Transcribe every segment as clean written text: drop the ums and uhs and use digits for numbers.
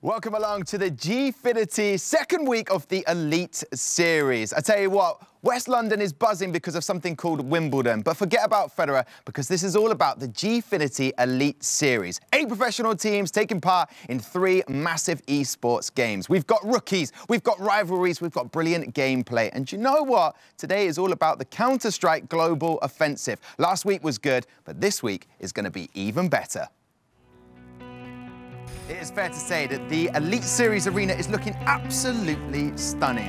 Welcome along to the Gfinity second week of the Elite Series. I tell you what, West London is buzzing because of something called Wimbledon, but forget about Federer because this is all about the Gfinity Elite Series. 8 professional teams taking part in 3 massive esports games. We've got rookies, we've got rivalries, we've got brilliant gameplay. And you know what? Today is all about the Counter-Strike Global Offensive. Last week was good, but this week is going to be even better. It is fair to say that the Elite Series arena is looking absolutely stunning.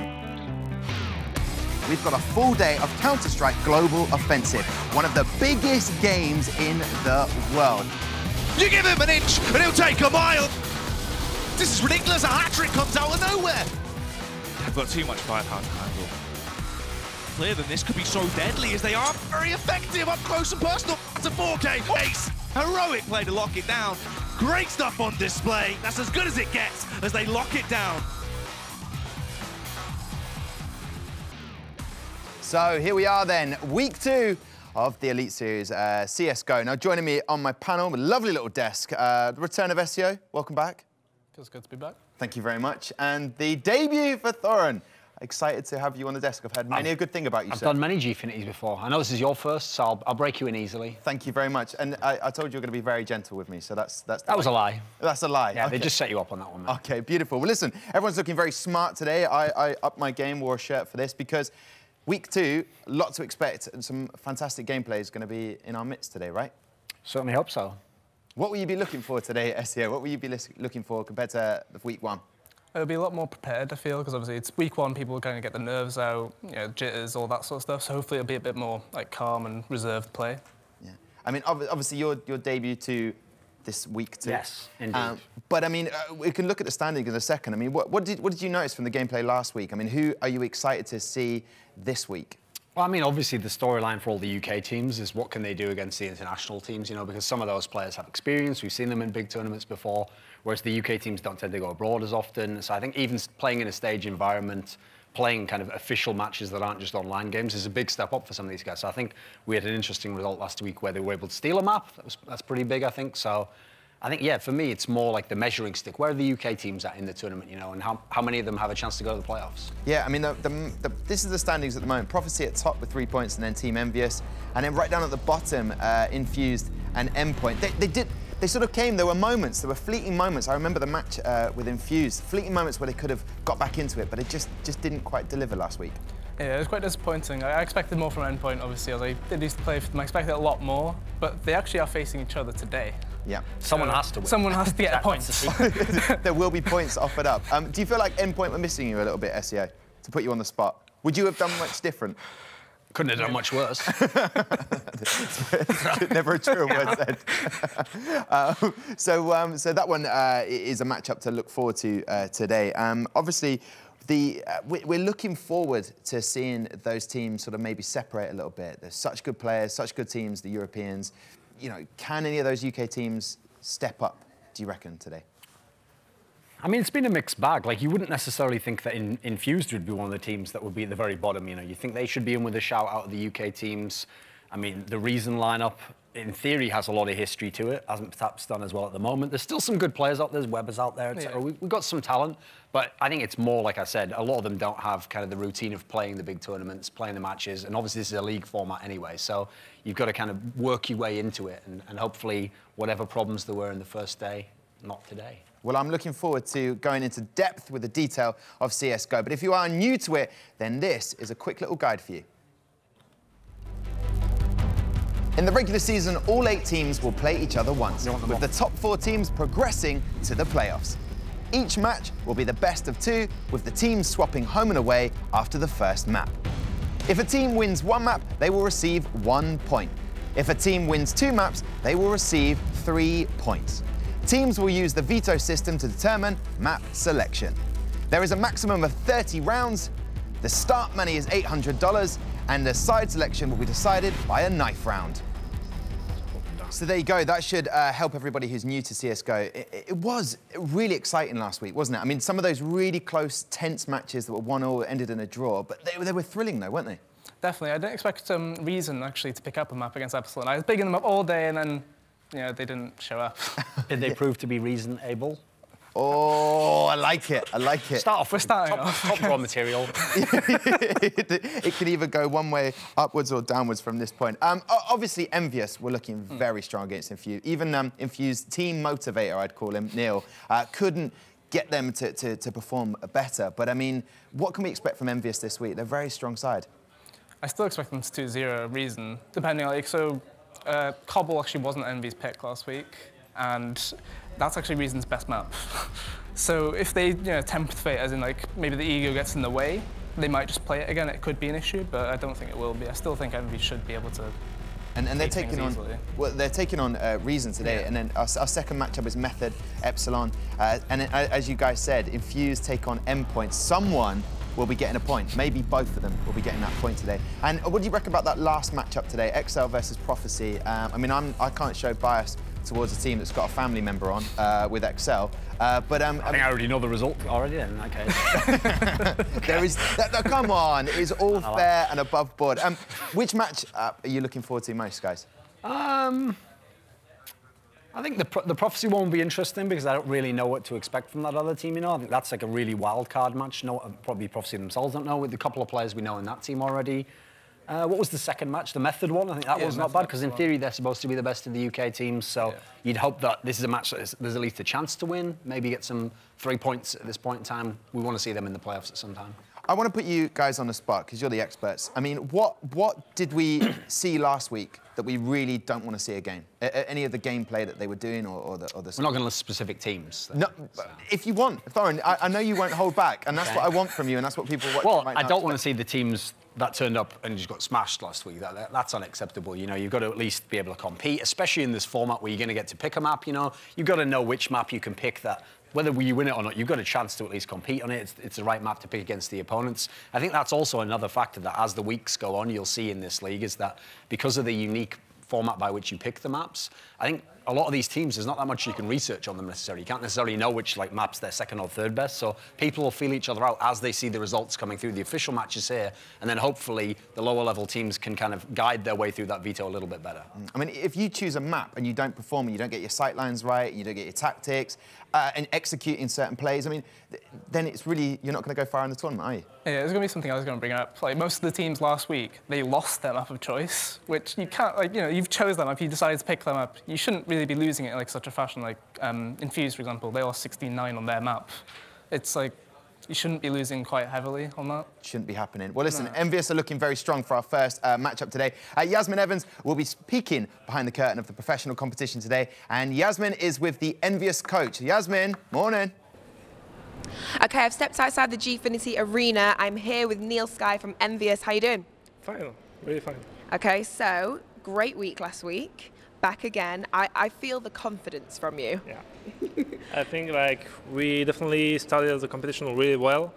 We've got a full day of Counter-Strike Global Offensive, one of the biggest games in the world. You give him an inch and he'll take a mile. This is ridiculous, a hat-trick comes out of nowhere. They've got too much firepower to handle. Clear than this could be so deadly as they are very effective up close and personal. It's a 4K ace. Heroic play to lock it down. Great stuff on display. That's as good as it gets as they lock it down. So here we are then, week 2 of the Elite Series, Csgo. Now joining me on my panel, with a lovely little desk, the return of SEO, welcome back. Feels good to be back. Thank you very much. And the debut for Thorin. Excited to have you on the desk. I've heard many a good thing about you, I've sir. done many Gfinities before. I know this is your first, so I'll break you in easily. Thank you very much. And I told you you're going to be very gentle with me, so that's That was a lie. That's a lie. Yeah, okay. They just set you up on that one, man. Okay, beautiful. Well, listen, everyone's looking very smart today. I upped my game, wore a shirt for this, because week 2, lots to expect, and some fantastic gameplay is going to be in our midst today, right? Certainly hope so. What will you be looking for today, SEO? What will you be looking for compared to week 1? It'll be a lot more prepared, I feel, because obviously it's week 1, people are going to get the nerves out, you know, jitters, all that sort of stuff. So hopefully it'll be a bit more like calm and reserved play. Yeah. I mean, obviously your debut to this week 2. Yes, indeed. But I mean, we can look at the standings in a second. I mean, what did you notice from the gameplay last week? I mean, who are you excited to see this week? Well, I mean, obviously the storyline for all the UK teams is what can they do against the international teams, you know, because some of those players have experience. We've seen them in big tournaments before, whereas the UK teams don't tend to go abroad as often. So I think even playing in a stage environment, playing kind of official matches that aren't just online games is a big step up for some of these guys. So I think we had an interesting result last week where they were able to steal a map. That's pretty big, I think. So I think, yeah, for me, it's more like the measuring stick. Where are the UK teams at in the tournament, you know, and how many of them have a chance to go to the playoffs? Yeah, I mean, this is the standings at the moment. Prophecy at top with 3 points, and then Team Envyus. And then right down at the bottom, Infused and Endpoint. They sort of came, there were moments, there were fleeting moments. I remember the match with Infused, fleeting moments where they could have got back into it, but it just didn't quite deliver last week. Yeah, it was quite disappointing. I expected more from Endpoint, obviously, as I did used to play for them. I expected a lot more, but they actually are facing each other today. Yeah. Someone has to win. Someone has to get points. There will be points offered up. Do you feel like Endpoint were missing you a little bit, SEO, to put you on the spot? Would you have done much different? Couldn't have done much worse. Never a truer word said. So that one is a matchup to look forward to today. Obviously, we're looking forward to seeing those teams sort of maybe separate a little bit. There's such good players, such good teams, the Europeans. You know, can any of those UK teams step up, do you reckon, today? I mean, it's been a mixed bag. Like, you wouldn't necessarily think that Infused would be one of the teams that would be at the very bottom. You know, you think they should be in with a shout out of the UK teams. I mean, the Reason lineup, in theory, has a lot of history to it. Hasn't perhaps done as well at the moment. There's still some good players out there. There's Webbers out there, etc. Yeah. We've got some talent, but I think it's more, like I said, a lot of them don't have kind of the routine of playing the big tournaments, playing the matches, and obviously this is a league format anyway, so you've got to kind of work your way into it, and hopefully whatever problems there were in the first day, not today. Well, I'm looking forward to going into depth with the detail of CSGO, but if you are new to it, then this is a quick little guide for you. In the regular season, all 8 teams will play each other once, with the top 4 teams progressing to the playoffs. Each match will be the best of 2, with the teams swapping home and away after the first map. If a team wins 1 map, they will receive 1 point. If a team wins 2 maps, they will receive 3 points. Teams will use the veto system to determine map selection. There is a maximum of 30 rounds, the start money is $800, and the side selection will be decided by a knife round. So there you go, that should help everybody who's new to CSGO. It was really exciting last week, wasn't it? I mean, some of those really close, tense matches that were 1-1 ended in a draw, but they were thrilling though, weren't they? Definitely. I didn't expect Reason actually to pick up a map against Epsilon. I was bigging them up all day, and then, you know, they didn't show up. Did they prove to be reasonable? Oh, I like it. I like it. Start off. We're starting off. Top raw material. It could either go one way, upwards or downwards from this point. Obviously, Envyus were looking very strong against Infuse. Even Infuse team motivator, I'd call him, Neil, couldn't get them to perform better. But, I mean, what can we expect from Envyus this week? They're a very strong side. I still expect them to 2-0 Reason, depending on, like, so Cobble actually wasn't Envy's pick last week, and that's actually Reason's best map. So if they, tempt fate, as in, like, maybe the ego gets in the way, they might just play it again. It could be an issue, but I don't think it will be. I still think Envy should be able to. And they're taking on, well, they're taking on Reason today, and then our second matchup is Method, Epsilon, and as you guys said, Infuse take on Endpoint. Someone will be getting a point. Maybe both of them will be getting that point today. And what do you reckon about that last matchup today, XL versus Prophecy? I mean, I can't show bias towards a team that's got a family member on with XL, but I think I already know the result already then, in that case. there is, come on, it is all fair and above board. Which match are you looking forward to most, guys? I think the Prophecy one will be interesting because I don't really know what to expect from that other team, I think that's like a really wild card match. Probably Prophecy themselves don't know, with a couple of players we know in that team already. What was the second match? The Method one? I think that was not bad, because in theory they're supposed to be the best of the UK teams, so you'd hope that this is a match that there's at least a chance to win, maybe get some 3 points at this point in time. We want to see them in the playoffs at some time. I want to put you guys on the spot, because you're the experts. I mean, what did we see last week that we really don't want to see again? Any of the gameplay that they were doing, or the... We're not going to list specific teams. No, if you want, Thorin, I know you won't hold back, and that's what I want from you, and that's what people watch. Well, I don't want to see the teams that turned up and just got smashed last week. That's unacceptable. You've got to at least be able to compete, especially in this format where you're going to get to pick a map. You've got to know which map you can pick that. Whether you win it or not, you've got a chance to at least compete on it. It's the right map to pick against the opponents. I think that's also another factor that as the weeks go on, you'll see in this league, is that because of the unique format by which you pick the maps, I think a lot of these teams, there's not that much you can research on them necessarily. You can't necessarily know which maps they're second or third best, so people will feel each other out as they see the results coming through the official matches here, and then hopefully the lower level teams can kind of guide their way through that veto a little bit better. I mean, if you choose a map and you don't perform, and you don't get your sight lines right, you don't get your tactics, and executing certain plays, I mean, then it's really, you're not going to go far in the tournament, are you? Yeah, it's going to be something I was going to bring up. Like, most of the teams last week, they lost their map of choice, which you can't, you've chose that map, you decided to pick them up. You shouldn't really be losing it in such a fashion. Like, Infuse, for example, they lost 16-9 on their map. It's like, you shouldn't be losing quite heavily on that. Shouldn't be happening. Well, listen, Envyus are looking very strong for our first matchup today. Yasmin Evans will be peeking behind the curtain of the professional competition today, and Yasmin is with the Envyus coach. Yasmin, morning. Okay, I've stepped outside the Gfinity arena. I'm here with Neil Sky from Envyus. How you doing? Fine, really fine. Okay, so great week last week. Back again. I feel the confidence from you. Yeah. I think we definitely started the competition really well,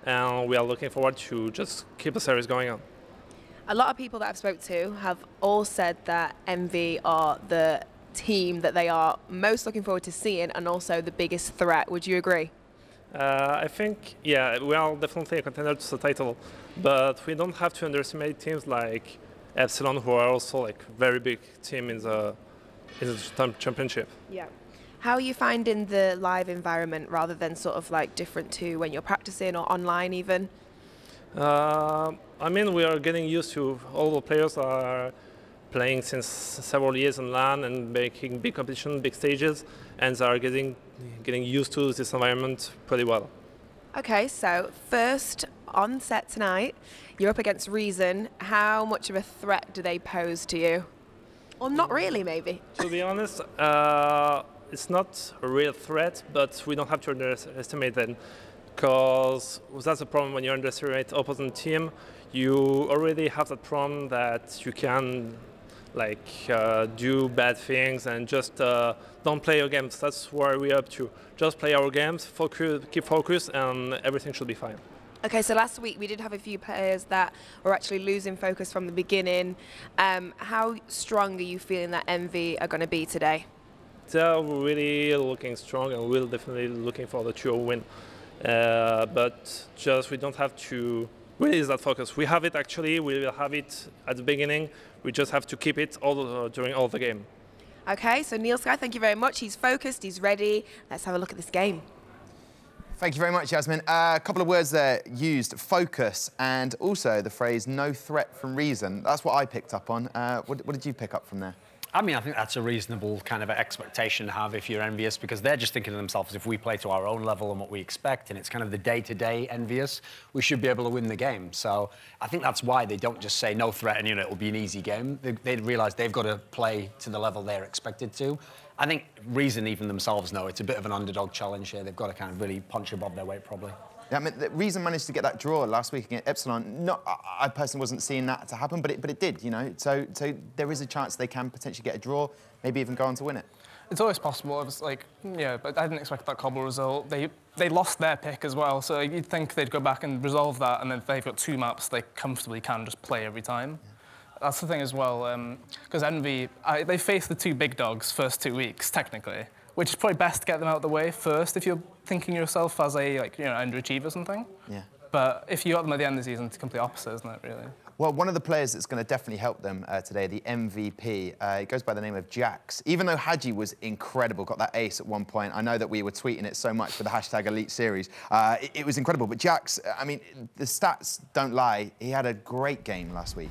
and we are looking forward to just keep the series going on. A lot of people that I've spoke to have all said that Envy are the team that they are most looking forward to seeing, and also the biggest threat. Would you agree? I think, yeah, we are definitely a contender to the title, but we don't have to underestimate teams like Epsilon, who are also very big team in the championship. Yeah. How are you finding the live environment rather than sort of different to when you're practicing or online even? I mean, we are getting used to all the players are playing since several years in LAN and making big competition, big stages, and they are getting used to this environment pretty well. Okay, so first on set tonight, you're up against Reason. How much of a threat do they pose to you? Or not really, maybe? To be honest, it's not a real threat, but we don't have to underestimate them, because that's the problem when you underestimate opposing team. You already have that problem that you can do bad things and just don't play your games. That's where we're up to. Just play our games, focus, keep focused, and everything should be fine. Okay, so last week we did have a few players that were actually losing focus from the beginning. How strong are you feeling that Envy are going to be today? They're really looking strong, and we're definitely looking for the 2-0 win. But just we don't have to release that focus. We have it actually. We will have it at the beginning. We just have to keep it during all the game. Okay, so Neil Sky, thank you very much. He's focused, he's ready. Let's have a look at this game. Thank you very much, Yasmin. A couple of words there used, focus, and also the phrase no threat from reason. That's what I picked up on. What did you pick up from there? I mean, I think that's a reasonable kind of expectation to have if you're Envyus, because they're just thinking to themselves, if we play to our own level and what we expect, and it's kind of the day-to-day Envyus, we should be able to win the game. So I think that's why they don't just say no threat and, you know, it'll be an easy game. They realise they've got to play to the level they're expected to. I think Reason even themselves know it's a bit of an underdog challenge here. They've got to kind of really punch above their weight, probably. Yeah, I mean, the Reason managed to get that draw last week against Epsilon. I personally wasn't seeing that to happen, but it did, you know. So there is a chance they can potentially get a draw, maybe even go on to win it. It's always possible. It was like, yeah, but I didn't expect that Cobble result. They lost their pick as well, so you'd think they'd go back and resolve that, and then if they've got 2 maps, they comfortably can just play every time. Yeah. That's the thing as well, because Envy, they faced the 2 big dogs first 2 weeks, technically, which is probably best to get them out of the way first if you're thinking yourself as a, like, you know, underachiever or something. Yeah. But if you got them at the end of the season, it's completely opposite, isn't it, really? Well, one of the players that's going to definitely help them today, the MVP, it goes by the name of Jax. Even though Hadji was incredible, got that ace at one point, I know that we were tweeting it so much for the hashtag Elite Series, it was incredible. But Jax, I mean, the stats don't lie. He had a great game last week.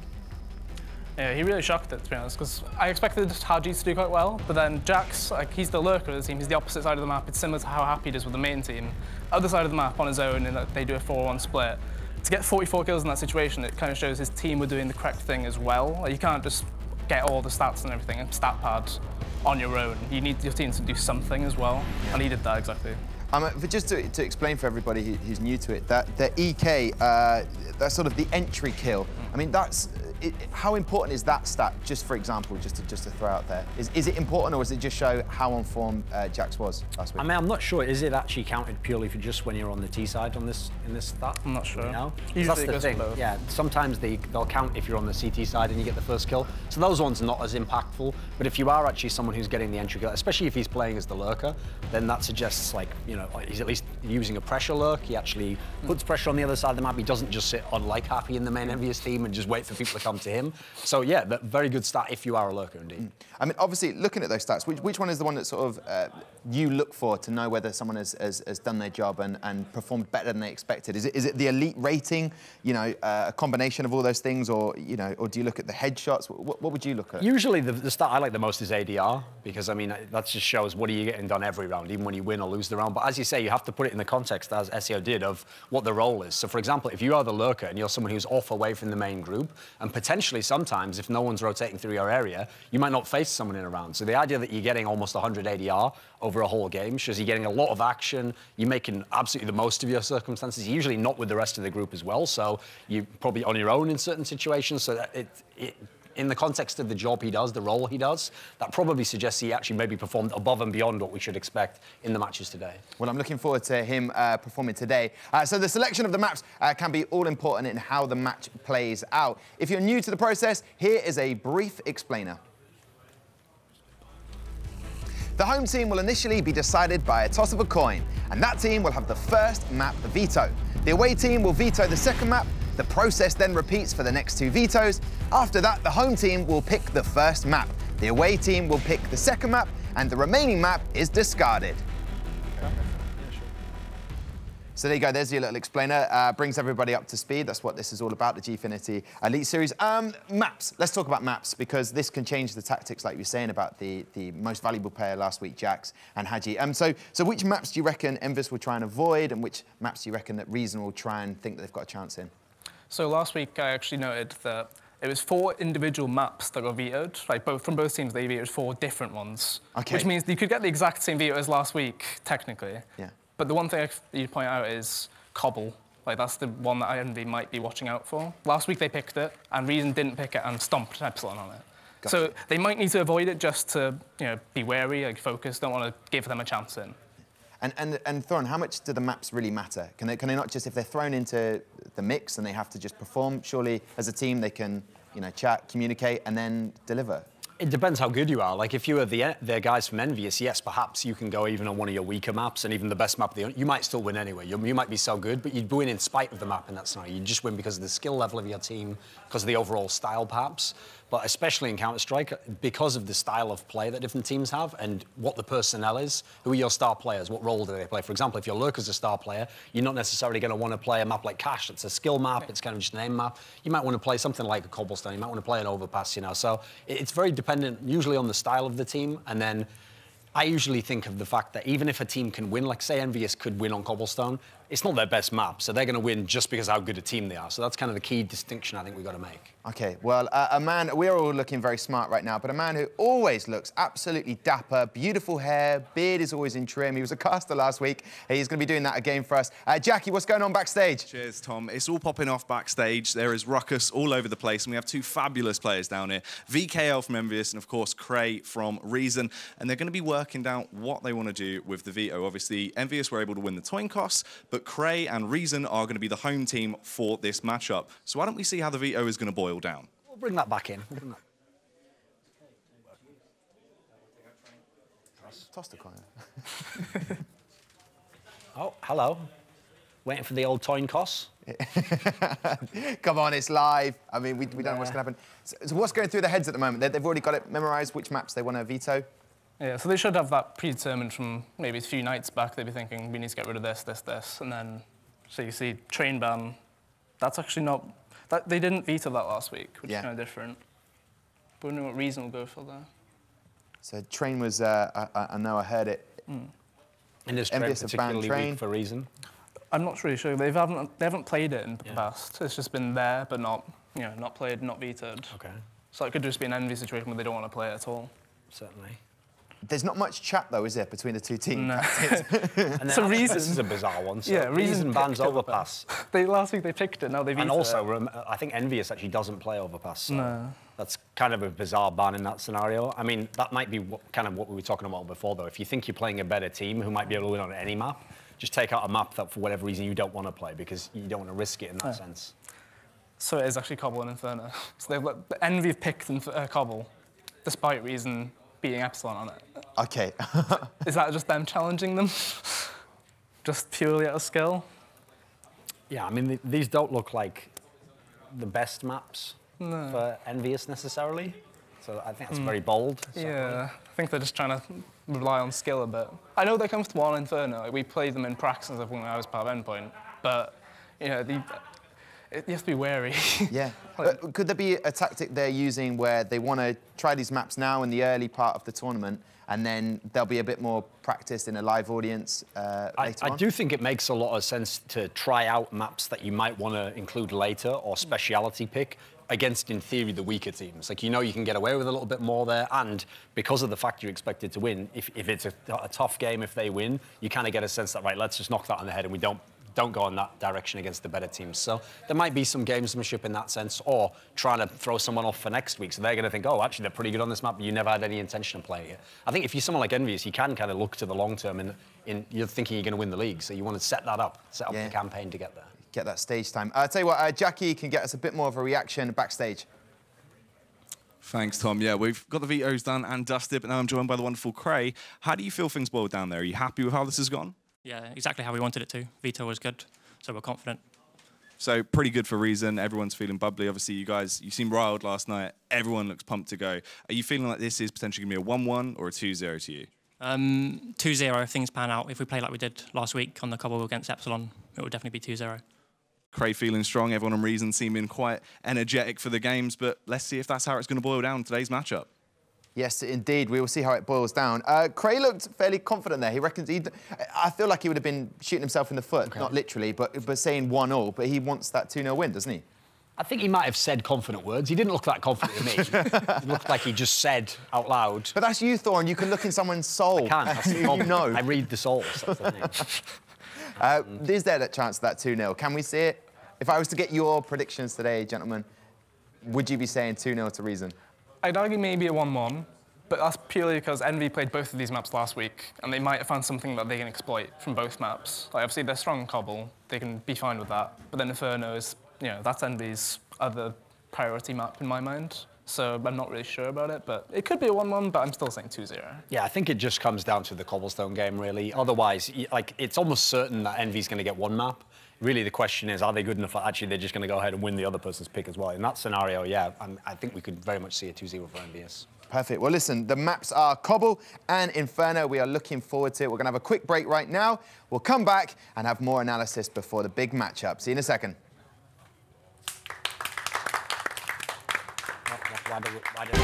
Yeah, he really shocked it, to be honest, because I expected Hadji to do quite well, but then Jax, like, he's the lurker of the team, he's the opposite side of the map. It's similar to how Happy he does with the main team. Other side of the map on his own, and they do a 4-1 split. To get 44 kills in that situation, it kind of shows his team were doing the correct thing as well. Like, you can't just get all the stats and everything and stat pads on your own. You need your team to do something as well, and he did that exactly. But just to explain for everybody who's new to it, that the EK, that's sort of the entry kill. I mean, that's how important is that stat? Just for example, just to throw out there, is it important, or does it just show how on form Jax was last week? I mean, I'm not sure. Is it actually counted purely for just when you're on the T side on this in this stat? I'm not sure. You know? Usually that's the thing. Yeah, sometimes they'll count if you're on the CT side and you get the first kill. So those ones are not as impactful. But if you are actually someone who's getting the entry kill, especially if he's playing as the lurker, then that suggests, like, you know, he's at least using a pressure lurk. He actually puts pressure on the other side of the map. He doesn't just sit on like Happy in the main Envyus team and just wait for people to come to him. So yeah, very good stat if you are a lurker indeed. I mean, obviously, looking at those stats, which one is the one that sort of you look for to know whether someone has done their job and performed better than they expected? Is it the elite rating, you know, a combination of all those things, or, you know, or do you look at the headshots? What would you look at? Usually the stat I like the most is ADR, because I mean that just shows what are you getting done every round, even when you win or lose the round. But as you say, you have to put it in the context, as SEO did, of what the role is. So for example, if you are the lurker and you're someone who's off away from the main group, and potentially sometimes if no one's rotating through your area, you might not face someone in a round. So the idea that you're getting almost 100 ADR over a whole game shows you're getting a lot of action, you're making absolutely the most of your circumstances, you're usually not with the rest of the group as well, so you're probably on your own in certain situations, so that in the context of the job he does, the role he does, that probably suggests he actually maybe performed above and beyond what we should expect in the matches today. Well, I'm looking forward to him performing today. So the selection of the maps can be all important in how the match plays out. If you're new to the process, here is a brief explainer. The home team will initially be decided by a toss of a coin, and that team will have the first map veto. The away team will veto the second map. The process then repeats for the next 2 vetoes. After that, the home team will pick the first map. The away team will pick the second map, and the remaining map is discarded. So there you go, there's your little explainer. Brings everybody up to speed. That's what this is all about, the Gfinity Elite Series. Maps, let's talk about maps, because this can change the tactics, like you were saying about the most valuable player last week, Jax and Hadji. So which maps do you reckon Envyus will try and avoid, and which maps do you reckon that Reason will try and think that they've got a chance in? So last week, I actually noted that it was 4 individual maps that got vetoed. Like from both teams, they vetoed 4 different ones. Okay. Which means you could get the exact same veto as last week, technically. Yeah. But the one thing you'd point out is Cobble. Like, that's the one that Envy might be watching out for. Last week they picked it, and Reason didn't pick it and stomped Epsilon on it. Gotcha. So they might need to avoid it just to, you know, be wary, like focus, don't want to give them a chance in. And Thorin, how much do the maps really matter? Can they not just, if they're thrown into the mix and they have to just perform, surely as a team they can, you know, chat, communicate, and then deliver? It depends how good you are. Like, if you are the guys from Envyus, yes, perhaps you can go even on one of your weaker maps, and even the best map, you might still win anyway. You might be so good, but you'd win in spite of the map in that scenario. You'd just win because of the skill level of your team, because of the overall style, perhaps. But especially in Counter-Strike, because of the style of play that different teams have and what the personnel is, who are your star players, what role do they play? For example, if your Lurker's a star player, you're not necessarily going to want to play a map like Cash. It's a skill map, it's kind of just an aim map. You might want to play something like a Cobblestone, you might want to play an Overpass, you know. So it's very dependent, usually on the style of the team, and then I usually think of the fact that even if a team can win, like say Envyus could win on Cobblestone, it's not their best map, so they're going to win just because of how good a team they are. So that's kind of the key distinction I think we've got to make. OK, well, a man, we're all looking very smart right now, but a man who always looks absolutely dapper, beautiful hair, beard is always in trim. He was a caster last week. He's going to be doing that again for us. Jackie, what's going on backstage? Cheers, Tom. It's all popping off backstage. There is ruckus all over the place, and we have two fabulous players down here. VKL from Envyus and, of course, Cray from Reason, and they're going to be working out what they want to do with the veto. Obviously, Envyus were able to win the coin toss, but Cray and Reason are going to be the home team for this matchup. So why don't we see how the veto is going to boil down? We'll bring that back in. Toss the coin. Oh, hello. Waiting for the old coin toss. Come on, it's live. I mean, we don't know what's going to happen. So what's going through their heads at the moment? They've already got it memorised, which maps they want to veto? Yeah, so they should have that predetermined from maybe a few nights back. They'd be thinking, we need to get rid of this, this, this. And then, so you see, train ban, that's actually not... they didn't veto that last week, which is kind of different. But I wonder what Reason will go for there. So train was, I know I heard it. And is train particularly weak for Reason? I'm not really sure. They haven't played it in the past. It's just been there, but not, not played, not vetoed. Okay. So it could just be an envy situation where they don't want to play it at all. Certainly. There's not much chat, though, is there, between the two teams? No. And so Reason... This is a bizarre one. So yeah, Reason bans Overpass. Last week they picked it, now they vetoed it. And also, I think Envyus actually doesn't play Overpass. So no. That's kind of a bizarre ban in that scenario. I mean, that might be kind of what we were talking about before, though. If you think you're playing a better team who might be able to win on any map, just take out a map that, for whatever reason, you don't want to play because you don't want to risk it in that sense. So it is actually Cobble and Inferno. So they've let Envy picked Cobble, despite Reason beating Epsilon on it. OK. Is that just them challenging them? Just purely out of skill? Yeah, I mean, these don't look like the best maps for Envyus necessarily. So I think that's very bold. Yeah, I think they're just trying to rely on skill a bit. I know they're comfortable on Inferno. Like, we played them in practice when I was part of Endpoint, but you have to be wary. Yeah. Could there be a tactic they're using where they want to try these maps now in the early part of the tournament, and then there'll be a bit more practice in a live audience later on? I do think it makes a lot of sense to try out maps that you might want to include later or speciality pick against, in theory, the weaker teams. Like, you can get away with a little bit more there, and because of the fact you're expected to win, if it's a tough game, if they win, you kind of get a sense that, right, let's just knock that on the head and we don't go in that direction against the better teams. So there might be some gamesmanship in that sense, or trying to throw someone off for next week. So they're going to think, oh, actually, they're pretty good on this map, but you never had any intention of playing it. I think if you're someone like Envyus, you can kind of look to the long term, and you're thinking you're going to win the league. So you want to set that up, set up the campaign to get there. Get that stage time. I'll tell you what, Jackie can get us a bit more of a reaction backstage. Thanks, Tom. Yeah, we've got the vetoes done and dusted, but now I'm joined by the wonderful Cray. How do you feel things boiled down there? Are you happy with how this has gone? Yeah, exactly how we wanted it to. Veto was good, so we're confident. So pretty good for Reason. Everyone's feeling bubbly. Obviously, you seemed riled last night. Everyone looks pumped to go. Are you feeling like this is potentially going to be a 1-1 or a 2-0 to you? 2-0 if things pan out. If we play like we did last week on the Cobble against Epsilon, it would definitely be 2-0. Cray feeling strong. Everyone on Reason seeming quite energetic for the games, but let's see if that's how it's going to boil down today's matchup. Yes, indeed. We will see how it boils down. Cray looked fairly confident there. He reckons I feel like he would have been shooting himself in the foot, not literally, but saying 1-0. But he wants that 2-0 win, doesn't he? I think he might have said confident words. He didn't look that confident to me. It looked like he just said out loud. But that's you, Thorn. You can look in someone's soul. I can. That's you know. I read the souls. That's the thing. Is there that chance of that 2-0? Can we see it? If I was to get your predictions today, gentlemen, would you be saying 2-0 to Reason? I'd argue maybe a 1-1, but that's purely because Envy played both of these maps last week, and they might have found something that they can exploit from both maps. Like, obviously, they're strong in Cobble. They can be fine with that. But then Inferno is, that's Envy's other priority map in my mind. So I'm not really sure about it, but it could be a 1-1, but I'm still saying 2-0. Yeah, I think it just comes down to the cobblestone game, really. Otherwise, like, it's almost certain that Envy's going to get one map. Really, the question is, are they good enough that actually they're just going to go ahead and win the other person's pick as well? In that scenario, yeah, I think we could very much see a 2-0 for Envyus. Perfect. Well, listen, the maps are Cobble and Inferno. We are looking forward to it. We're going to have a quick break right now. We'll come back and have more analysis before the big matchup. See you in a second. Why do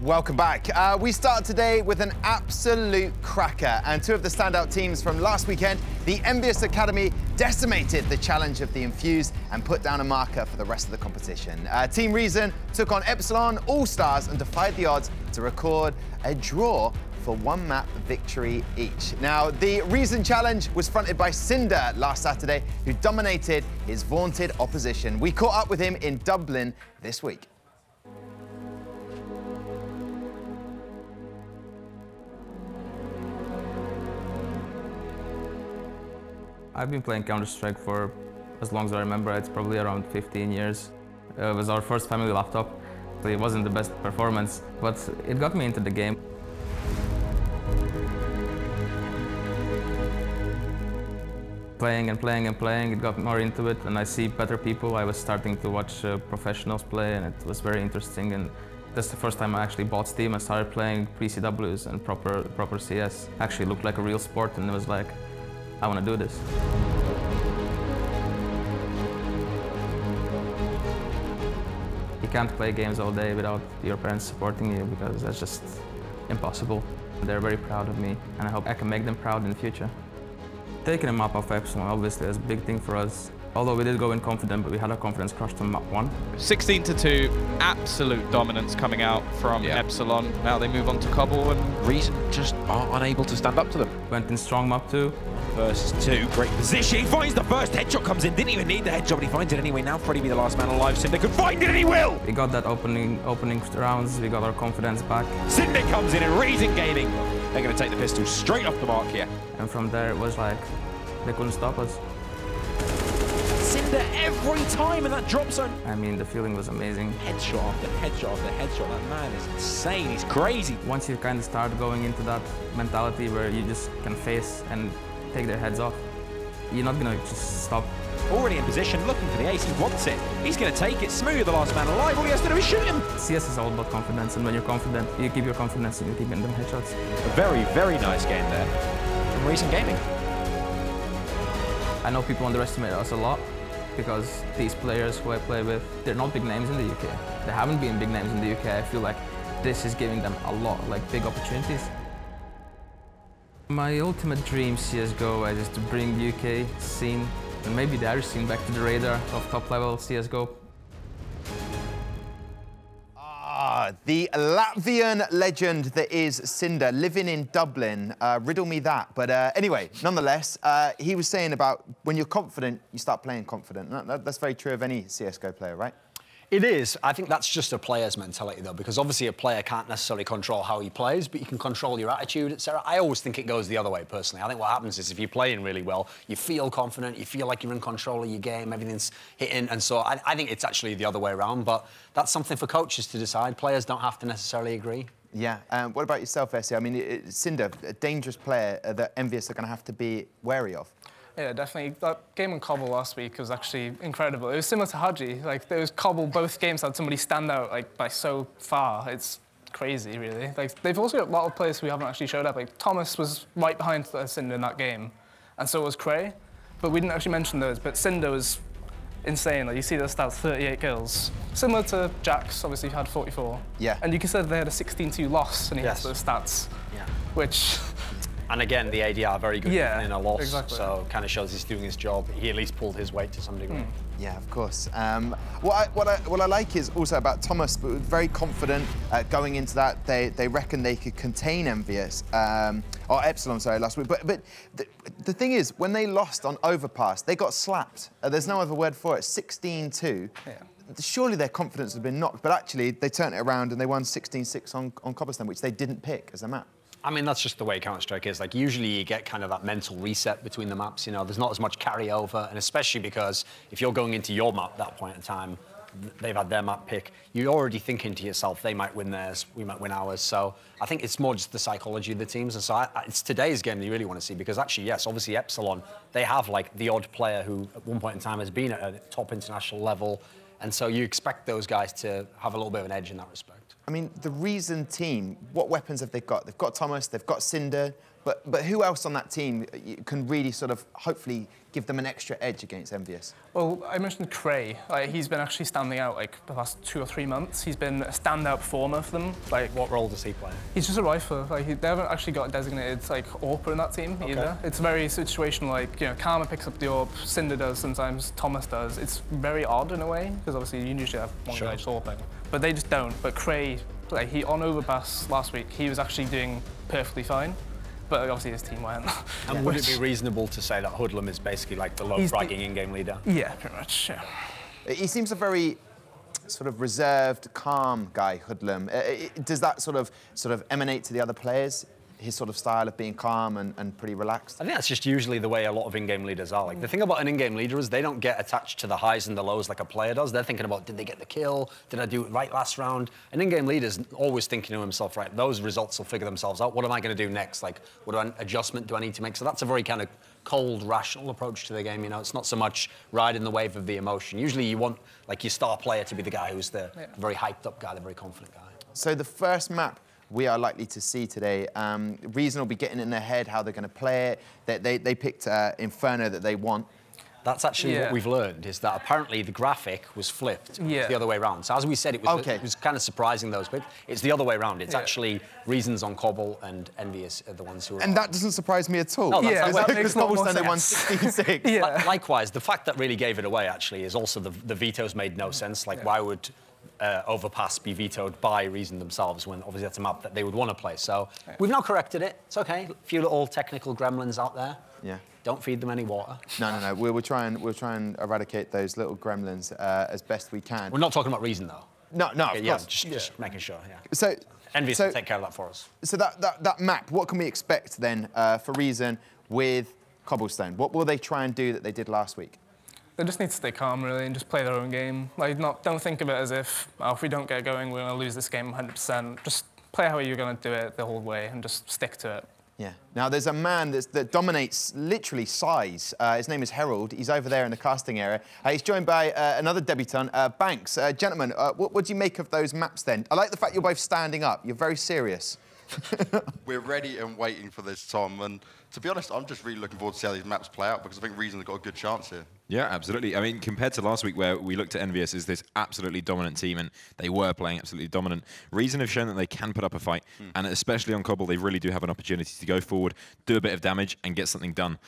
Welcome back. We start today with an absolute cracker, and two of the standout teams from last weekend, the Envyus Academy, decimated the challenge of the Infused and put down a marker for the rest of the competition. Team Reason took on Epsilon All-Stars and defied the odds to record a draw for one map victory each. Now, the Reason challenge was fronted by Cinder last Saturday, who dominated his vaunted opposition. We caught up with him in Dublin this week. I've been playing Counter-Strike for as long as I remember. It's probably around 15 years. It was our first family laptop. So it wasn't the best performance, but it got me into the game. Playing and playing and playing, it got more into it, and I see better people. I was starting to watch professionals play, and it was very interesting. And that's the first time I actually bought Steam. I started playing pre-CWs and proper CS. Actually looked like a real sport, and it was like, I want to do this. You can't play games all day without your parents supporting you, because that's just impossible. They're very proud of me, and I hope I can make them proud in the future. Taking a map off Epsilon obviously is a big thing for us. Although we did go in confident, but we had our confidence crushed on map 1. 16-2, absolute dominance coming out from Epsilon. Now they move on to Cobble, and Reason just are unable to stand up to them. Went in strong map 2. Versus 2, great position. He finds the first headshot, comes in, didn't even need the headshot, but he finds it anyway. Now Freddy be the last man alive. Cinder could find it, and he will! We got that opening rounds, we got our confidence back. Cinder comes in, and Reason Gaming, they're going to take the pistol straight off the mark here. And from there it was like, they couldn't stop us. Cinder every time in that drop zone. I mean, the feeling was amazing. Headshot after headshot after headshot. That man is insane. He's crazy. Once you kind of start going into that mentality where you just can face and take their heads off, you're not going to just stop. Already in position, looking for the ace. He wants it. He's going to take it. Smooth, the last man alive. All he has to do is shoot him. CS is all about confidence, and when you're confident, you keep your confidence and you keep getting them headshots. A very, very nice game there from Reason Gaming. I know people underestimate us a lot, because these players who I play with, they're not big names in the UK. They haven't been big names in the UK. I feel like this is giving them a lot, like big opportunities. My ultimate dream CSGO is to bring the UK scene and maybe the Irish scene back to the radar of top level CSGO. The Latvian legend that is Cinder, living in Dublin. Riddle me that. But anyway, nonetheless, he was saying about when you're confident, you start playing confident. That's very true of any CSGO player, right? It is. I think that's just a player's mentality, though, because obviously a player can't necessarily control how he plays, but you can control your attitude, etc. I always think it goes the other way, personally. I think what happens is if you're playing really well, you feel confident, you feel like you're in control of your game, everything's hitting, and so I think it's actually the other way around, but that's something for coaches to decide. Players don't have to necessarily agree. Yeah. What about yourself, Essie? I mean, Cinder, a dangerous player that Envyus are going to have to be wary of. Yeah, definitely. That game on Cobble last week was actually incredible. It was similar to Haji. Like, there was Cobble, both games had somebody stand out, like, by so far. It's crazy, really. Like, they've also got a lot of players who haven't actually showed up. Like, Thomas was right behind Cinder in that game, and so was Cray. But we didn't actually mention those, but Cinder was insane. Like, you see the stats, 38 kills. Similar to Jax, obviously, had 44. Yeah. And you consider they had a 16-2 loss, and he has those stats. Yeah. Which... And again, the ADR very good in a loss, exactly. So kind of shows he's doing his job. He at least pulled his weight to some degree. Yeah, of course. What I like is also about Thomas, but very confident going into that. They reckon they could contain Envyus, or Epsilon, sorry, last week. But the thing is, when they lost on Overpass, they got slapped. There's no other word for it. 16-2. Yeah. Surely their confidence had been knocked, but actually they turned it around and they won 16-6 on Cobblestone, which they didn't pick as a map. I mean, that's just the way Counter-Strike is. Like, usually you get kind of that mental reset between the maps, you know, there's not as much carryover, and especially because if you're going into your map at that point in time, they've had their map pick, you're already thinking to yourself, they might win theirs, we might win ours. So I think it's more just the psychology of the teams, and so it's today's game that you really want to see, because actually, yes, obviously Epsilon, they have, like, the odd player who at one point in time has been at a top international level, and so you expect those guys to have a little bit of an edge in that respect. I mean, the Reason team, what weapons have they got? They've got Thomas, they've got Cinder, but who else on that team can really sort of hopefully give them an extra edge against Envyus? Well, I mentioned Cray. Like, he's been actually standing out like the last 2 or 3 months. He's been a standout performer for them. Like, what role does he play? He's just a rifler. Like, they haven't actually got a designated like AWPer in that team either. It's very situational. Like, you know, Karma picks up the AWP, Cinder does sometimes, Thomas does. It's very odd in a way because obviously you usually have one guy just AWPing, but they just don't. But Cray, like, he on Overpass last week, he was actually doing perfectly fine. But obviously his team went. And would it be reasonable to say that Hoodlum is basically like the low-fragging in-game leader? Yeah, pretty much, yeah. He seems a very sort of reserved, calm guy, Hoodlum. Does that sort of emanate to the other players? His sort of style of being calm and pretty relaxed? I think that's just usually the way a lot of in-game leaders are. Like, the thing about an in-game leader is they don't get attached to the highs and the lows like a player does. They're thinking about, did they get the kill? Did I do it right last round? An in-game leader's always thinking to himself, right, those results will figure themselves out. What am I going to do next? Like, what adjustment do I need to make? So that's a very kind of cold, rational approach to the game. You know, it's not so much riding the wave of the emotion. Usually you want, like, your star player to be the guy who's the very hyped-up guy, the very confident guy. So the first map we are likely to see today, Reason will be getting in their head how they're going to play it. They picked Inferno that they want. That's actually what we've learned, is that apparently the graphic was flipped. It's the other way around. So as we said, it was kind of surprising those, but it's the other way around. It's actually Reasons on Cobble and Envyus are the ones who are And that doesn't surprise me at all. No, that makes Cobblestone they won 16-6. Likewise, the fact that really gave it away, actually, is also the vetoes made no sense. Like, why would Overpass be vetoed by Reason themselves when obviously that's a map that they would want to play? So we've now corrected it. It's okay. A few little technical gremlins out there. Yeah. Don't feed them any water. No. We'll try and eradicate those little gremlins as best we can. We're not talking about Reason, though. No, of course. Just making sure, So, Envyus will take care of that for us. So that map, what can we expect then for Reason with Cobblestone? What will they try and do that they did last week? They just need to stay calm, really, and just play their own game. Like, don't think of it as if, if we don't get going, we're going to lose this game 100%. Just play how you're going to do it the whole way and just stick to it. Yeah. Now, there's a man that dominates literally size. His name is Herald. He's over there in the casting area. He's joined by another debutant, Banks. Gentlemen, what do you make of those maps then? I like the fact you're both standing up. You're very serious. We're ready and waiting for this, Tom. And to be honest, I'm just really looking forward to see how these maps play out because I think Reason have got a good chance here. Yeah, absolutely. I mean, compared to last week where we looked at Envyus as this absolutely dominant team and they were playing absolutely dominant, Reason have shown that they can put up a fight. And especially on Cobble, they really do have an opportunity to go forward, do a bit of damage and get something done.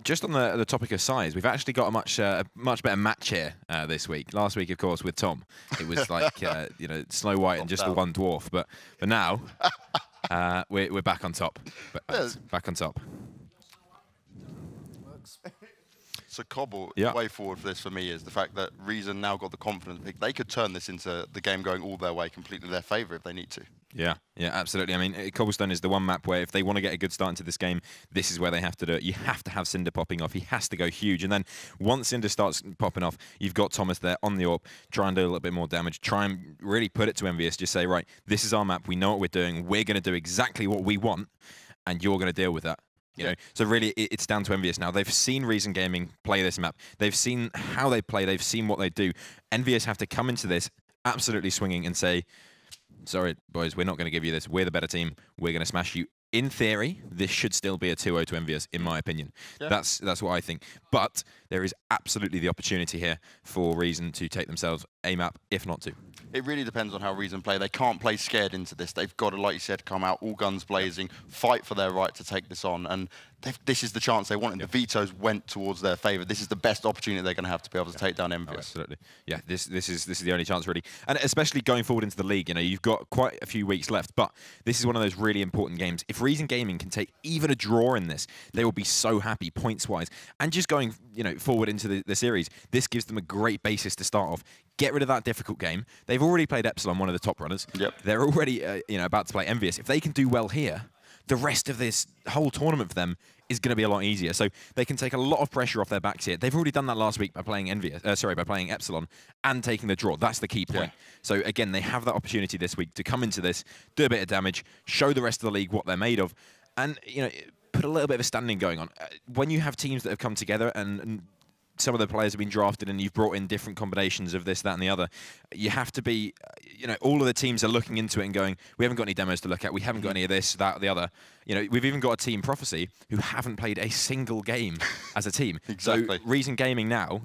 Just on the topic of size, we've actually got a much better match here this week. Last week, of course, with Tom, it was like, you know, Snow White and just the one dwarf. But now, we're back on top. Back on top. So Cobble, the way forward for this for me is the fact that Reason now got the confidence. They could turn this into the game going all their way, completely their favour if they need to. Yeah, absolutely. I mean, Cobblestone is the one map where if they want to get a good start into this game, this is where they have to do it. You have to have Cinder popping off. He has to go huge. And then once Cinder starts popping off, you've got Thomas there on the AWP, try and do a little bit more damage, try and really put it to Envyus, just say, right, this is our map. We know what we're doing. We're going to do exactly what we want, and you're going to deal with that. You know, so really, it's down to Envyus now. They've seen Reason Gaming play this map. They've seen how they play. They've seen what they do. Envyus have to come into this absolutely swinging and say, sorry, boys, we're not going to give you this. We're the better team. We're going to smash you. In theory, this should still be a 2-0 to Envyus, in my opinion. Yeah. That's what I think. But there is absolutely the opportunity here for Reason to take themselves a map, if not two. It really depends on how Reason play. They can't play scared into this. They've got to, like you said, come out all guns blazing, fight for their right to take this on. And this is the chance they wanted. The vetoes went towards their favour. This is the best opportunity they're going to have to be able to take down Envyus. Oh, absolutely. Yeah, this is the only chance, really. And especially going forward into the league, you know, you've got quite a few weeks left, but this is one of those really important games. If Reason Gaming can take even a draw in this, they will be so happy points-wise. And just going, you know, forward into the series, this gives them a great basis to start off. Get rid of that difficult game. They've already played Epsilon, one of the top runners. Yep. They're already, you know, about to play Envyus. If they can do well here, the rest of this whole tournament for them is going to be a lot easier. So they can take a lot of pressure off their backs here. They've already done that last week by playing by playing Epsilon and taking the draw. That's the key point. Yeah. So again, they have that opportunity this week to come into this, do a bit of damage, show the rest of the league what they're made of, and you know, put a little bit of a standing going on. When you have teams that have come together and some of the players have been drafted and you've brought in different combinations of this, that and the other, you have to be, you know, all of the teams are looking into it and going, we haven't got any demos to look at, we haven't got any of this, that, the other. You know, we've even got a team, Prophecy, who haven't played a single game as a team. Exactly. So Reason Gaming now,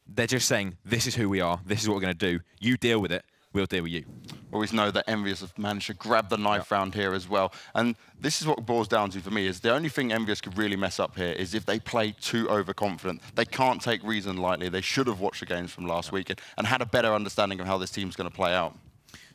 they're just saying, this is who we are, this is what we're going to do, you deal with it, we'll deal with you. Always know that Envyus have managed to grab the knife round here as well. And this is what it boils down to for me, is the only thing Envyus could really mess up here is if they play too overconfident. They can't take Reason lightly. They should have watched the games from last week and had a better understanding of how this team's going to play out.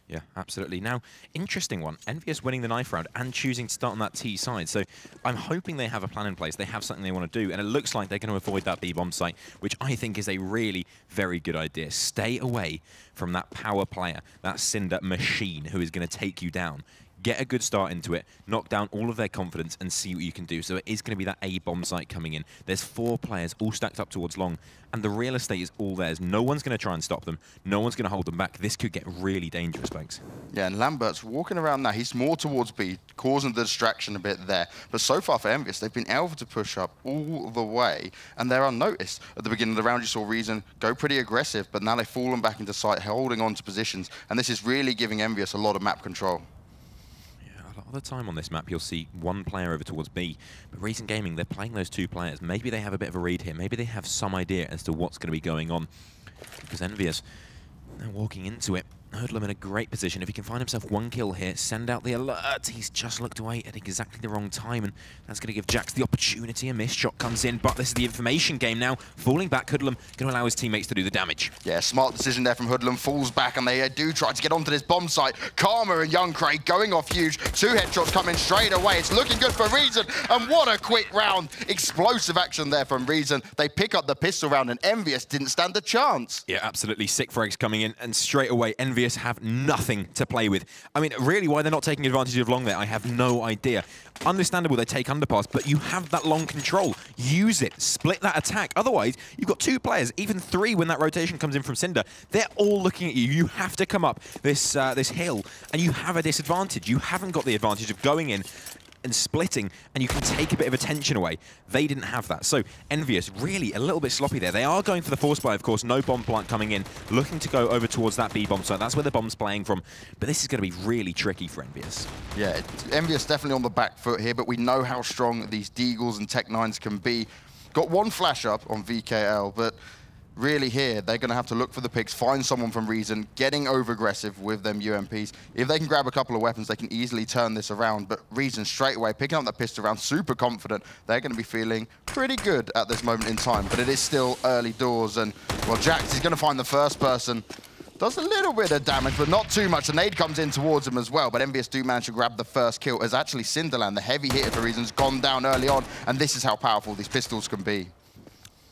Yeah, absolutely. Now, interesting one. Envyus winning the knife round and choosing to start on that T side. So I'm hoping they have a plan in place. They have something they want to do. And it looks like they're going to avoid that B-bomb site, which I think is a really very good idea. Stay away from that power player, that Cinder machine who is going to take you down. get a good start into it, knock down all of their confidence, and see what you can do. So it is going to be that A bomb site coming in. There's 4 players all stacked up towards long, and the real estate is all theirs. No one's going to try and stop them. No one's going to hold them back. This could get really dangerous, Banks. Yeah, and Lambert's walking around now. He's more towards B, causing the distraction a bit there. But so far for Envyus, they've been able to push up all the way, and they're unnoticed. At the beginning of the round, you saw Reason go pretty aggressive, but now they've fallen back into sight, holding on to positions, and this is really giving Envyus a lot of map control. A lot of the time on this map, you'll see one player over towards B. But Reason Gaming, they're playing those 2 players. Maybe they have a bit of a read here. Maybe they have some idea as to what's going to be going on. Because Envyus, they're walking into it. Hoodlum in a great position. If he can find himself 1 kill here, send out the alert. He's just looked away at exactly the wrong time, and that's going to give Jax the opportunity. A missed shot comes in, but this is the information game now. Falling back, Hoodlum going to allow his teammates to do the damage. Yeah, smart decision there from Hoodlum. Falls back, and they do try to get onto this bomb site. Karma and Young Craig going off huge. 2 headshots coming straight away. It's looking good for Reason, and what a quick round. Explosive action there from Reason. They pick up the pistol round, and Envyus didn't stand a chance. Yeah, absolutely. Sick frags coming in, and straight away, Envyus have nothing to play with. I mean, really, why they're not taking advantage of long there, I have no idea. Understandable they take underpass, but you have that long control. Use it. Split that attack. Otherwise, you've got 2 players, even 3 when that rotation comes in from Cinder. They're all looking at you. You have to come up this hill, and you have a disadvantage. You haven't got the advantage of going in and splitting, and you can take a bit of attention away. They didn't have that. So Envyus really a little bit sloppy there. They are going for the force buy, of course. No bomb plant coming in, looking to go over towards that B bomb site. That's where the bomb's playing from. But this is going to be really tricky for Envyus. Yeah, Envyus definitely on the back foot here, but we know how strong these Deagles and Tech-9s can be. Got 1 flash up on VKL, but really here, they're going to have to look for the picks, find someone from Reason, getting over-aggressive with them UMPs. If they can grab a couple of weapons, they can easily turn this around. But Reason straight away, picking up that pistol round, super confident. They're going to be feeling pretty good at this moment in time. But it is still early doors. And, well, Jax is going to find the first person. Does a little bit of damage, but not too much. A nade comes in towards him as well. But Envyus do manage to grab the first kill, as actually Cinderland, the heavy hitter for Reason's gone down early on. And this is how powerful these pistols can be.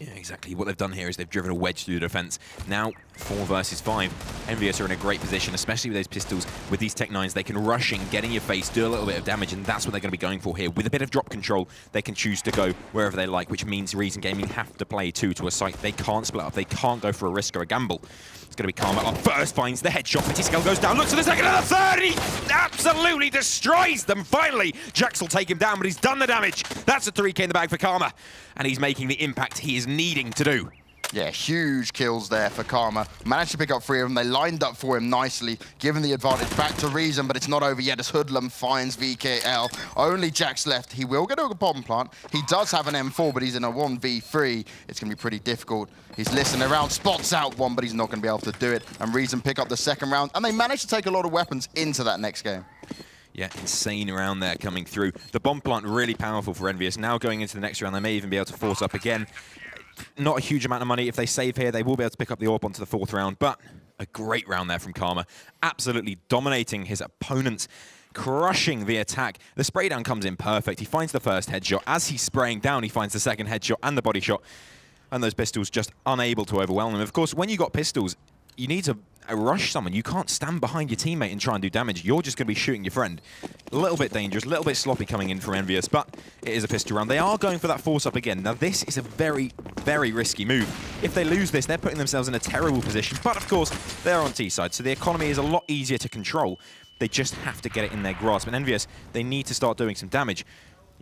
Yeah, exactly. What they've done here is they've driven a wedge through the defense. Now, 4 versus 5. Envyus are in a great position, especially with those pistols. With these Tech-9s, they can rush in, get in your face, do a little bit of damage, and that's what they're going to be going for here. With a bit of drop control, they can choose to go wherever they like, which means Reason Gaming have to play 2 to a site. They can't split up. They can't go for a risk or a gamble. It's going to be Karma up first, finds the headshot. Tsgo goes down, looks for the second and the third, and he absolutely destroys them. Finally, Jax will take him down, but he's done the damage. That's a 3K in the bag for Karma, and he's making the impact he is needing to do. Yeah, huge kills there for Karma. Managed to pick up 3 of them. They lined up for him nicely, giving the advantage back to Reason, but it's not over yet as Hoodlum finds VKL. Only Jax left. He will get a bomb plant. He does have an M4, but he's in a 1v3. It's going to be pretty difficult. He's listening around, spots out one, but he's not going to be able to do it. And Reason pick up the second round, and they managed to take a lot of weapons into that next game. Yeah, insane around there coming through. The bomb plant really powerful for Envyus. Now going into the next round, they may even be able to force up again. Not a huge amount of money. If they save here, they will be able to pick up the AWP onto the 4th round, but a great round there from Karma. Absolutely dominating his opponent, crushing the attack. The spray down comes in perfect. He finds the first headshot. As he's spraying down, he finds the second headshot and the body shot. And those pistols just unable to overwhelm him. Of course, when you got pistols, you need to rush someone. You can't stand behind your teammate and try and do damage. You're just going to be shooting your friend. A little bit dangerous, a little bit sloppy coming in from Envyus, but it is a pistol round. They are going for that force up again. Now, this is a very, very risky move. If they lose this, they're putting themselves in a terrible position, but of course, they're on T-side, so the economy is a lot easier to control. They just have to get it in their grasp. And Envyus, they need to start doing some damage.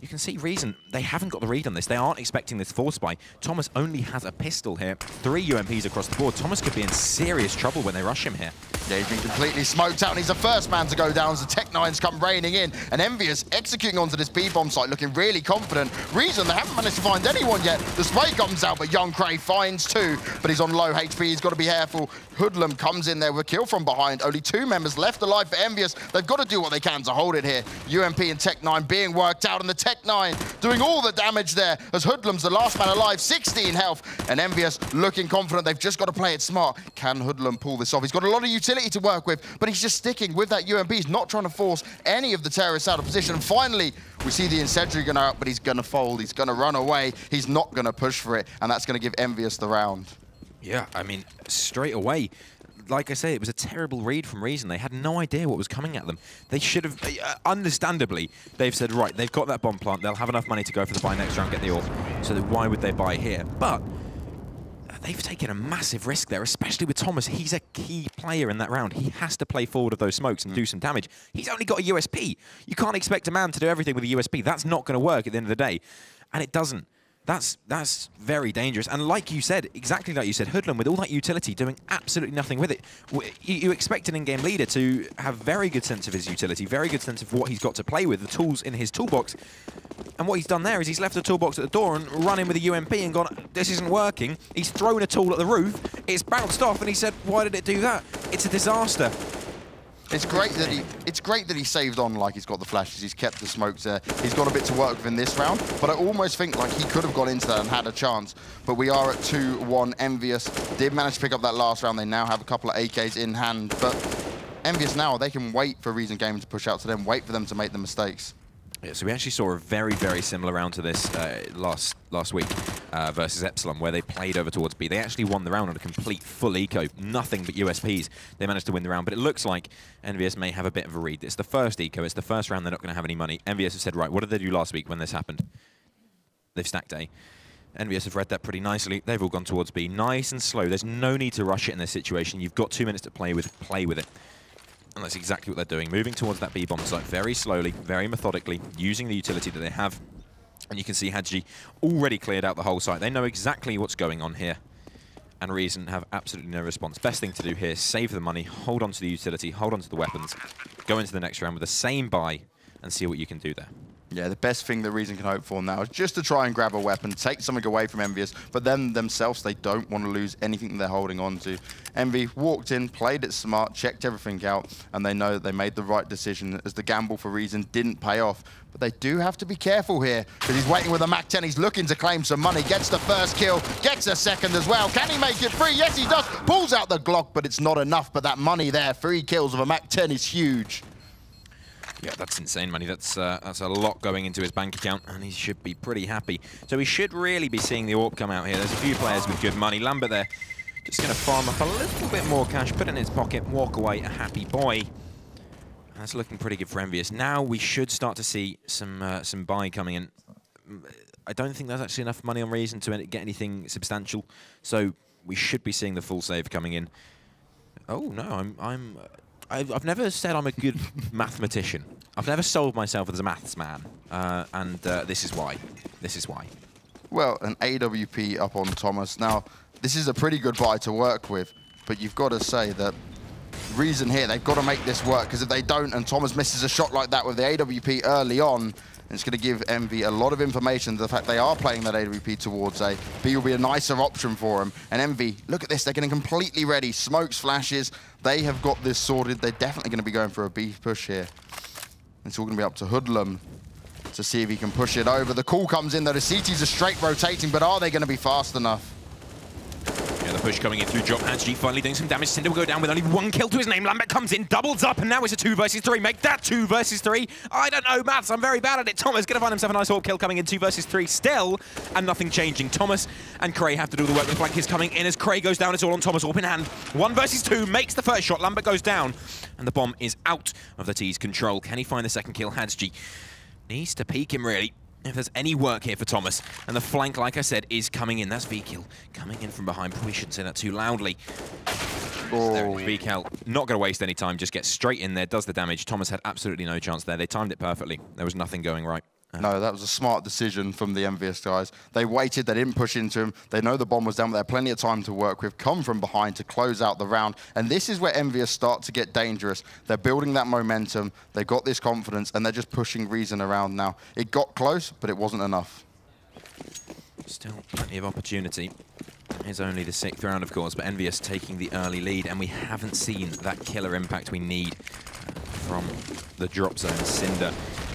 You can see Reason, they haven't got the read on this. They aren't expecting this force buy. Thomas only has a pistol here. 3 UMPs across the board. Thomas could be in serious trouble when they rush him here. Yeah, he's been completely smoked out, and he's the first man to go down as the Tech-9s come raining in. And Envyus executing onto this B-bomb site, looking really confident. Reason, they haven't managed to find anyone yet. The spray comes out, but Young Cray finds 2, but he's on low HP. He's got to be careful. Hoodlum comes in there with a kill from behind. Only 2 members left alive for Envyus. They've got to do what they can to hold it here. UMP and Tech-9 being worked out, and the Tech-9 doing all the damage there as Hoodlum's the last man alive, 16 health. And Envyus looking confident. They've just got to play it smart. Can Hoodlum pull this off? He's got a lot of utility to work with, but he's just sticking with that UMP. He's not trying to force any of the terrorists out of position. And finally, we see the Incendiary going out, but he's going to fold. He's going to run away. He's not going to push for it, and that's going to give Envyus the round. Yeah, I mean, straight away, like I say, it was a terrible read from Reason. They had no idea what was coming at them. They should have, understandably, they've said, right, they've got that bomb plant. They'll have enough money to go for the buy next round, get the AWP. So why would they buy here? But they've taken a massive risk there, especially with Thomas. He's a key player in that round. He has to play forward of those smokes and do some damage. He's only got a USP. You can't expect a man to do everything with a USP. That's not going to work at the end of the day. And it doesn't. That's very dangerous. And like you said, exactly like you said, Hoodlum, with all that utility, doing absolutely nothing with it. You expect an in-game leader to have very good sense of his utility, very good sense of what he's got to play with, the tools in his toolbox. And what he's done there is he's left the toolbox at the door and run in with a UMP and gone, this isn't working. He's thrown a tool at the roof, it's bounced off, and he said, why did it do that? It's a disaster. It's great that he saved on like he's got the flashes, he's kept the smokes there. He's got a bit to work with in this round, but I almost think like he could have gone into that and had a chance. But we are at 2-1. Envyus did manage to pick up that last round. They now have a couple of AKs in hand, but Envyus now, they can wait for Reason Gaming to push out to them, wait for them to make the mistakes. Yeah, so we actually saw a very, very similar round to this last week versus Epsilon, where they played over towards B. They actually won the round on a complete full eco, nothing but USPs. They managed to win the round, but it looks like Envyus may have a bit of a read. It's the first eco, it's the first round they're not going to have any money. Envyus have said, right, what did they do last week when this happened? They've stacked A. Envyus have read that pretty nicely. They've all gone towards B, nice and slow. There's no need to rush it in this situation. You've got 2 minutes to play with it. And that's exactly what they're doing, moving towards that B-bomb site very slowly, very methodically, using the utility that they have. And you can see Hadji already cleared out the whole site. They know exactly what's going on here. And Reason have absolutely no response. Best thing to do here, save the money, hold on to the utility, hold on to the weapons, go into the next round with the same buy, and see what you can do there. Yeah, the best thing that Reason can hope for now is just to try and grab a weapon, take something away from Envyus, but then themselves, they don't want to lose anything that they're holding on to. Envy walked in, played it smart, checked everything out, and they know that they made the right decision as the gamble for Reason didn't pay off. But they do have to be careful here, because he's waiting with a Mac-10. He's looking to claim some money, gets the first kill, gets a second as well. Can he make it free? Yes, he does. Pulls out the Glock, but it's not enough. But that money there, 3 kills of a Mac-10 is huge. Yeah, that's insane money. That's a lot going into his bank account, and he should be pretty happy. So we should really be seeing the AWP come out here. There's a few players with good money. Lambert there, just going to farm up a little bit more cash, put it in his pocket, walk away, a happy boy. That's looking pretty good for Envyus. Now we should start to see some buy coming in. I don't think there's actually enough money on Reason to get anything substantial, so we should be seeing the full save coming in. Oh no, I've never said I'm a good mathematician. I've never sold myself as a maths man, and this is why. This is why. Well, an AWP up on Thomas. Now, this is a pretty good buy to work with, but you've got to say that Reason here, they've got to make this work, because if they don't and Thomas misses a shot like that with the AWP early on, it's going to give Envy a lot of information to the fact they are playing that AWP towards A. B will be a nicer option for him. And Envy, look at this, they're getting completely ready. Smokes, flashes, they have got this sorted. They're definitely going to be going for a B push here. It's all going to be up to Hoodlum to see if he can push it over. The call comes in, though. The CTs are straight rotating, but are they going to be fast enough? Yeah, the push coming in through Drop. Hadji finally doing some damage. Cinder will go down with only 1 kill to his name. Lambert comes in, doubles up, and now it's a 2 versus 3. Make that 2 versus 3. I don't know maths, I'm very bad at it. Thomas going to find himself a nice AWP kill coming in 2 versus 3 still, and nothing changing. Thomas and Cray have to do the work. The flank is coming in as Cray goes down. It's all on Thomas, AWP in hand. 1 versus 2, makes the first shot. Lambert goes down, and the bomb is out of the T's control. Can he find the second kill? Hadji needs to peek him, really, if there's any work here for Thomas. And the flank, like I said, is coming in. That's V-Kill coming in from behind. Probably shouldn't say that too loudly. Oh. There it is, V-Kill. Not going to waste any time. Just gets straight in there, does the damage. Thomas had absolutely no chance there. They timed it perfectly. There was nothing going right. No, that was a smart decision from the Envyus guys. They waited, they didn't push into him. They know the bomb was down, but they had plenty of time to work with, come from behind to close out the round. And this is where Envyus start to get dangerous. They're building that momentum, they've got this confidence, and they're just pushing Reason around now. It got close, but it wasn't enough. Still plenty of opportunity. It's only the 6th round, of course, but Envyus taking the early lead, and we haven't seen that killer impact we need from the drop zone. Cinder,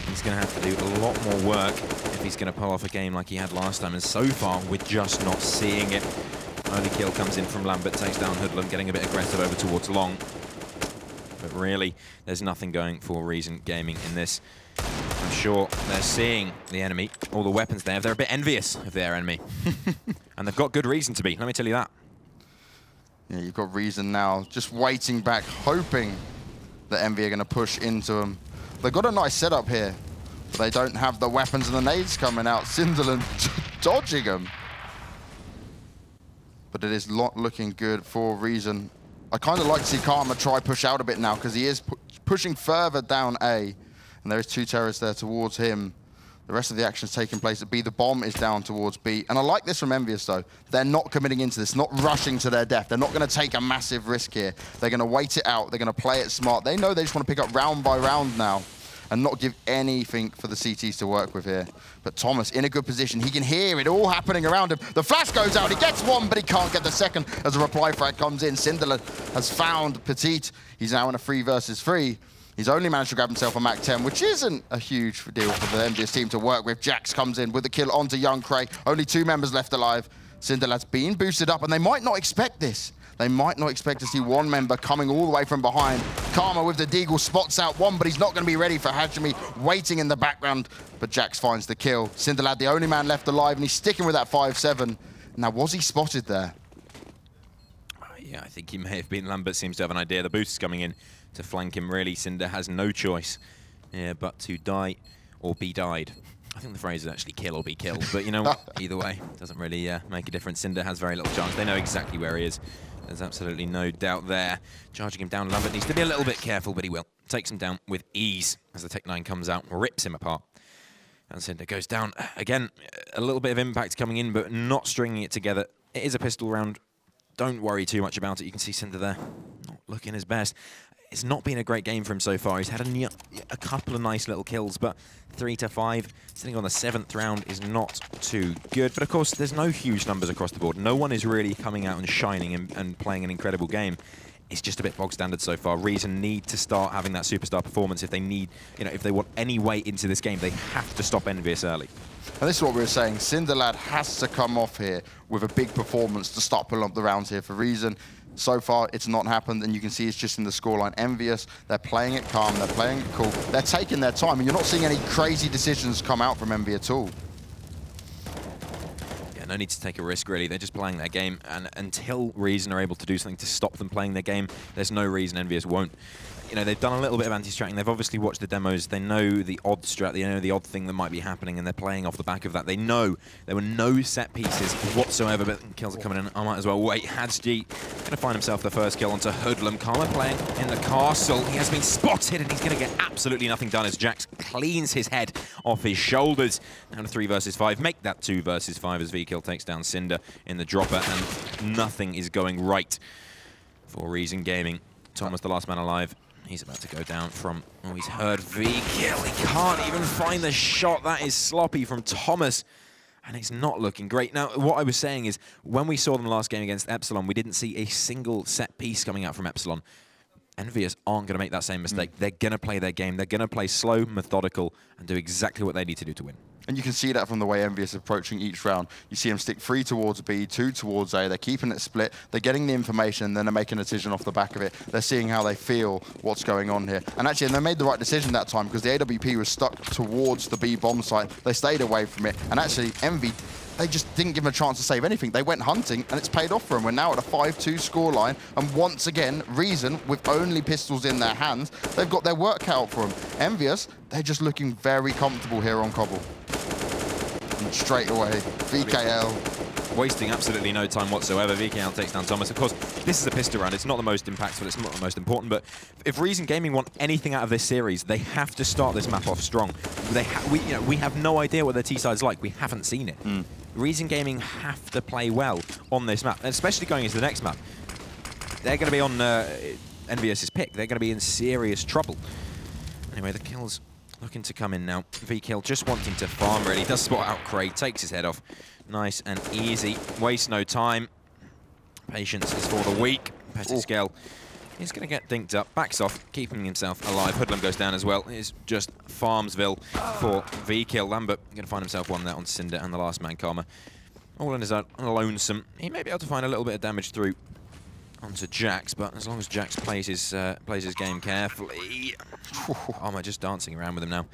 he's going to have to do a lot more work if he's going to pull off a game like he had last time, and so far we're just not seeing it. Only kill comes in from Lambert, takes down Hoodlum, getting a bit aggressive over towards Long. But really, there's nothing going for Reason Gaming in this. I'm sure they're seeing the enemy, all the weapons they have. They're a bit envious of their enemy. And they've got good reason to be, let me tell you that. Yeah, you've got Reason now, just waiting back, hoping that Envy are going to push into them. They've got a nice setup here, but they don't have the weapons and the nades coming out. Cinderland dodging them. But it is looking good for Reason. I kind of like to see Karma try push out a bit now, because he is pushing further down A, and there is 2 terrorists there towards him. The rest of the action is taking place at B. The bomb is down towards B. And I like this from Envyus, though. They're not committing into this, not rushing to their death. They're not going to take a massive risk here. They're going to wait it out. They're going to play it smart. They know they just want to pick up round by round now and not give anything for the CTs to work with here. But Thomas in a good position. He can hear it all happening around him. The flash goes out. He gets one, but he can't get the second as a reply frag comes in. Cinderland has found Petite. He's now in a 3 versus 3. He's only managed to grab himself a Mac 10, which isn't a huge deal for the Envyus team to work with. Jax comes in with the kill onto Young Cray. Only 2 members left alive. Cinderlad's been boosted up, and they might not expect this. They might not expect to see 1 member coming all the way from behind. Karma with the deagle spots out 1, but he's not going to be ready for Hajime, waiting in the background. But Jax finds the kill. Cinderlad, the only man left alive, and he's sticking with that 5-7. Now, was he spotted there? Yeah, I think he may have been. Lambert seems to have an idea. The boost is coming in to flank him, really. Cinder has no choice but to die or be died. I think the phrase is actually kill or be killed, but you know what? Either way, doesn't really make a difference. Cinder has very little chance. They know exactly where he is. There's absolutely no doubt there. Charging him down, Lambert needs to be a little bit careful, but he will. Takes him down with ease as the Tech-9 comes out, rips him apart. And Cinder goes down. Again, a little bit of impact coming in, but not stringing it together. It is a pistol round. Don't worry too much about it. You can see Cinder there, not looking his best. It's not been a great game for him so far. He's had a couple of nice little kills, but 3-5, sitting on the 7th round is not too good. But of course, there's no huge numbers across the board. No one is really coming out and shining and playing an incredible game. It's just a bit bog standard so far. Reason need to start having that superstar performance if they need, if they want any way into this game. They have to stop Envyus early. And this is what we were saying. Cinderlad has to come off here with a big performance to start pulling up the rounds here for Reason. So far, it's not happened, and you can see it's just in the scoreline. Envyus, they're playing it calm, they're playing it cool, they're taking their time, and you're not seeing any crazy decisions come out from Envy at all. Yeah, no need to take a risk, really. They're just playing their game, and until Reason are able to do something to stop them playing their game, there's no reason Envyus won't. They've done a little bit of anti-stratting. They've obviously watched the demos. They know the odd strat, they know the odd thing that might be happening, and they're playing off the back of that. They know there were no set pieces whatsoever, but kills are coming in. I might as well wait. Hadji going to find himself the first kill onto Hoodlum. Karma playing in the castle. He has been spotted, and he's going to get absolutely nothing done as Jax cleans his head off his shoulders. Down to 3 versus 5. Make that 2 versus 5 as VKill takes down Cinder in the dropper, and nothing is going right for Reason Gaming. Thomas, the last man alive. He's about to go down from, he's heard VKill. He can't even find the shot. That is sloppy from Thomas, and it's not looking great. Now, what I was saying is, when we saw them last game against Epsilon, we didn't see a single set piece coming out from Epsilon. Envyus aren't going to make that same mistake. They're going to play their game. They're going to play slow, methodical, and do exactly what they need to do to win. And you can see that from the way Envyus is approaching each round. You see them stick 3 towards B, 2 towards A. They're keeping it split. They're getting the information, and then they're making a decision off the back of it. They're seeing how they feel, what's going on here. And actually, they made the right decision that time, because the AWP was stuck towards the B bomb site. They stayed away from it. And actually, Envy, they just didn't give them a chance to save anything. They went hunting, and it's paid off for them. We're now at a 5-2 scoreline, and once again, Reason, with only pistols in their hands, they've got their work cut out for them. Envyus, they're just looking very comfortable here on Cobble. And straight away, VKL. Wasting absolutely no time whatsoever. VKL takes down Thomas. Of course, this is a pistol round. It's not the most impactful, it's not the most important, but if Reason Gaming want anything out of this series, they have to start this map off strong. We have no idea what their T-side's like. We haven't seen it. Reason Gaming have to play well on this map, and especially going into the next map. They're going to be on Envyus's pick. They're going to be in serious trouble. Anyway, the kills looking to come in now. VKill just wanting to farm, really. Does spot out Craig, takes his head off. Nice and easy. Waste no time. Patience is for the weak. Petiscale is going to get dinked up. Backs off, keeping himself alive. Hoodlum goes down as well. It's just Farmsville for VKill. Lambert going to find himself one there on Cinder and the last man, Karma. All on his own, lonesome. He may be able to find a little bit of damage through onto Jax, but as long as Jax plays his game carefully. Karma just dancing around with him now.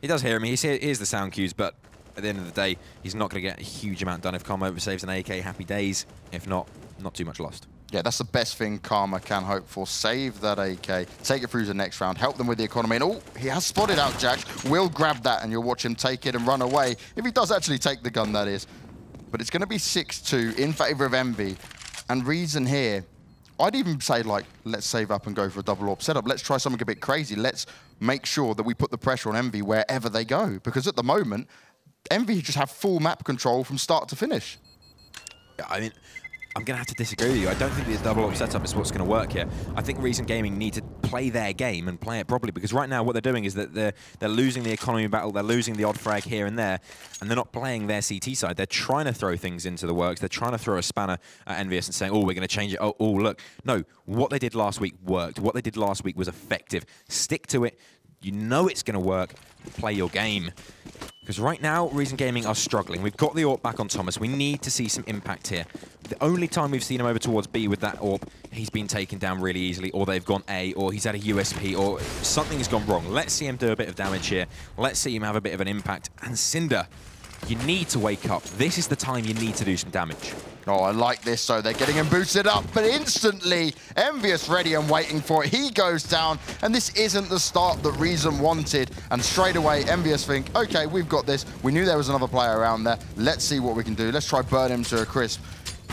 He does hear him. He hears the sound cues, but at the end of the day, he's not going to get a huge amount done if Karma saves an AK. Happy days. If not, not too much lost. Yeah, that's the best thing Karma can hope for. Save that AK, take it through to the next round, help them with the economy. And oh, he has spotted out Jax. Will grab that, and you'll watch him take it and run away. If he does actually take the gun, that is. But it's going to be 6-2 in favor of Envy. And Reason here, I'd even say, like, let's save up and go for a double AWP setup. Let's try something a bit crazy. Let's make sure that we put the pressure on Envy wherever they go. Because at the moment, Envy just have full map control from start to finish. Yeah, I mean, I'm going to have to disagree with you. I don't think this double AWP setup is what's going to work here. I think Reason Gaming need to play their game and play it properly, because right now what they're doing is that they're losing the economy battle, they're losing the odd frag here and there, and they're not playing their CT side. They're trying to throw things into the works. They're trying to throw a spanner at Envyus and saying, oh, we're going to change it. Oh, look. No, what they did last week worked. What they did last week was effective. Stick to it. You know it's going to work. Play your game. Because right now, Reason Gaming are struggling. We've got the AWP back on Thomas. We need to see some impact here. The only time we've seen him over towards B with that AWP, he's been taken down really easily, or they've gone A, or he's had a USP, or something's gone wrong. Let's see him do a bit of damage here. Let's see him have a bit of an impact. And Cinder, you need to wake up. This is the time you need to do some damage. Oh, I like this. So they're getting him boosted up, but instantly, Envyus ready and waiting for it. He goes down, and this isn't the start that Reason wanted. And straight away, Envyus think, okay, we've got this. We knew there was another player around there. Let's see what we can do. Let's try burn him to a crisp.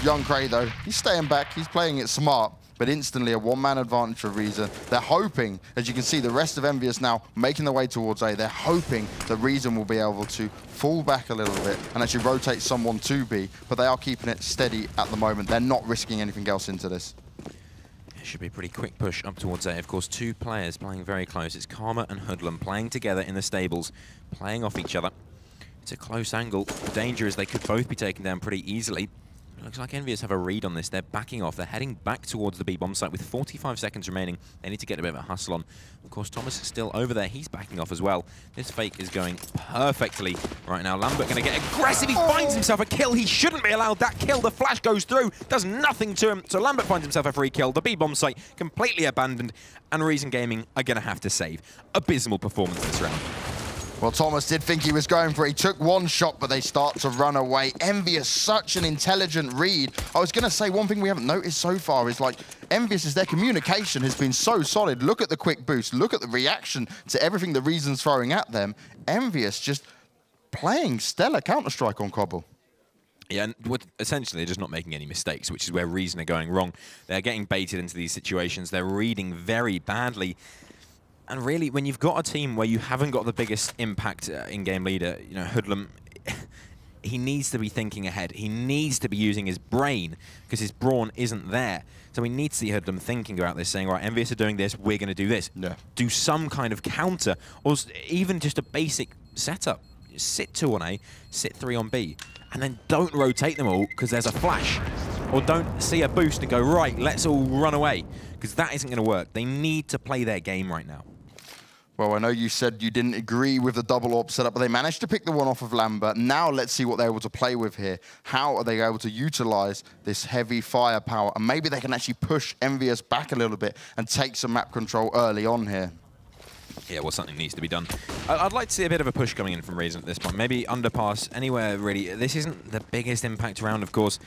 Young Cray, though, he's staying back. He's playing it smart. But instantly a one-man advantage for Reason. They're hoping, as you can see, the rest of Envyus now making their way towards A. They're hoping that Reason will be able to fall back a little bit and actually rotate someone to B, but they are keeping it steady at the moment. They're not risking anything else into this. It should be a pretty quick push up towards A. Of course, two players playing very close. It's Karma and Hoodlum playing together in the stables, playing off each other. It's a close angle. The danger is they could both be taken down pretty easily. Looks like Envyus have a read on this. They're backing off. They're heading back towards the B bomb site with 45 seconds remaining. They need to get a bit of a hustle on. Of course, Thomas is still over there. He's backing off as well. This fake is going perfectly right now. Lambert going to get aggressive. He finds himself a kill. He shouldn't be allowed that kill. The flash goes through. Does nothing to him. So Lambert finds himself a free kill. The B bomb site completely abandoned. And Reason Gaming are going to have to save. Abysmal performance this round. Well, Thomas did think he was going for it. He took one shot, but they start to run away. Envyus, such an intelligent read. I was going to say, one thing we haven't noticed so far is, like, Envyus, their communication has been so solid. Look at the quick boost. Look at the reaction to everything the Reason's throwing at them. Envyus just playing stellar Counter-Strike on Cobble. Yeah, and essentially they're just not making any mistakes, which is where Reason are going wrong. They're getting baited into these situations. They're reading very badly. And really, when you've got a team where you haven't got the biggest impact in-game leader, you know, Hoodlum, he needs to be thinking ahead. He needs to be using his brain, because his brawn isn't there. So we need to see Hoodlum thinking about this, saying, right, Envyus are doing this, we're going to do this. Yeah. Do some kind of counter, or even just a basic setup. Sit 2 on A, sit 3 on B, and then don't rotate them all, because there's a flash. Or don't see a boost and go, right, let's all run away, because that isn't going to work. They need to play their game right now. Well, I know you said you didn't agree with the double AWP setup, but they managed to pick the one off of Lambert. Now let's see what they're able to play with here. How are they able to utilize this heavy firepower? And maybe they can actually push Envyus back a little bit and take some map control early on here. Yeah, well, something needs to be done. I'd like to see a bit of a push coming in from Reason at this point. Maybe underpass, anywhere really. This isn't the biggest impact round, of course.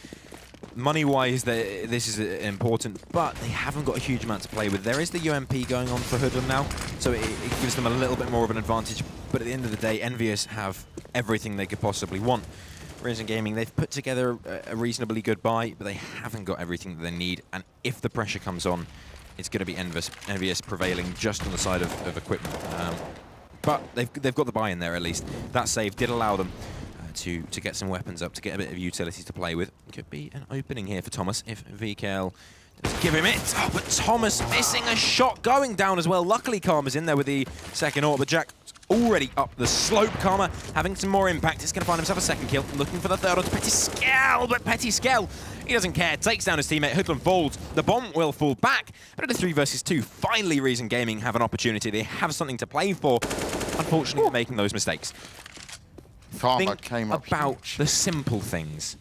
Money-wise, this is important, but they haven't got a huge amount to play with. There is the UMP going on for Hoodlum now, so it gives them a little bit more of an advantage. But at the end of the day, Envyus have everything they could possibly want. Reason Gaming, they've put together a reasonably good buy, but they haven't got everything that they need. And if the pressure comes on, it's going to be Envyus prevailing just on the side of equipment. But they've got the buy in there at least. That save did allow them to get some weapons up, to get a bit of utility to play with. Could be an opening here for Thomas if VKL does give him it. Oh, but Thomas missing a shot, going down as well. Luckily, Karma's in there with the second AWP, but Jack already up the slope. Karma having some more impact. He's going to find himself a second kill, looking for the third onto Pettiskel, but Pettiskel, he doesn't care. Takes down his teammate. Hoodlum falls. The bomb will fall back. But at a 3 versus 2, finally Reason Gaming have an opportunity. They have something to play for. Unfortunately, making those mistakes. Karma came up about huge. The simple things.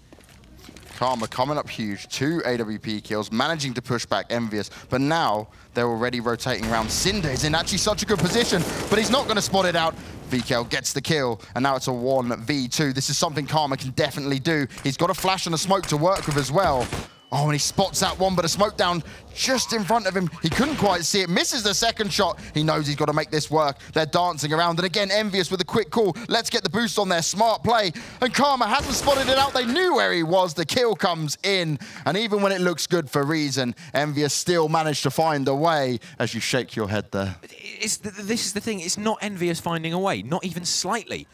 Karma coming up huge, 2 AWP kills, managing to push back Envyus, but now they're already rotating around. Cinder is in actually such a good position, but he's not going to spot it out. VKL gets the kill, and now it's a 1v2. This is something Karma can definitely do. He's got a flash and a smoke to work with as well. Oh, and he spots that one, but a smoke down just in front of him. He couldn't quite see it. Misses the second shot. He knows he's got to make this work. They're dancing around. And again, Envyus with a quick call. Let's get the boost on there. Smart play. And Karma hasn't spotted it out. They knew where he was. The kill comes in. And even when it looks good for Reason, Envyus still managed to find a way as you shake your head there. This is the thing. It's not Envyus finding a way, not even slightly.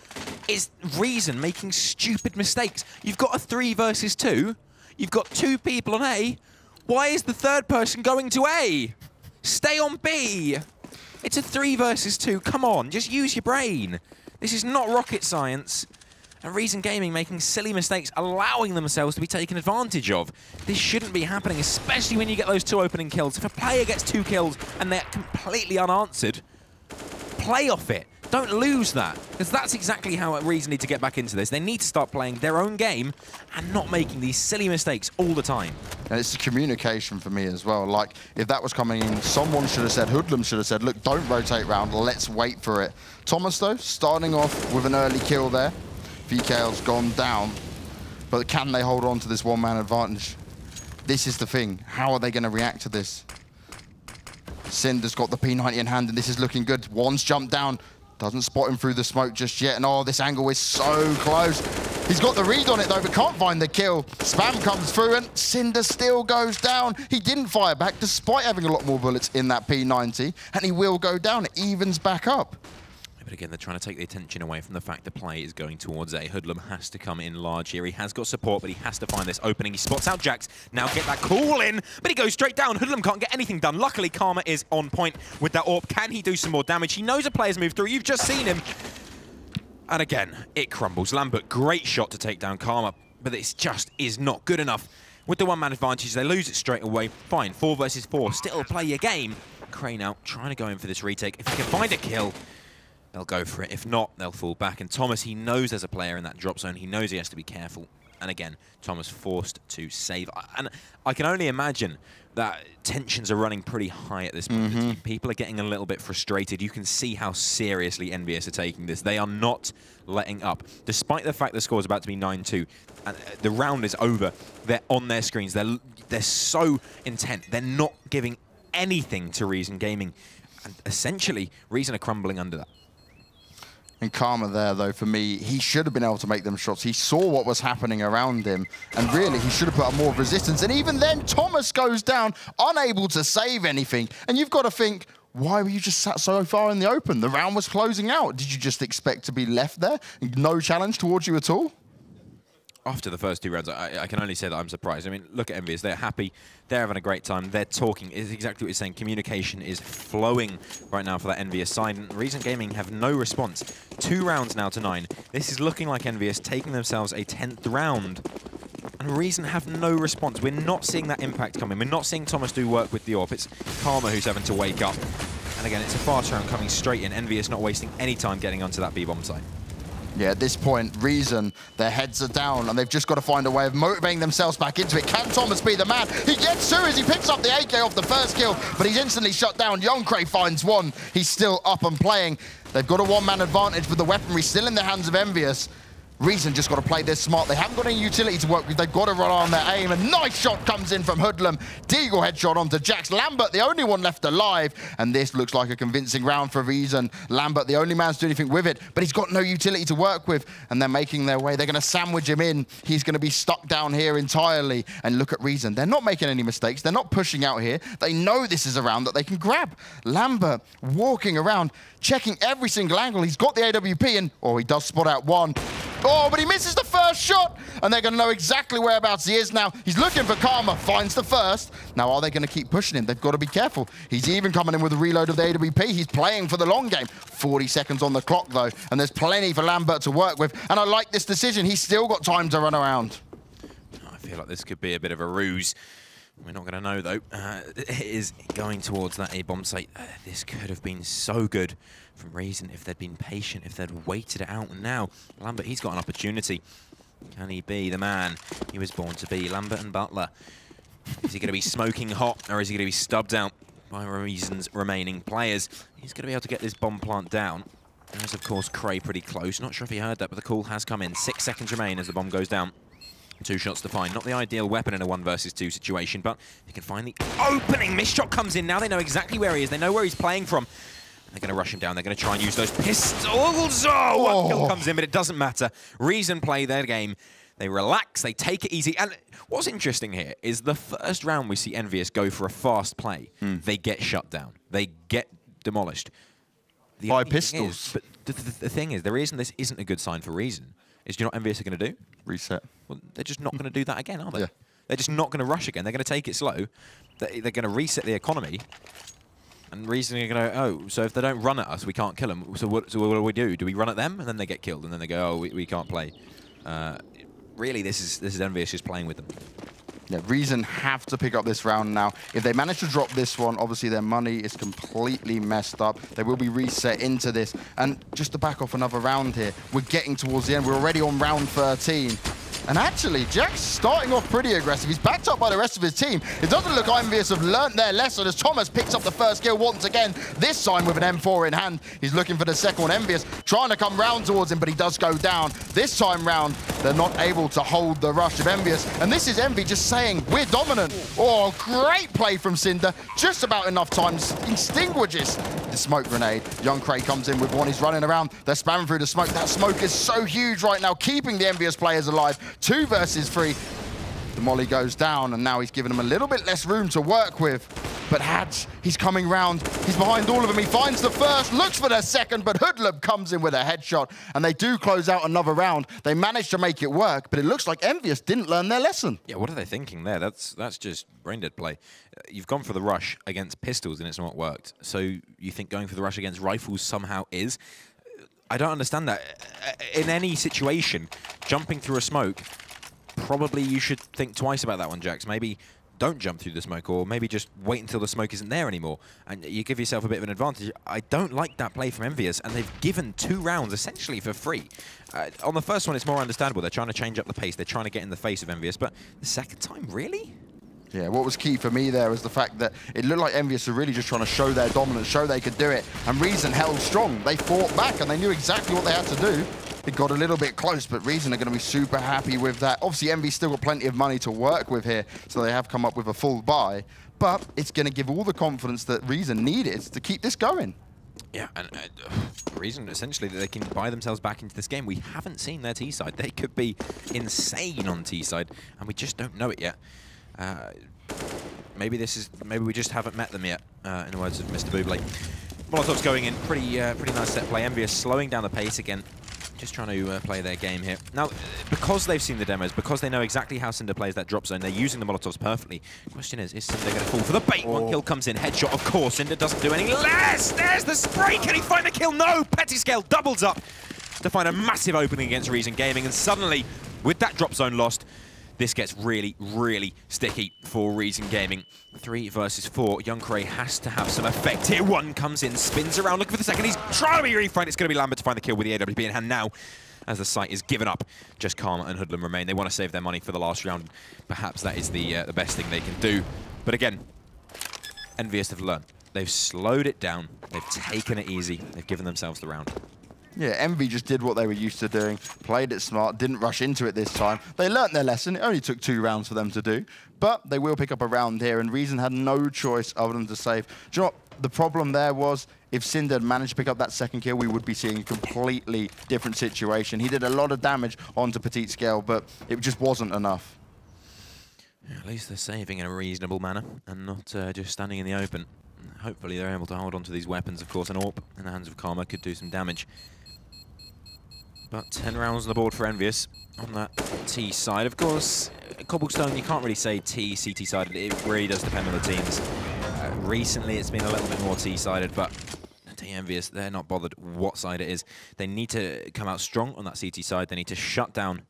It's Reason making stupid mistakes. You've got a 3 versus 2. You've got 2 people on A. Why is the third person going to A? Stay on B. It's a 3 versus 2. Come on, just use your brain. This is not rocket science. And Reason Gaming making silly mistakes, allowing themselves to be taken advantage of. This shouldn't be happening, especially when you get those 2 opening kills. If a player gets 2 kills and they're completely unanswered, play off it. Don't lose that, because that's exactly how Reason need to get back into this. They need to start playing their own game and not making these silly mistakes all the time. And it's the communication for me as well. Like, if that was coming in, someone should have said, Hoodlum should have said, look, don't rotate round, let's wait for it. Thomas, though, starting off with an early kill there. VKL's gone down, but can they hold on to this one-man advantage? This is the thing. How are they going to react to this? Cinder's got the P90 in hand, and this is looking good. One's jumped down. Doesn't spot him through the smoke just yet. And oh, this angle is so close. He's got the read on it though, but can't find the kill. Spam comes through and Cinder still goes down. He didn't fire back despite having a lot more bullets in that P90. And he will go down. It evens back up. But again, they're trying to take the attention away from the fact the play is going towards A. Hoodlum has to come in large here. He has got support, but he has to find this opening. He spots out Jax. Now get that call in, but he goes straight down. Hoodlum can't get anything done. Luckily, Karma is on point with that AWP. Can he do some more damage? He knows a player's moved through. You've just seen him. And again, it crumbles. Lambert, great shot to take down Karma, but this just is not good enough. With the one-man advantage, they lose it straight away. Fine, 4 versus 4. Still play your game. Crane out, trying to go in for this retake. If he can find a kill, they'll go for it. If not, they'll fall back. And Thomas, he knows there's a player in that drop zone. He knows he has to be careful. And again, Thomas forced to save. And I can only imagine that tensions are running pretty high at this point. People are getting a little bit frustrated. You can see how seriously Envyus are taking this. They are not letting up. Despite the fact the score is about to be 9-2, and the round is over, they're on their screens. They're so intent. They're not giving anything to Reason Gaming. And essentially, Reason are crumbling under that. And Karma there, though, for me, he should have been able to make them shots. He saw what was happening around him, and really, he should have put up more resistance. And even then, Thomas goes down, unable to save anything. And you've got to think, why were you just sat so far in the open? The round was closing out. Did you just expect to be left there? No challenge towards you at all? After the first 2 rounds, I can only say that I'm surprised. I mean, look at Envyus. They're happy. They're having a great time. They're talking. It's exactly what you're saying. Communication is flowing right now for that Envyus side. And Reason Gaming have no response. 2 rounds now to 9. This is looking like Envyus taking themselves a 10th round. And Reason have no response. We're not seeing that impact coming. We're not seeing Thomas do work with the AWP. It's Karma who's having to wake up. And again, it's a fast round coming straight in. Envyus not wasting any time getting onto that B-bomb site. Yeah, at this point, Reason, their heads are down, and they've just got to find a way of motivating themselves back into it. Can Thomas be the man? He gets through as he picks up the AK off the first kill, but he's instantly shut down. Yonkray finds one. He's still up and playing. They've got a one-man advantage with the weaponry still in the hands of Envyus. Reason just got to play this smart. They haven't got any utility to work with. They've got to run on their aim. A nice shot comes in from Hoodlum. Deagle headshot onto Jax. Lambert, the only one left alive. And this looks like a convincing round for Reason. Lambert, the only man to do anything with it, but he's got no utility to work with. And they're making their way. They're going to sandwich him in. He's going to be stuck down here entirely. And look at Reason. They're not making any mistakes. They're not pushing out here. They know this is a round that they can grab. Lambert walking around, checking every single angle. He's got the AWP and, oh, he does spot out one. Oh, but he misses the first shot, and they're going to know exactly whereabouts he is now. He's looking for Karma, finds the first. Now, are they going to keep pushing him? They've got to be careful. He's even coming in with a reload of the AWP. He's playing for the long game. 40 seconds on the clock, though, and there's plenty for Lambert to work with. And I like this decision. He's still got time to run around. I feel like this could be a bit of a ruse. We're not going to know, though. It is going towards that A-bomb site. This could have been so good from Reason if they'd been patient, if they'd waited it out. And now, Lambert, he's got an opportunity. Can he be the man he was born to be? Lambert and Butler. Is he going to be smoking hot, or is he going to be stubbed out by Reason's remaining players? He's going to be able to get this bomb plant down. There's, of course, Cray pretty close. Not sure if he heard that, but the call has come in. 6 seconds remain as the bomb goes down. 2 shots to find. Not the ideal weapon in a 1 versus 2 situation, but he can find the opening. Miss shot comes in. Now they know exactly where he is. They know where he's playing from. They're going to rush him down. They're going to try and use those pistols. Oh, one kill comes in, but it doesn't matter. Reason play their game. They relax. They take it easy. And what's interesting here is the first round we see Envyus go for a fast play. They get shut down. They get demolished. By pistols. But the thing is, the reason this isn't a good sign for Reason is, do you know what Envyus are going to do? Reset. Well, they're just not going to do that again, are they? Yeah. They're just not going to rush again. They're going to take it slow. They're going to reset the economy. And Reason are going to, oh, so if they don't run at us, we can't kill them. So what do we do? Do we run at them? And then they get killed. And then they go, oh, we can't play. Really, this is Envyus just playing with them. Yeah, Reason have to pick up this round now. If they manage to drop this one, obviously their money is completely messed up. They will be reset into this. And just to back off another round here, we're getting towards the end. We're already on round 13. And actually, Jack's starting off pretty aggressive. He's backed up by the rest of his team. It doesn't look like Envyus have learnt their lesson as Thomas picks up the first kill once again, this time with an M4 in hand. He's looking for the second one. Envyus trying to come round towards him, but he does go down. This time round, they're not able to hold the rush of Envyus. And this is Envy just saying, we're dominant. Oh, great play from Cinder. Just about enough time extinguishes the smoke grenade. Young Cray comes in with one. He's running around. They're spamming through the smoke. That smoke is so huge right now, keeping the Envyus players alive. 2 versus 3. The molly goes down, and now he's given them a little bit less room to work with. But Hadz, he's coming round. He's behind all of them. He finds the first, looks for the second, but Hoodlum comes in with a headshot, and they do close out another round. They managed to make it work, but it looks like Envyus didn't learn their lesson. Yeah, what are they thinking there? That's just brain-dead play. You've gone for the rush against pistols, and it's not worked. So you think going for the rush against rifles somehow is? I don't understand that. In any situation, jumping through a smoke, probably you should think twice about that one, Jax. Maybe don't jump through the smoke, or maybe just wait until the smoke isn't there anymore, and you give yourself a bit of an advantage. I don't like that play from Envyus, and they've given 2 rounds essentially for free. On the first one, it's more understandable. They're trying to change up the pace. They're trying to get in the face of Envyus, but the second time, really? Yeah, what was key for me there was the fact that it looked like Envyus were really just trying to show their dominance, show they could do it, and Reason held strong. They fought back, and they knew exactly what they had to do. It got a little bit close, but Reason are going to be super happy with that. Obviously, Envy's still got plenty of money to work with here, so they have come up with a full buy, but it's going to give all the confidence that Reason needed to keep this going. Yeah, and Reason, essentially, that they can buy themselves back into this game. We haven't seen their T-side. They could be insane on T-side, and we just don't know it yet. Maybe we just haven't met them yet, in the words of Mr. Buble. Molotov's going in, pretty nice set play. Envyus slowing down the pace again, just trying to play their game here. Now, because they've seen the demos, because they know exactly how Cinder plays that drop zone, they're using the Molotovs perfectly. The question is Cinder going to fall for the bait? One kill comes in, headshot, of course. Cinder doesn't do any less. There's the spray. Can he find the kill? No. Pettiscale doubles up to find a massive opening against Reason Gaming, and suddenly, with that drop zone lost, this gets really, really sticky for Reason Gaming. 3 versus 4. Young Cray has to have some effect here. 1 comes in, spins around, looking for the second. He's trying to be refined. It's going to be Lambert to find the kill with the AWP in hand now, as the site is given up. Just Karma and Hoodlum remain. They want to save their money for the last round. Perhaps that is the best thing they can do. But again, Envyus have learned. They've slowed it down. They've taken it easy. They've given themselves the round. Yeah, Envy just did what they were used to doing, played it smart, didn't rush into it this time. They learnt their lesson. It only took 2 rounds for them to do, but they will pick up a round here, and Reason had no choice other than to save. Do you know what? The problem there was, if Cinder had managed to pick up that second kill, we would be seeing a completely different situation. He did a lot of damage onto Pettiscale, but it just wasn't enough. Yeah, at least they're saving in a reasonable manner, and not just standing in the open. Hopefully they're able to hold on to these weapons, of course. An AWP in the hands of Karma could do some damage. But 10 rounds on the board for Envyus on that T side. Of course, Cobblestone, you can't really say T, CT-sided. It really does depend on the teams. Recently, it's been a little bit more T-sided, but Envyus, they're not bothered what side it is. They need to come out strong on that CT side. They need to shut down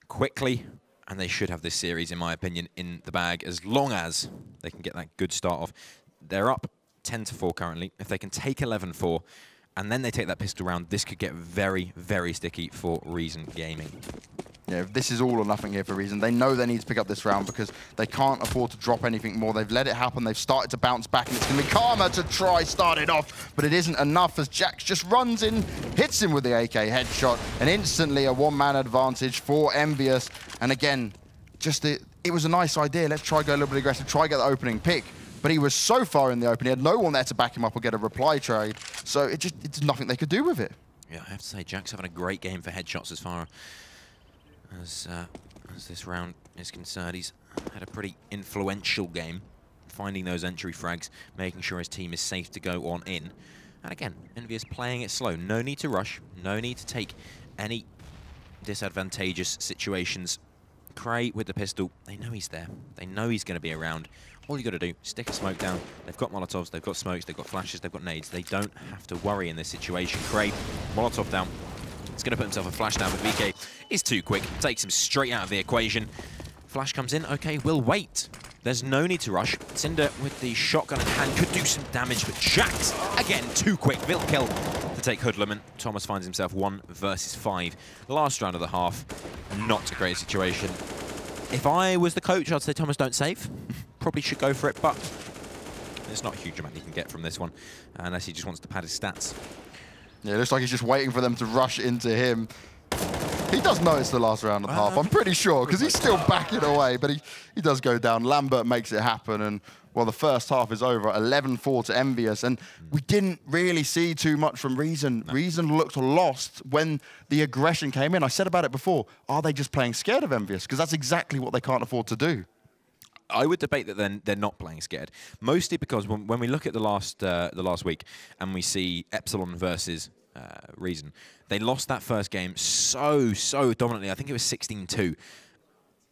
quickly, and they should have this series, in my opinion, in the bag, as long as they can get that good start off. They're up 10-4 currently. If they can take 11-4, and then they take that pistol round, this could get very, very sticky for Reason Gaming. Yeah, this is all or nothing here for Reason. They know they need to pick up this round because they can't afford to drop anything more. They've let it happen. They've started to bounce back, and it's going to be Karma to try start it off, but it isn't enough as Jax just runs in, hits him with the AK headshot, and instantly a 1-man advantage for Envyus. And again, it was a nice idea. Let's try go a little bit aggressive, try get the opening pick. But he was so far in the open, he had no one there to back him up or get a reply trade. So it's nothing they could do with it. Yeah, I have to say, Jack's having a great game for headshots as far as this round is concerned. He's had a pretty influential game, finding those entry frags, making sure his team is safe to go on in. And again, Envyus playing it slow. No need to rush, no need to take any disadvantageous situations. Cray with the pistol, they know he's there. They know he's going to be around. All you got to do, stick a smoke down. They've got Molotovs, they've got smokes, they've got flashes, they've got nades. They don't have to worry in this situation. Cray, Molotov down. He's going to put himself a flash down, but VK is too quick. Takes him straight out of the equation. Flash comes in. Okay, we'll wait. There's no need to rush. Cinder with the shotgun in hand could do some damage, but Jax, again, too quick. Vil kill to take Hoodlum, and Thomas finds himself 1 versus 5. Last round of the half, not a great situation. If I was the coach, I'd say Thomas, don't save. Probably should go for it, but there's not a huge amount you can get from this one, unless he just wants to pad his stats. Yeah, it looks like he's just waiting for them to rush into him. He does know it's the last round of the half, I'm pretty sure, because he's still backing away, but he does go down. Lambert makes it happen, and, well, the first half is over, 11-4 to Envyus, and we didn't really see too much from Reason. No. Reason looked lost when the aggression came in. I said about it before, are they just playing scared of Envyus? Because that's exactly what they can't afford to do. I would debate that they're not playing scared, mostly because when we look at the last week and we see Epsilon versus Reason, they lost that first game so dominantly. I think it was 16-2.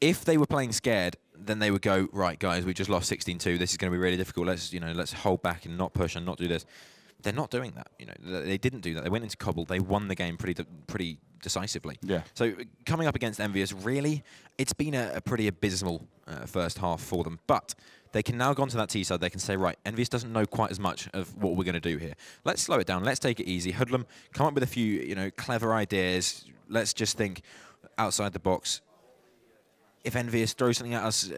If they were playing scared, then they would go, right, guys, we just lost 16-2. This is going to be really difficult. Let's hold back and not push and not do this. They're not doing that. They didn't do that. They went into Cobble. They won the game pretty decisively. Yeah. So coming up against Envyus, really, it's been a pretty abysmal first half for them. But they can now go onto that T side. They can say, right, Envyus doesn't know quite as much of what we're going to do here. Let's slow it down. Let's take it easy. Hoodlum, come up with a few, clever ideas. Let's just think outside the box. If Envyus throws something at us,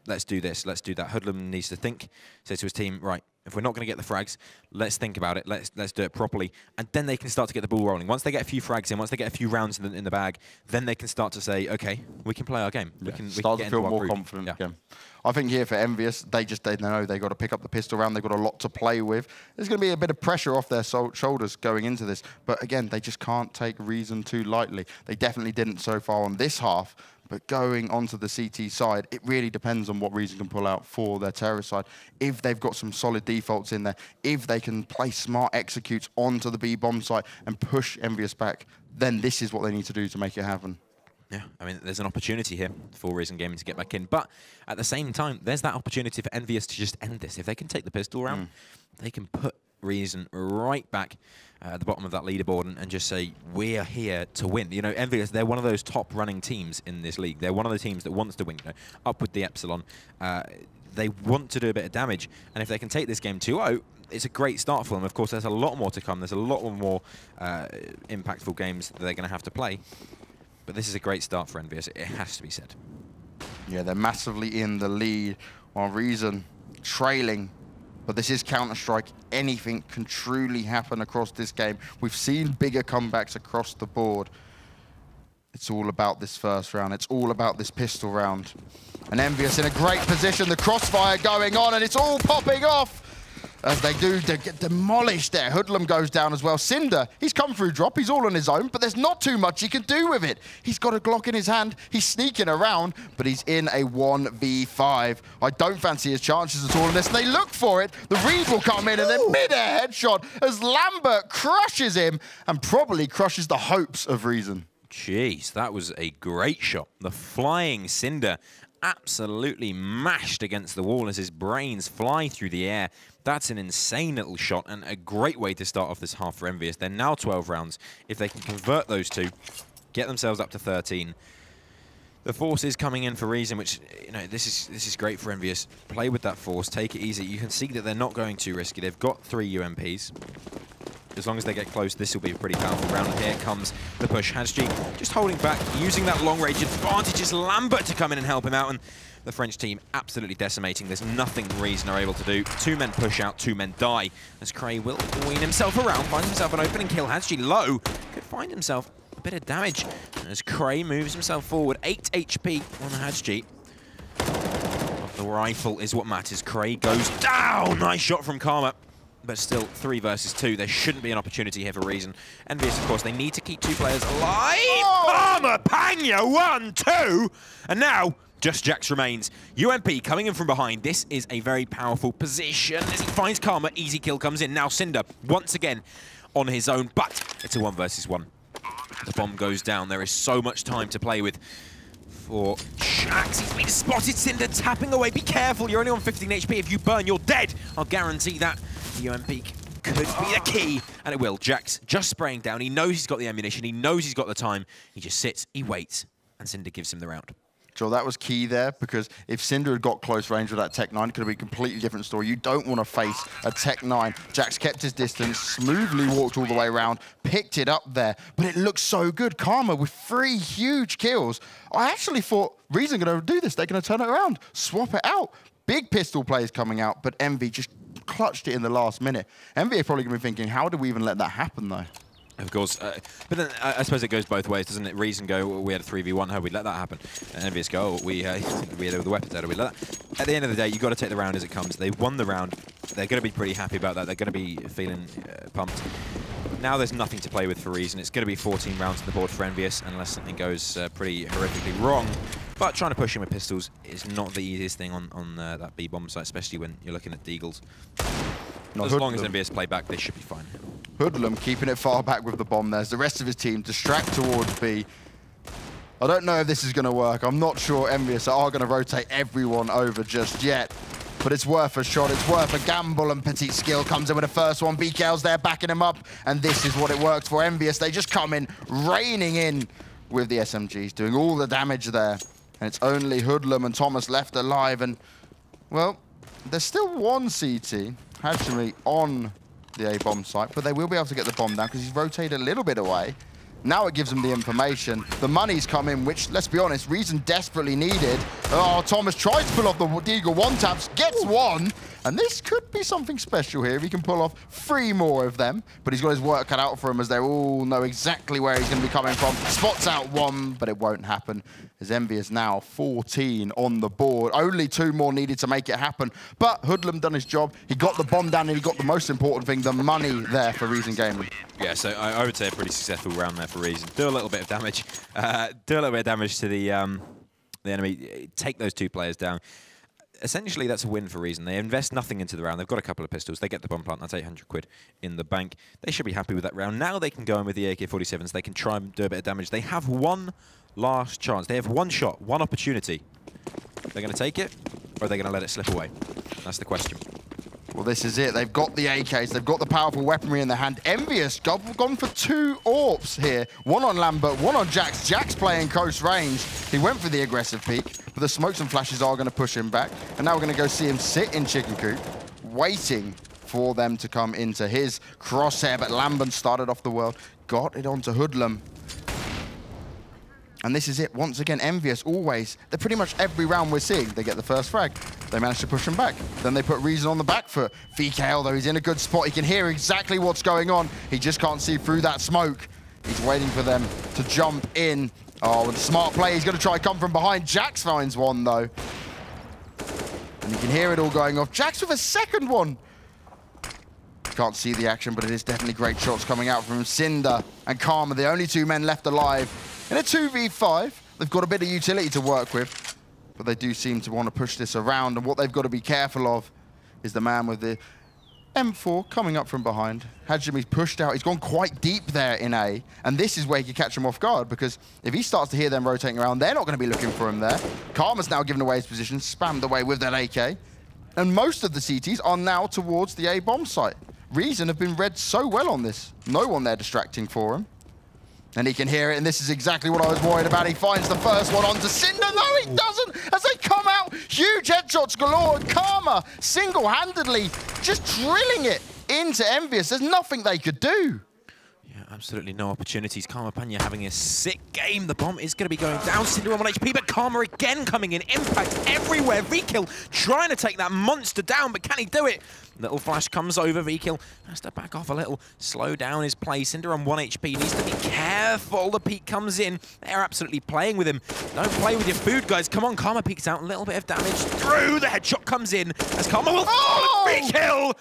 let's do this, let's do that. Hoodlum needs to think, says to his team, right, if we're not going to get the frags, let's think about it, let's do it properly, and then they can start to get the ball rolling. Once they get a few frags in, once they get a few rounds in the bag, then they can start to say, okay, we can play our game. Yeah. We can start to feel more confident again. I think here for Envyus, they know they've got to pick up the pistol round, they've got a lot to play with. There's going to be a bit of pressure off their shoulders going into this, but again, they just can't take Reason too lightly. They definitely didn't so far on this half. But going onto the CT side, it really depends on what Reason can pull out for their terrorist side. If they've got some solid defaults in there, if they can play smart executes onto the B-bomb site and push Envyus back, then this is what they need to do to make it happen. Yeah, I mean, there's an opportunity here for Reason Gaming to get back in. But at the same time, there's that opportunity for Envyus to just end this. If they can take the pistol round, they can put Reason right back at the bottom of that leaderboard and just say, we're here to win. Envyus, they're one of those top running teams in this league. They're one of the teams that wants to win, up with the Epsilon. They want to do a bit of damage, and if they can take this game 2-0, it's a great start for them. Of course, there's a lot more to come. There's a lot more impactful games that they're going to have to play. But this is a great start for Envyus, it has to be said. Yeah, they're massively in the lead, while Reason trailing. But this is Counter-Strike. Anything can truly happen across this game. We've seen bigger comebacks across the board. It's all about this first round. It's all about this pistol round. And Envyus in a great position. The crossfire going on, and it's all popping off. As they get demolished there. Hoodlum goes down as well. Cinder, he's come through drop. He's all on his own, but there's not too much he can do with it. He's got a Glock in his hand. He's sneaking around, but he's in a 1v5. I don't fancy his chances at all in this. And they look for it. The read will come in, and then mid-air headshot as Lambert crushes him and probably crushes the hopes of Reason. Jeez, that was a great shot. The flying Cinder absolutely mashed against the wall as his brains fly through the air. That's an insane little shot and a great way to start off this half for Envyus. They're now 12 rounds. If they can convert those two, get themselves up to 13. The force is coming in for Reason, which, this is great for Envyus. Play with that force, take it easy. You can see that they're not going too risky. They've got 3 UMPs. As long as they get close, this will be a pretty powerful round. Here comes the push. Hadji just holding back, using that long-range advantage. It's Lambert to come in and help him out, and the French team absolutely decimating. There's nothing Reason are able to do. 2 men push out, 2 men die, as Cray will wean himself around, finds himself an opening kill. Hadji low, could find himself a bit of damage as Cray moves himself forward. 8 HP on Hadji. The rifle is what matters. Craig goes down. Nice shot from Karma. But still, 3 versus 2. There shouldn't be an opportunity here for Reason. Envyus, of course, they need to keep 2 players alive. Karma, Panya, 1, 2. And now, just Jax remains. UMP coming in from behind. This is a very powerful position. As he finds Karma, easy kill comes in. Now Cinder, once again, on his own. But it's a 1 versus 1. The bomb goes down. There is so much time to play with for Jax. He's been spotted. Cinder tapping away. Be careful. You're only on 15 HP. If you burn, you're dead. I'll guarantee that. The UMP could be the key, and it will. Jax just spraying down. He knows he's got the ammunition. He knows he's got the time. He just sits, he waits, and Cinder gives him the round. Joel, that was key there, because if Cinder had got close range with that Tech 9, it could have been a completely different story. You don't want to face a Tech 9. Jax kept his distance, smoothly walked all the way around, picked it up there, but it looks so good. Karma with 3 huge kills. I actually thought Reason going to do this. They're going to turn it around, swap it out. Big pistol plays coming out, but Envy just clutched it in the last minute. Envy are probably going to be thinking, how did we even let that happen, though? Of course, but then I suppose it goes both ways, doesn't it? Reason go, well, we had a 3v1, how we let that happen? And Envyus go, oh, we had all the weapons, how do we let that? At the end of the day, you've got to take the round as it comes. They won the round. They're going to be pretty happy about that. They're going to be feeling pumped. Now there's nothing to play with for Reason. It's going to be 14 rounds on the board for Envyus, unless something goes pretty horrifically wrong. But trying to push him with pistols is not the easiest thing on that B bomb site, especially when you're looking at Deagles. As long as Envyus play back, they should be fine. Hoodlum keeping it far back with the bomb. There's the rest of his team distract towards B. I don't know if this is going to work. I'm not sure Envyus are going to rotate everyone over just yet. But it's worth a shot. It's worth a gamble. And Petit Skill comes in with the first one. BKL's there backing him up. And this is what it worked for Envyus. They just come in, raining in with the SMGs, doing all the damage there. And it's only Hoodlum and Thomas left alive. And, well, there's still 1 CT. Hajime on the A-bomb site, but they will be able to get the bomb down because he's rotated a little bit away. Now it gives them the information. The money's come in, which, let's be honest, Reason desperately needed. Oh, Thomas tries to pull off the Deagle 1-taps, gets 1, and this could be something special here. He can pull off 3 more of them, but he's got his work cut out for him as they all know exactly where he's going to be coming from. Spots out 1, but it won't happen. As Envy is now 14 on the board. Only 2 more needed to make it happen, but Hoodlum done his job. He got the bomb down, and he got the most important thing, the money there for Reason Gaming. Yeah, so I would say a pretty successful round there for Reason. Do a little bit of damage. Do a little bit of damage to the enemy. Take those 2 players down. Essentially, that's a win for Reason. They invest nothing into the round. They've got a couple of pistols. They get the bomb plant. That's 800 quid in the bank. They should be happy with that round. Now they can go in with the AK-47s. They can try and do a bit of damage. They have 1 last chance. They have 1 shot, 1 opportunity. They're going to take it, or are they going to let it slip away? That's the question. Well, this is it. They've got the AKs. They've got the powerful weaponry in their hand. Envyus gone for 2 AWPs here. 1 on Lambert, 1 on Jax. Jax playing close range. He went for the aggressive peek, but the smokes and flashes are going to push him back. And now we're going to go see him sit in chicken coop, waiting for them to come into his crosshair. But Lambert started off the world, got it onto Hoodlum. And this is it. Once again, Envyus always, they're pretty much every round we're seeing, they get the first frag. They manage to push him back. Then they put Reason on the back foot. VKL, though, he's in a good spot. He can hear exactly what's going on. He just can't see through that smoke. He's waiting for them to jump in. Oh, with a smart play, he's going to try and come from behind. Jax finds 1, though. And you can hear it all going off. Jax with a 2nd one. Can't see the action, but it is definitely great shots coming out from Cinder and Karma, the only 2 men left alive. In a 2v5, they've got a bit of utility to work with, but they do seem to want to push this around, and what they've got to be careful of is the man with the M4 coming up from behind. Hajime's pushed out. He's gone quite deep there in A, and this is where he can catch him off guard, because if he starts to hear them rotating around, they're not going to be looking for him there. Karma's now given away his position, spammed away with that AK, and most of the CTs are now towards the A bomb site. Reason have been read so well on this. No one there distracting for him. And he can hear it, and this is exactly what I was worried about. He finds the first one onto Cinder. No, he doesn't, as they come out. Huge headshots galore. Karma single-handedly just drilling it into Envyus. There's nothing they could do. Yeah, absolutely no opportunities. Karma Panya having a sick game. The bomb is going to be going down. Cinder on 1 HP, but Karma again coming in. Impact everywhere. V-kill trying to take that monster down, but can he do it? Little flash comes over, Vkill has to back off a little, slow down his play. Cinder on 1 HP, needs to be careful. The peek comes in. They're absolutely playing with him. Don't play with your food, guys. Come on, Karma peeks out, a little bit of damage through. The headshot comes in as Karma will Vkill!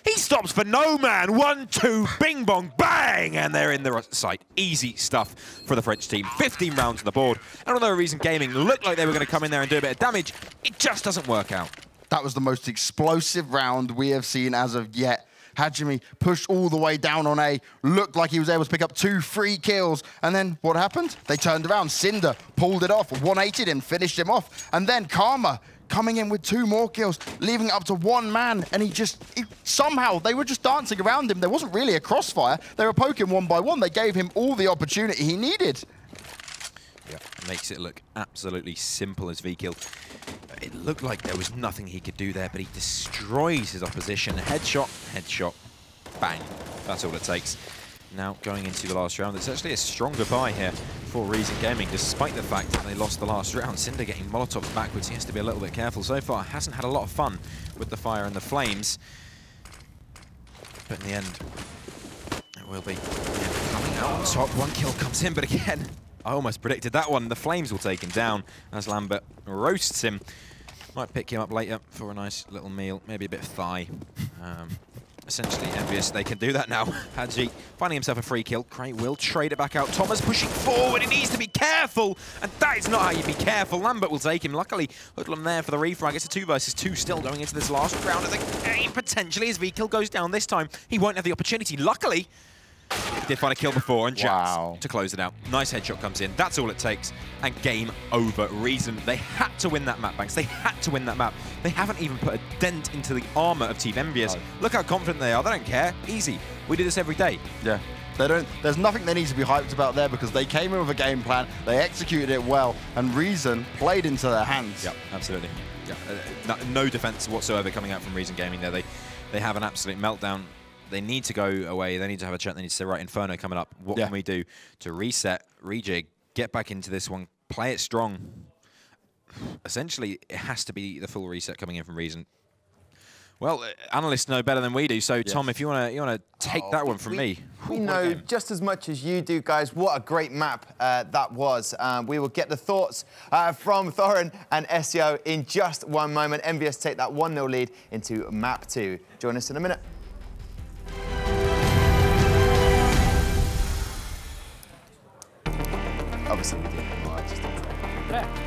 He stops for no man. 1, 2, bing bong, bang! And they're in the sight. Easy stuff for the French team. 15 rounds on the board. And although Reason Gaming looked like they were going to come in there and do a bit of damage, it just doesn't work out. That was the most explosive round we have seen as of yet. Hajime pushed all the way down on A, looked like he was able to pick up 2 free kills, and then what happened? They turned around, Cinder pulled it off, 180'd him, finished him off, and then Karma coming in with 2 more kills, leaving it up to 1 man, and somehow, they were just dancing around him. There wasn't really a crossfire. They were poking 1 by 1. They gave him all the opportunity he needed. Yeah, makes it look absolutely simple as Vkill. It looked like there was nothing he could do there, but he destroys his opposition. Headshot, headshot, bang. That's all it takes. Now going into the last round, it's actually a stronger buy here for Reason Gaming, despite the fact that they lost the last round. Cinder getting Molotovs backwards. He has to be a little bit careful. So far, hasn't had a lot of fun with the fire and the flames. But in the end, it will be coming out on top. 1 kill comes in, but again, I almost predicted that one. The flames will take him down as Lambert roasts him. Might pick him up later for a nice little meal, maybe a bit of thigh. Essentially, Envyus, they can do that now. Hadji finding himself a free kill. Cray will trade it back out. Thomas pushing forward. He needs to be careful, and that is not how you be careful. Lambert will take him. Luckily, Hoodlum there for the refrag. It's a 2 versus 2 still going into this last round of the game, potentially, as Vkill goes down this time. He won't have the opportunity. Luckily, he did find a kill before, and Jax to close it out. Nice headshot comes in. That's all it takes. And game over. Reason, they had to win that map, Banks. They had to win that map. They haven't even put a dent into the armor of Team Envyus. No. Look how confident they are. They don't care. Easy. We do this every day. Yeah. They don't. There's nothing they need to be hyped about there because they came in with a game plan. They executed it well, and Reason played into their hands. Yeah, absolutely. Yeah. No defense whatsoever coming out from Reason Gaming there. They have an absolute meltdown. They need to go away. They need to have a chat. They need to say, right, Inferno coming up. What can we do to reset, rejig, get back into this one, play it strong? Essentially, it has to be the full reset coming in from Reason. Well, analysts know better than we do. So, Tom, if you wanna take that one from me. We know just as much as you do, guys. What a great map that was. We will get the thoughts from Thorin and Csgo in just one moment. Envyus take that 1-0 lead into map 2. Join us in a minute. Obviously, we did. Well, I just didn't. Yeah.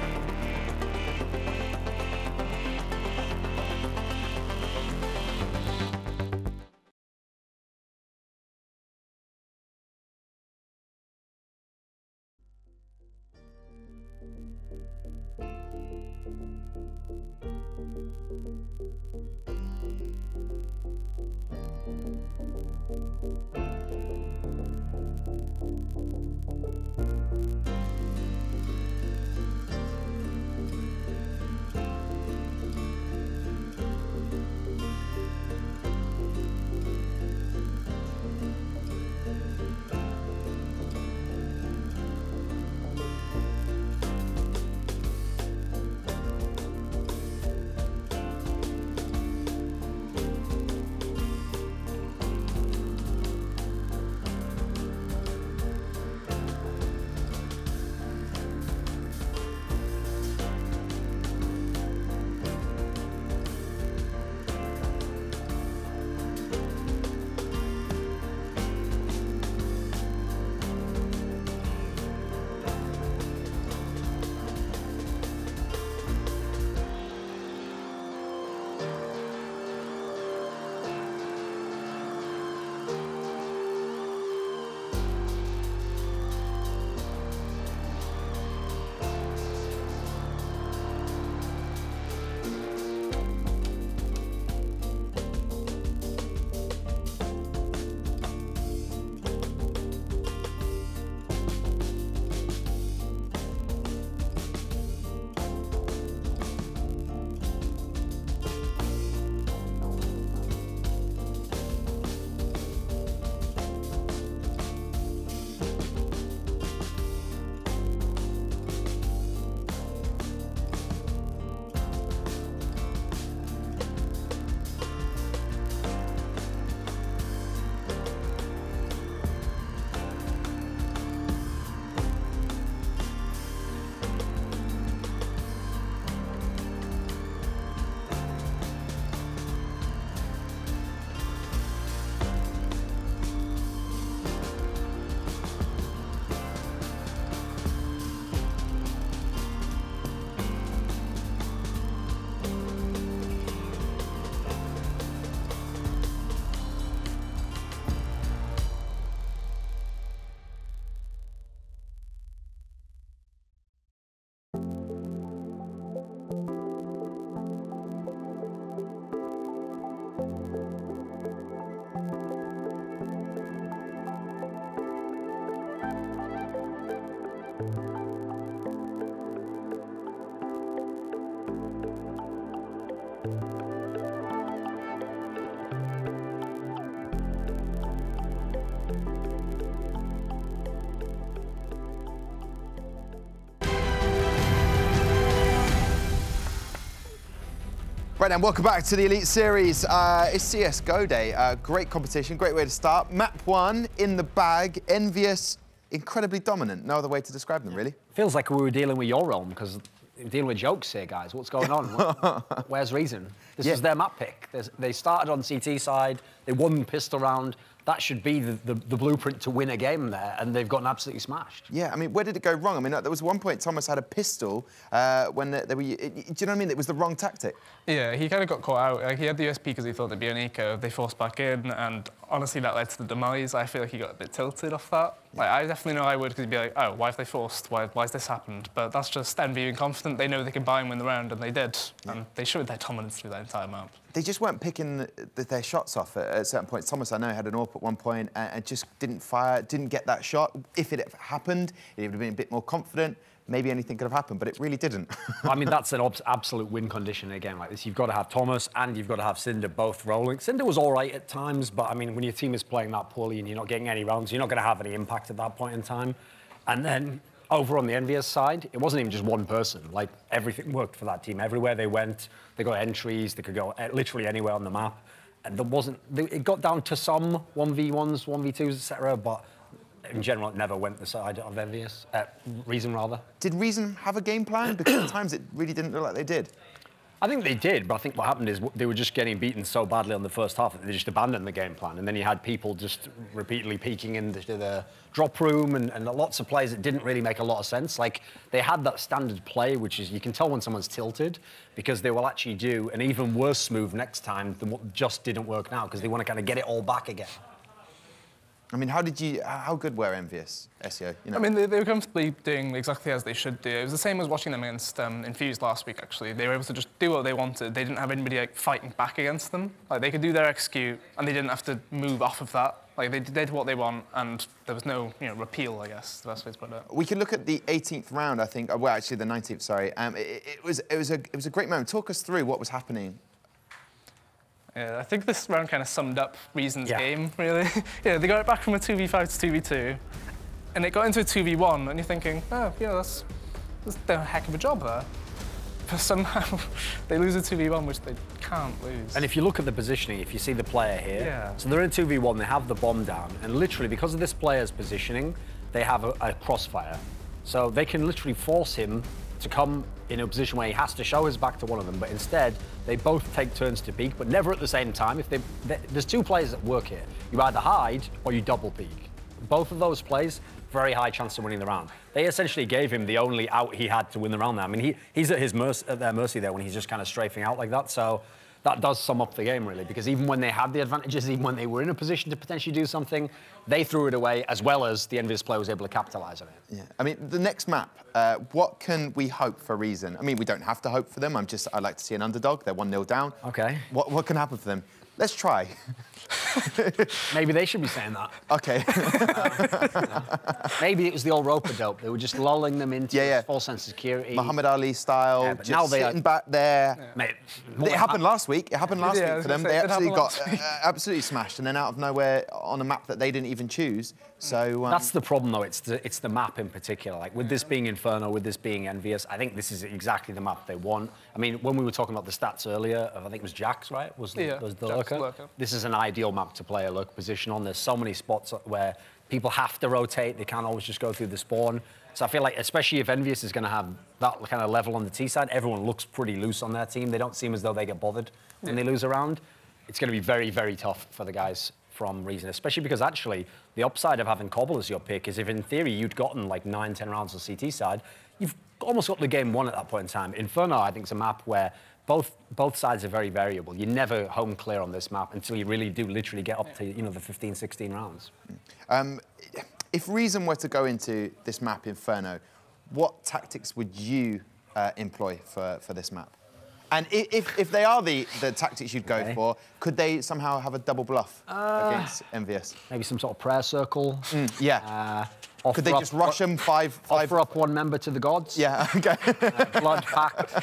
Right then, welcome back to the Elite Series. It's CSGO Day. Great competition, great way to start. Map 1 in the bag. Envyus, incredibly dominant. No other way to describe them, really. Feels like we were dealing with your realm, because we're dealing with jokes here, guys. What's going on? Where's Reason? This was their map pick. They started on CT side. They won pistol round. That should be the blueprint to win a game there, and they've gotten absolutely smashed. Yeah, I mean, where did it go wrong? I mean, there was one point Thomas had a pistol when they were... Do you know what I mean? It was the wrong tactic. Yeah, he kind of got caught out. Like, he had the USP because he thought there'd be an eco. They forced back in, and honestly, that led to the demise. I feel like he got a bit tilted off that. Like, I definitely know I would, because he'd be like, oh, why have they forced? Why's this happened? But that's just Envy being confident. They know they can buy and win the round, and they did. And they showed their dominance through that entire map. They just weren't picking their shots off at certain points. Thomas, I know, had an AWP at one point and just didn't fire, didn't get that shot. If it had happened, it would have been a bit more confident. Maybe anything could have happened, but it really didn't. I mean, that's an absolute win condition in a game like this. You've got to have Thomas and you've got to have Cinder both rolling. Cinder was all right at times, but I mean, when your team is playing that poorly and you're not getting any rounds, you're not going to have any impact at that point in time. And then over on the Envyus side, it wasn't even just one person. Like, everything worked for that team. Everywhere they went, they got entries, they could go literally anywhere on the map. And there wasn't... It got down to some 1v1s, 1v2s, etc., but in general, it never went the side of Envyus. Reason, rather. Did Reason have a game plan? Because at times it really didn't look like they did. I think they did, but I think what happened is they were just getting beaten so badly on the first half that they just abandoned the game plan. And then you had people just repeatedly peeking into the drop room and lots of plays that didn't really make a lot of sense. Like, they had that standard play, which is, you can tell when someone's tilted, because they will actually do an even worse move next time than what just didn't work now, because they want to kind of get it all back again. I mean, how good were Envyus, SEO? You know? I mean, they were comfortably doing exactly as they should do. It was the same as watching them against Envyus last week, actually. They were able to just do what they wanted. They didn't have anybody like fighting back against them. Like, they could do their execute, and they didn't have to move off of that. Like, they did what they want, and there was no, repeal, I guess, the best way to put it. We can look at the 18th round, I think. Well, actually, the 19th, sorry. It was a great moment. Talk us through what was happening. Yeah, I think this round kind of summed up Reason's game, really. Yeah, they got it back from a 2v5 to 2v2, and it got into a 2v1, and you're thinking, oh, that's a heck of a job there. But somehow they lose a 2v1, which they can't lose. And if you look at the positioning, if you see the player here, so they're in 2v1, they have the bomb down, and literally, because of this player's positioning, they have a crossfire. So they can literally force him to come in a position where he has to show his back to one of them, but instead they both take turns to peek, but never at the same time. There's two plays that work here. You either hide or you double peek. Both of those plays, very high chance of winning the round. They essentially gave him the only out he had to win the round there. I mean, he's at their mercy there when he's just kind of strafing out like that. So that does sum up the game, really, because even when they had the advantages, even when they were in a position to potentially do something, they threw it away, as well as the Envyus player was able to capitalise on it. Yeah, I mean, the next map, what can we hope for Reason? I mean, we don't have to hope for them. I'd like to see an underdog. They're 1-0 down. Okay. What can happen for them? Let's try. Maybe they should be saying that. Okay. Maybe it was the old rope-a-dope. They were just lulling them into a false sense of security. Muhammad Ali style, just now sitting back there. Yeah. Mate, it happened last week. It happened last week for them. They absolutely got absolutely smashed, and then out of nowhere on a map that they didn't even choose. So that's the problem, though. It's the map in particular. Like, with this being Inferno, with this being Envyus, I think this is exactly the map they want. I mean, when we were talking about the stats earlier, I think it was Jack's, right? Was the lurker? This is an ideal map to play a lurk position on. There's so many spots where people have to rotate. They can't always just go through the spawn. So I feel like, especially if Envyus is going to have that kind of level on the T side, everyone looks pretty loose on their team. They don't seem as though they get bothered when they lose a round. It's going to be very, very tough for the guys from Reason, especially because actually the upside of having Cobble as your pick is if in theory you'd gotten like 9-10 rounds on CT side, you've almost got the game won at that point in time. Inferno, I think, is a map where both sides are very variable. You never home clear on this map until you really do literally get up to the 15, 16 rounds. If Reason were to go into this map Inferno, what tactics would you employ for this map? And if they are the tactics you'd go for, could they somehow have a double bluff against Envyus? Maybe some sort of prayer circle. Could they just rush them? Five. Offer up one member to the gods. Yeah, okay. Blood pact,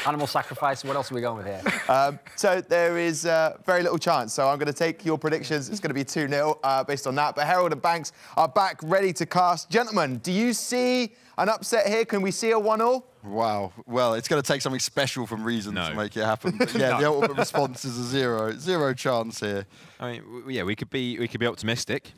animal sacrifice. What else are we going with here? So there is very little chance. So I'm going to take your predictions. It's going to be 2-0 based on that. But Herald and Banks are back, ready to cast. Gentlemen, do you see an upset here? Can we see a 1-1? Wow. Well, it's going to take something special from Reason to make it happen. But yeah, the ultimate response is a 0. 0 chance here. I mean, yeah, we could be optimistic.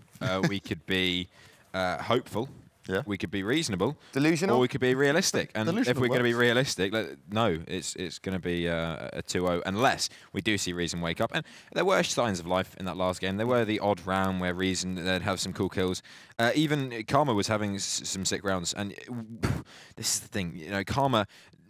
We could be hopeful. Yeah. We could be reasonable. Delusional. Or we could be realistic. And if we're going to be works. realistic, no, it's going to be a 2-0 unless we do see Reason wake up. And there were signs of life in that last game. There were the odd round where Reason, they'd have some cool kills. Even Karma was having some sick rounds. And this is the thing, you know, Karma,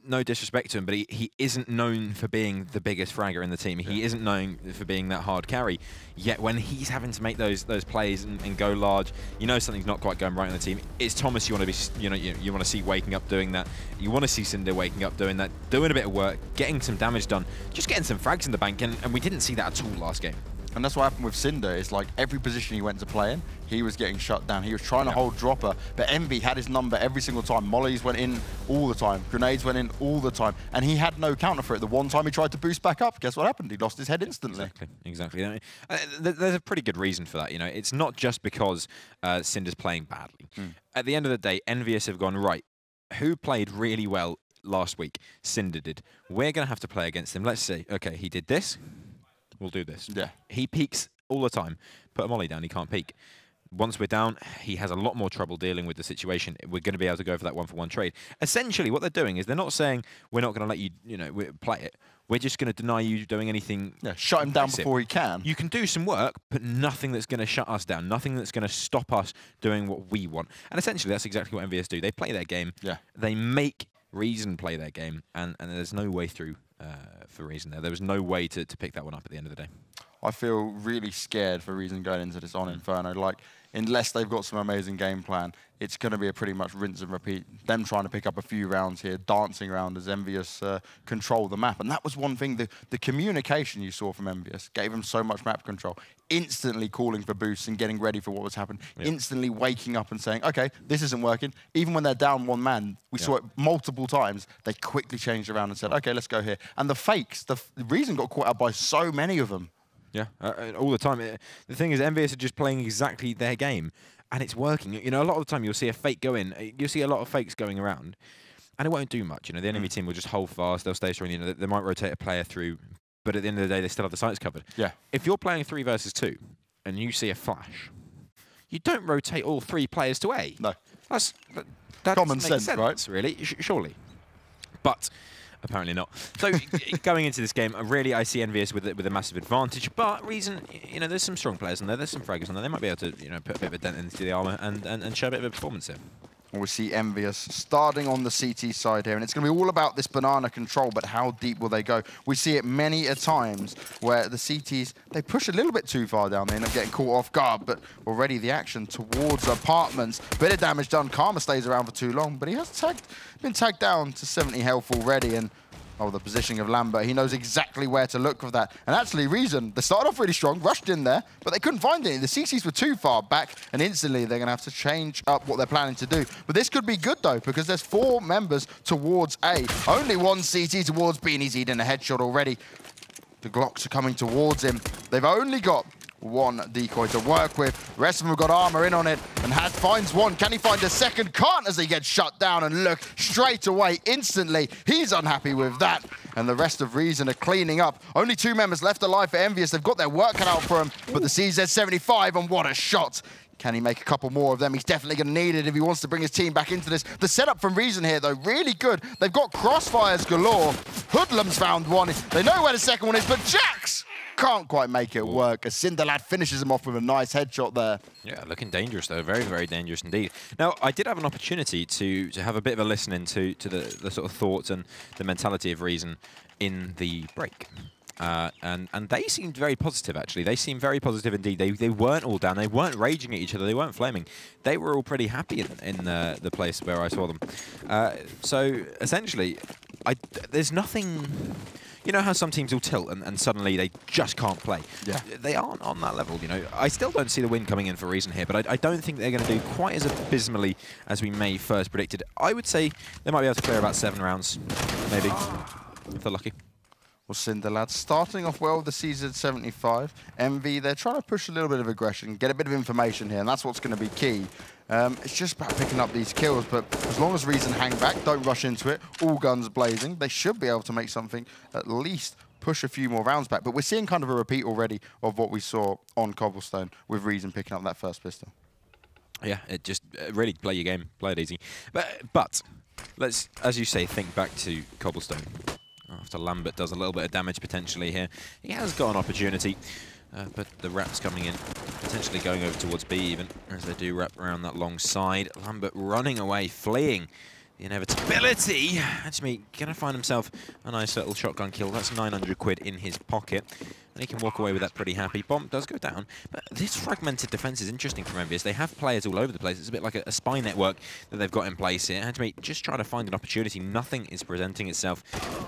no disrespect to him, but he isn't known for being the biggest fragger in the team. He isn't known for being that hard carry. Yet when he's having to make those plays and go large, you know something's not quite going right in the team. It's Thomas you want to be, you want to see waking up doing that. You want to see Cinder waking up doing that, doing a bit of work, getting some damage done, just getting some frags in the bank, and we didn't see that at all last game. And that's what happened with Cinder. It's like every position he went to play in, he was getting shut down. He was trying to hold Dropper, but Envy had his number every single time. Mollies went in all the time. Grenades went in all the time. And he had no counter for it. The one time he tried to boost back up, guess what happened? He lost his head instantly. Exactly. There's a pretty good reason for that. You know, it's not just because Cinder's playing badly. At the end of the day, Envyus have gone, right, who played really well last week? Cinder did. We're going to have to play against him. Let's see. Okay, he did this. We'll do this. Yeah. He peeks all the time. Put a molly down, he can't peek. Once we're down, he has a lot more trouble dealing with the situation. We're going to be able to go for that one-for-one trade. Essentially, what they're doing is they're not saying we're not going to let you, play it. We're just going to deny you doing anything. Yeah, shut him down before he can. You can do some work, but nothing that's going to shut us down. Nothing that's going to stop us doing what we want. And essentially, that's exactly what Envyus do. They play their game. Yeah. They make Reason play their game, and there's no way through for Reason there. There was no way to pick that one up at the end of the day. I feel really scared for Reason going into this on Inferno. Like, unless they've got some amazing game plan, it's going to be a pretty much rinse and repeat. Them trying to pick up a few rounds here, dancing around as Envyus control the map. And that was one thing, the communication you saw from Envyus gave him so much map control. Instantly calling for boosts and getting ready for what was happening. Yep. Instantly waking up and saying, okay, this isn't working. Even when they're down one man, we saw it multiple times, they quickly changed around and said, okay, let's go here. And the fakes, the Reason got caught out by so many of them. Yeah, all the time. The thing is, Envyus are just playing exactly their game, and it's working. You know, a lot of the time you'll see a fake go in. You'll see a lot of fakes going around, and it won't do much. You know, the enemy team will just hold fast. They'll stay strong. You know, they might rotate a player through, but at the end of the day, they still have the sights covered. Yeah. If you're playing 3 versus 2, and you see a flash, you don't rotate all 3 players to A. No. That common sense, right? Really, surely. But apparently not. So going into this game, really I see Envyus with a massive advantage. But Reason, you know, there's some strong players in there. There's some fraggers in there. They might be able to, you know, put a bit of a dent into the armor and show a bit of a performance here. We see Envyus starting on the CT side here, and it's going to be all about this banana control, but how deep will they go? We see it many a times where the CTs, they push a little bit too far down, they end up getting caught off guard, but already the action towards apartments. Bit of damage done. Karma stays around for too long, but he has been tagged down to 70 health already, and oh, the positioning of Lambert. He knows exactly where to look for that. And actually, Reason, they started off really strong, rushed in there, but they couldn't find any. The CCs were too far back, and instantly they're going to have to change up what they're planning to do. But this could be good, though, because there's 4 members towards A. Only 1 CT towards B, and he's eating a headshot already. The Glocks are coming towards him. They've only got 1 decoy to work with. The rest of them have got armor in on it, and finds 1. Can he find a second? Can't, as he gets shut down, and look, straight away, instantly, he's unhappy with that. And the rest of Reason are cleaning up. Only 2 members left alive for Envyus. They've got their work cut out for him, but the CZ-75, and what a shot. Can he make a couple more of them? He's definitely going to need it if he wants to bring his team back into this. The setup from Reason here, though, really good. They've got crossfires galore. Hoodlums found 1. They know where the second one is, but Jax can't quite make it work as Cinderlad finishes him off with a nice headshot there. Yeah, looking dangerous, though. Very, very dangerous indeed. Now, I did have an opportunity to have a bit of a listen into the sort of thoughts and the mentality of Reason in the break. And they seemed very positive, actually. They seemed very positive indeed. They weren't all down. They weren't raging at each other. They weren't flaming. They were all pretty happy in the place where I saw them. So, essentially, there's nothing... you know how some teams will tilt and suddenly they just can't play? Yeah. They aren't on that level, you know. I still don't see the win coming in for Reason here, but I don't think they're going to do quite as abysmally as we may first predicted. I would say they might be able to clear about 7 rounds, maybe, if they're lucky. Well, Cinder lads, starting off well with the season at 75. Envy, they're trying to push a little bit of aggression, get a bit of information here, and that's what's going to be key. It's just about picking up these kills, but as long as Reason hang back, don't rush into it, all guns blazing, they should be able to make something, at least push a few more rounds back. But we're seeing kind of a repeat already of what we saw on Cobblestone with Reason picking up that first pistol. Yeah, it just really play your game, play it easy. But let's, as you say, think back to Cobblestone. After Lambert does a little bit of damage potentially here, he has got an opportunity, but the wrap's coming in, potentially going over towards B even, as they do wrap around that long side. Lambert running away, fleeing the inevitability. Actually, gonna find himself a nice little shotgun kill. That's 900 quid in his pocket, and he can walk away with that pretty happy. Bomb does go down, but this fragmented defense is interesting from Envyus. They have players all over the place. It's a bit like a spy network that they've got in place here. Hadjmi just trying to find an opportunity. Nothing is presenting itself.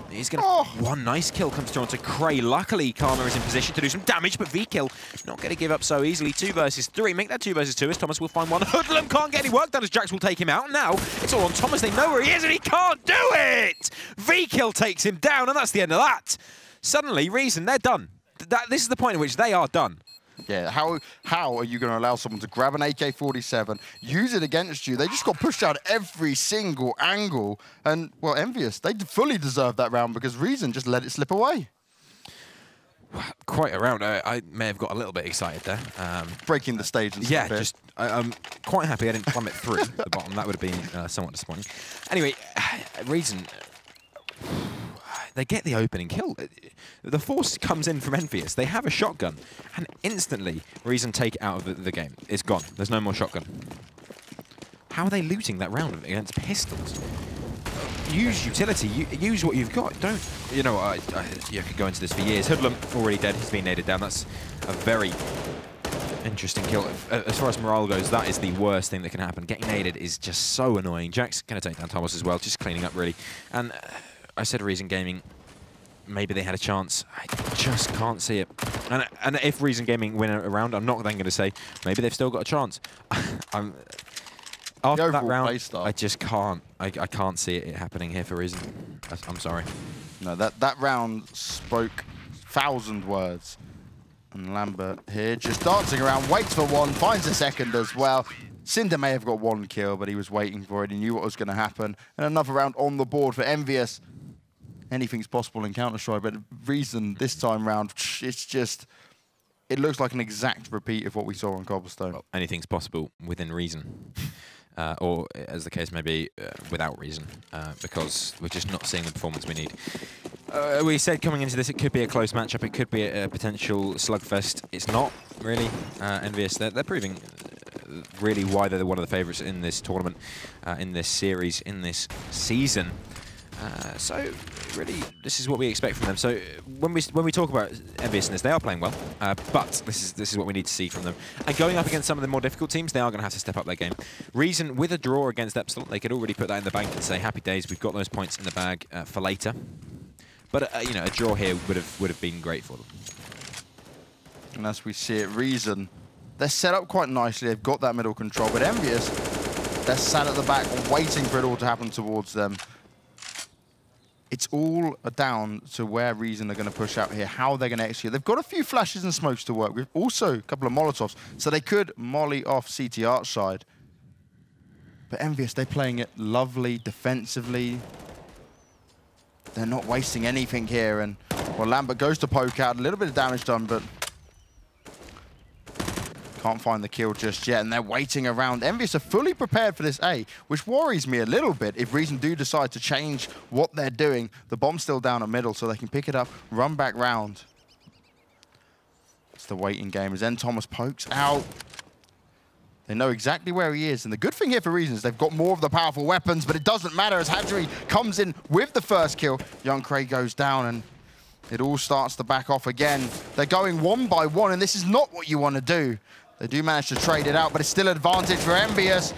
He's gonna... One nice kill comes through onto Cray. Luckily, Karma is in position to do some damage, but V-Kill not going to give up so easily. 2 versus 3. Make that 2 versus 2 as Thomas will find one. Hoodlum can't get any work done as Jax will take him out. Now, it's all on Thomas. They know where he is, and he can't do it! V-Kill takes him down, and that's the end of that. Suddenly, Reason, they're done. This is the point at which they are done. Yeah, how are you going to allow someone to grab an AK-47, use it against you? They just got pushed out every single angle. And, well, Envyus, they fully deserved that round because Reason just let it slip away. Quite a round. I may have got a little bit excited there. Breaking the stage and stuff. Yeah, I'm quite happy I didn't plummet through the bottom. That would have been somewhat disappointing. Anyway, Reason... They get the opening kill. The force comes in from Envyus. They have a shotgun, and instantly, Reason take it out of the game. It's gone. There's no more shotgun. How are they looting that round against pistols? Use utility. Use what you've got. Don't... You know, you could go into this for years. Hoodlum already dead. He's been naded down. That's a very interesting kill. As far as morale goes, that is the worst thing that can happen. Getting naded is just so annoying. Jack's going to take down Thomas as well. Just cleaning up, really. And... I said Reason Gaming, maybe they had a chance. I just can't see it. And if Reason Gaming win a round, I'm not then going to say maybe they've still got a chance. After that round, I just can't. I can't see it happening here for Reason. I'm sorry. No, that round spoke 1,000 words. And Lambert here just dancing around, waits for one, finds a second as well. Cinder may have got 1 kill, but he was waiting for it. He knew what was going to happen. And another round on the board for Envyus. Anything's possible in Counter-Strike, but Reason this time round, it's just... It looks like an exact repeat of what we saw on Cobblestone. Well, anything's possible within Reason. Or, as the case may be, without Reason. Because we're just not seeing the performance we need. We said coming into this, it could be a close matchup. It could be a potential slugfest. It's not, really. Envyus, they're proving... really why they're one of the favourites in this tournament, in this series, in this season. So really, this is what we expect from them. So when we talk about Envyus in this, they are playing well, but this is what we need to see from them. And going up against some of the more difficult teams, they are going to have to step up their game. Reason, with a draw against Epsilon, they could already put that in the bank and say, happy days, we've got those points in the bag for later. But you know, a draw here would have been great for them. And as we see it, Reason, they're set up quite nicely. They've got that middle control, but Envyus, they're sat at the back waiting for it all to happen towards them. It's all down to where Reason are going to push out here, how they're going to execute. They've got a few flashes and smokes to work with, also a couple of Molotovs, so they could molly off CT Arch side. But Envyus, they're playing it lovely defensively. They're not wasting anything here, and well, Lambert goes to poke out, a little bit of damage done, but can't find the kill just yet, and they're waiting around. Envyus are fully prepared for this A, which worries me a little bit if Reason do decide to change what they're doing. The bomb's still down at middle, so they can pick it up, run back round. It's the waiting game as then Thomas pokes out. They know exactly where he is, and the good thing here for Reason is they've got more of the powerful weapons, but it doesn't matter as Hadri comes in with the first kill. Young Craig goes down, and it all starts to back off again. They're going 1 by 1, and this is not what you want to do. They do manage to trade it out, but it's still advantage for Envyus.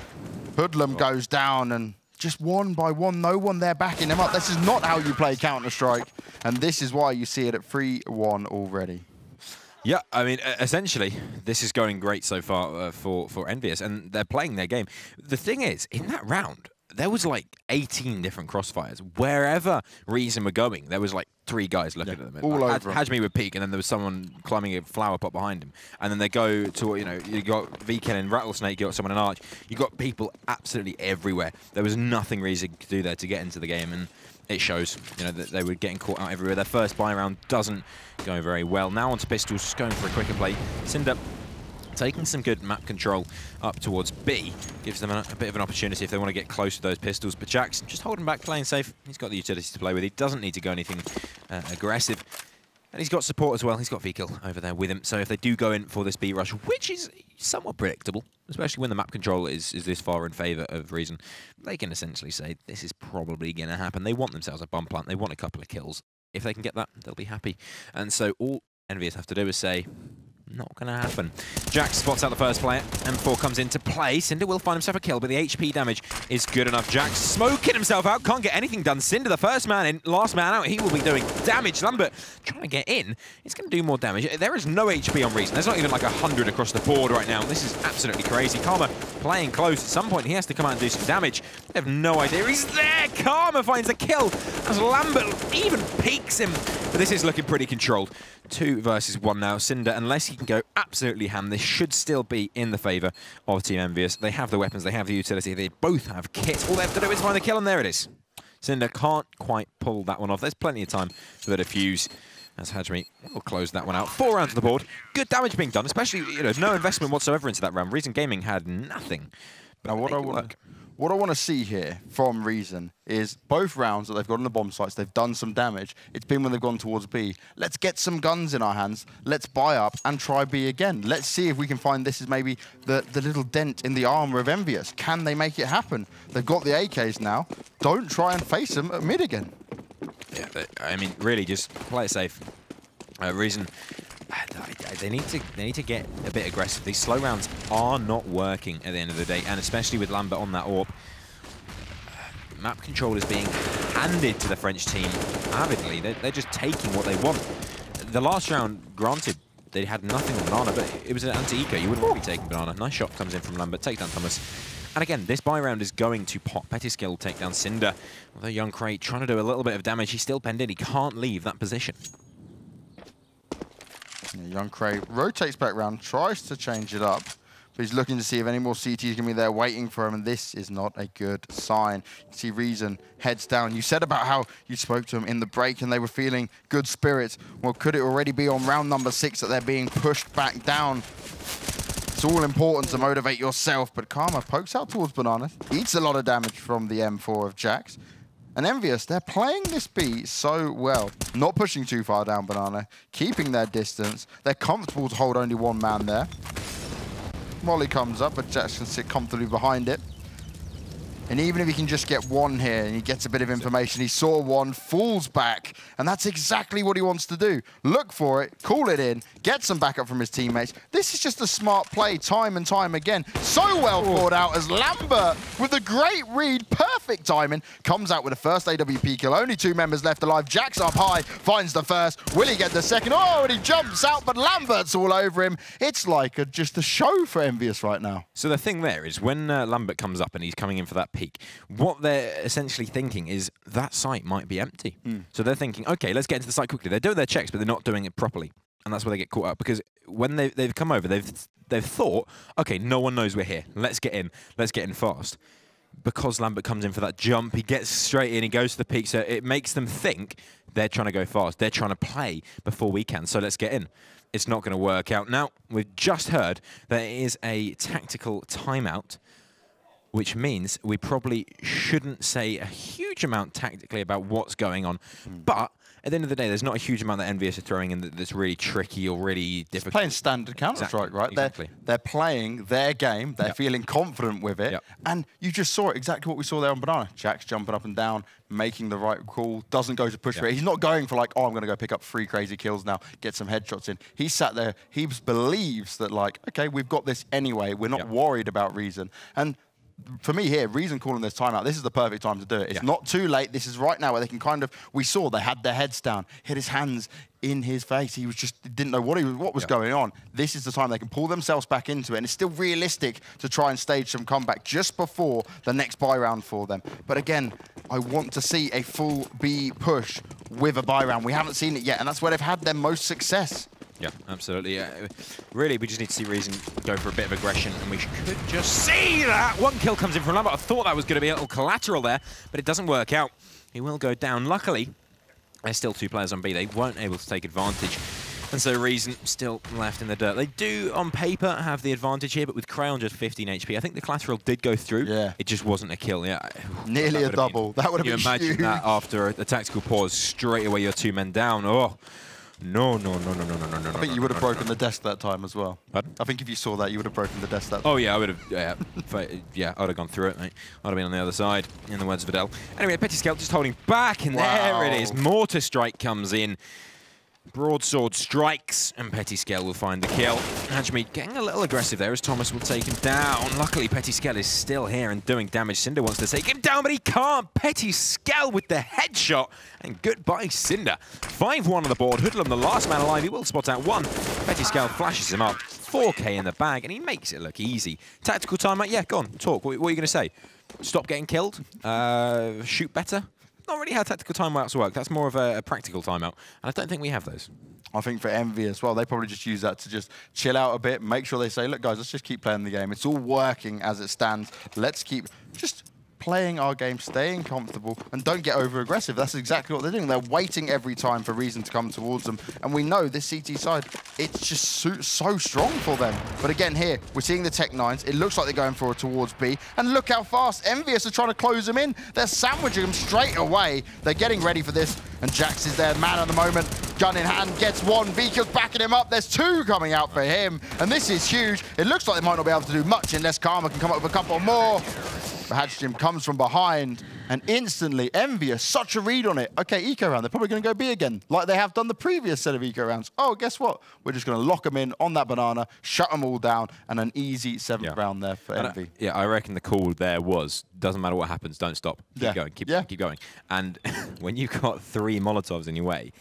Hoodlum goes down, and just one by one, no one there backing them up. This is not how you play Counter-Strike, and this is why you see it at 3-1 already. Yeah, I mean, essentially, this is going great so far for Envyus, and they're playing their game. The thing is, in that round, there was like 18 different crossfires. Wherever Reason were going, there was like 3 guys looking at them. All over. Hajime would peek, and then there was someone climbing a flower pot behind him. And then they go to, you know, you got VK and Rattlesnake, you got someone in Arch. You got people absolutely everywhere. There was nothing Reason could do there to get into the game, and it shows, you know, that they were getting caught out everywhere. Their first buy round doesn't go very well. Now onto Pistols, just going for a quicker play. Cinder taking some good map control up towards B. Gives them a bit of an opportunity if they want to get close to those Pistols. But Jackson just holding back, playing safe. He's got the utility to play with. He doesn't need to go anything aggressive. And he's got support as well. He's got Vikil over there with him. So if they do go in for this B rush, which is somewhat predictable, especially when the map control is this far in favour of Reason, they can essentially say this is probably going to happen. They want themselves a bomb plant. They want a couple of kills. If they can get that, they'll be happy. And so all Envyus have to do is say, not going to happen. Jax spots out the first player. M4 comes into play. Cinder will find himself a kill, but the HP damage is good enough. Jax smoking himself out. Can't get anything done. Cinder, the first man in, last man out. He will be doing damage. Lambert trying to get in. He's going to do more damage. There is no HP on Reason. There's not even like 100 across the board right now. This is absolutely crazy. Karma playing close. At some point, he has to come out and do some damage. They have no idea. He's there. Karma finds the kill as Lambert even peeks him. But this is looking pretty controlled. 2 versus 1 now. Cinder, unless he can go absolutely ham, this should still be in the favour of Team Envyus. They have the weapons, they have the utility, they both have kits. All they have to do is find the kill, and there it is. Cinder can't quite pull that one off. There's plenty of time for the defuse, as Hajime will close that one out. 4 rounds on the board. Good damage being done, especially, you know, no investment whatsoever into that round. Reason Gaming had nothing. But now, what I want to see here from Reason is both rounds that they've got on the bomb sites, they've done some damage. It's been when they've gone towards B. Let's get some guns in our hands. Let's buy up and try B again. Let's see if we can find this is maybe the little dent in the armor of Envyus. Can they make it happen? They've got the AKs now. Don't try and face them at mid again. Yeah, I mean, really, just play it safe. Reason, they need to get a bit aggressive. These slow rounds are not working at the end of the day, and especially with Lambert on that AWP. Map control is being handed to the French team avidly. They're just taking what they want. The last round, granted, they had nothing on Banana, but it was an anti-eco. You wouldn't want to be taking Banana. Nice shot comes in from Lambert. Take down Thomas. And again, this buy round is going to pop. Pettiskill will take down Cinder. Although Young Crate trying to do a little bit of damage, he's still penned in. He can't leave that position. Yeah, Young Crate rotates back round, tries to change it up. But he's looking to see if any more CTs going to be there waiting for him, and this is not a good sign. You can see Reason heads down. You said about how you spoke to him in the break and they were feeling good spirits. Well, could it already be on round number 6 that they're being pushed back down? It's all important to motivate yourself, but Karma pokes out towards Banana, eats a lot of damage from the M4 of Jax. And Envyus, they're playing this B so well. Not pushing too far down Banana, keeping their distance. They're comfortable to hold only one man there. Molly comes up, but Jax can sit comfortably behind it. And even if he can just get one here and he gets a bit of information, he saw one, falls back, and that's exactly what he wants to do. Look for it, call it in, get some backup from his teammates. This is just a smart play time and time again. So well thought out as Lambert, with a great read, perfect timing, comes out with a first AWP kill. Only 2 members left alive. Jack's up high, finds the first. Will he get the second? Oh, and he jumps out, but Lambert's all over him. It's like just a show for Envyus right now. So the thing there is when Lambert comes up and he's coming in for that peak, what they're essentially thinking is that site might be empty. So they're thinking, okay, let's get into the site quickly. They're doing their checks, but they're not doing it properly. And that's where they get caught up, because when they've come over, they've thought, okay, no one knows we're here. Let's get in fast. Because Lambert comes in for that jump, he gets straight in, he goes to the peak, so it makes them think they're trying to go fast. They're trying to play before we can, so let's get in. It's not going to work out. Now, we've just heard there is a tactical timeout, which means we probably shouldn't say a huge amount tactically about what's going on. But at the end of the day, there's not a huge amount that Envyus are throwing in that's really tricky or really difficult. It's playing standard Counter-Strike, right? Exactly. They're playing their game. They're feeling confident with it. And you just saw exactly what we saw there on Banana. Jack's jumping up and down, making the right call, doesn't go to push for it. He's not going for like, oh, I'm going to go pick up 3 crazy kills now, get some headshots in. He sat there. He believes that like, okay, we've got this anyway. We're not worried about Reason. And for me here, Reason calling this timeout, this is the perfect time to do it. It's not too late. This is right now where they can kind of, we saw they had their heads down, hit his hands in his face. He was just, didn't know what was going on. This is the time they can pull themselves back into it. And it's still realistic to try and stage some comeback just before the next buy round for them. But again, I want to see a full B push with a buy round. We haven't seen it yet, and that's where they've had their most success. Yeah, absolutely. Really, we just need to see Reason go for a bit of aggression, and we could just see that. One kill comes in from Lambert. I thought that was going to be a little collateral there, but it doesn't work out. He will go down. Luckily, there's still 2 players on B. They weren't able to take advantage, and so Reason still left in the dirt. They do, on paper, have the advantage here, but with Cray on just 15 HP, I think the collateral did go through. Yeah. It just wasn't a kill. Yeah, nearly a double. That would have been huge. You imagine that after a tactical pause, straight away you're 2 men down. Oh. No. I think you would have broken the desk that time as well. Pardon? I think if you saw that, you would have broken the desk that time. Oh, yeah, I would have. Yeah, I would have gone through it, mate. I'd have been on the other side, in the words of Adele. Anyway, Pettiscale just holding back, and there it is. Mortar Strike comes in. Broadsword strikes, and Pettiscale will find the kill. Hajmi getting a little aggressive there as Thomas will take him down. Luckily, Pettiscale is still here and doing damage. Cinder wants to take him down, but he can't. Pettiscale with the headshot, and goodbye, Cinder. 5-1 on the board. Hoodlum, the last man alive, he will spot out 1. Pettiscale flashes him up. 4K in the bag, and he makes it look easy. Tactical timeout, yeah, go on, talk. What are you going to say? Stop getting killed? Shoot better? Not really how tactical timeouts work. That's more of a practical timeout, and I don't think we have those. I think for Envy as well, they probably just use that to just chill out a bit, make sure they say, look, guys, let's just keep playing the game. It's all working as it stands. Let's keep just playing our game, staying comfortable, and don't get over-aggressive. That's exactly what they're doing. They're waiting every time for Reason to come towards them, and we know this CT side, it's just so strong for them. But again, here, we're seeing the Tech 9s. It looks like they're going for it towards B, and look how fast Envious are trying to close them in. They're sandwiching them straight away. They're getting ready for this, and Jax is there, man at the moment. Gun in hand, gets 1. VKill's backing him up. There's 2 coming out for him, and this is huge. It looks like they might not be able to do much unless Karma can come up with a couple more. Hajim comes from behind, and instantly, Envious, such a read on it. Okay, eco round, they're probably going to go B again, like they have done the previous set of eco rounds. Oh, guess what? We're just going to lock them in on that banana, shut them all down, and an easy 7th round there for Envy. Yeah, I reckon the call there was, doesn't matter what happens, don't stop. Keep going, keep going. And when you've got 3 Molotovs in your way,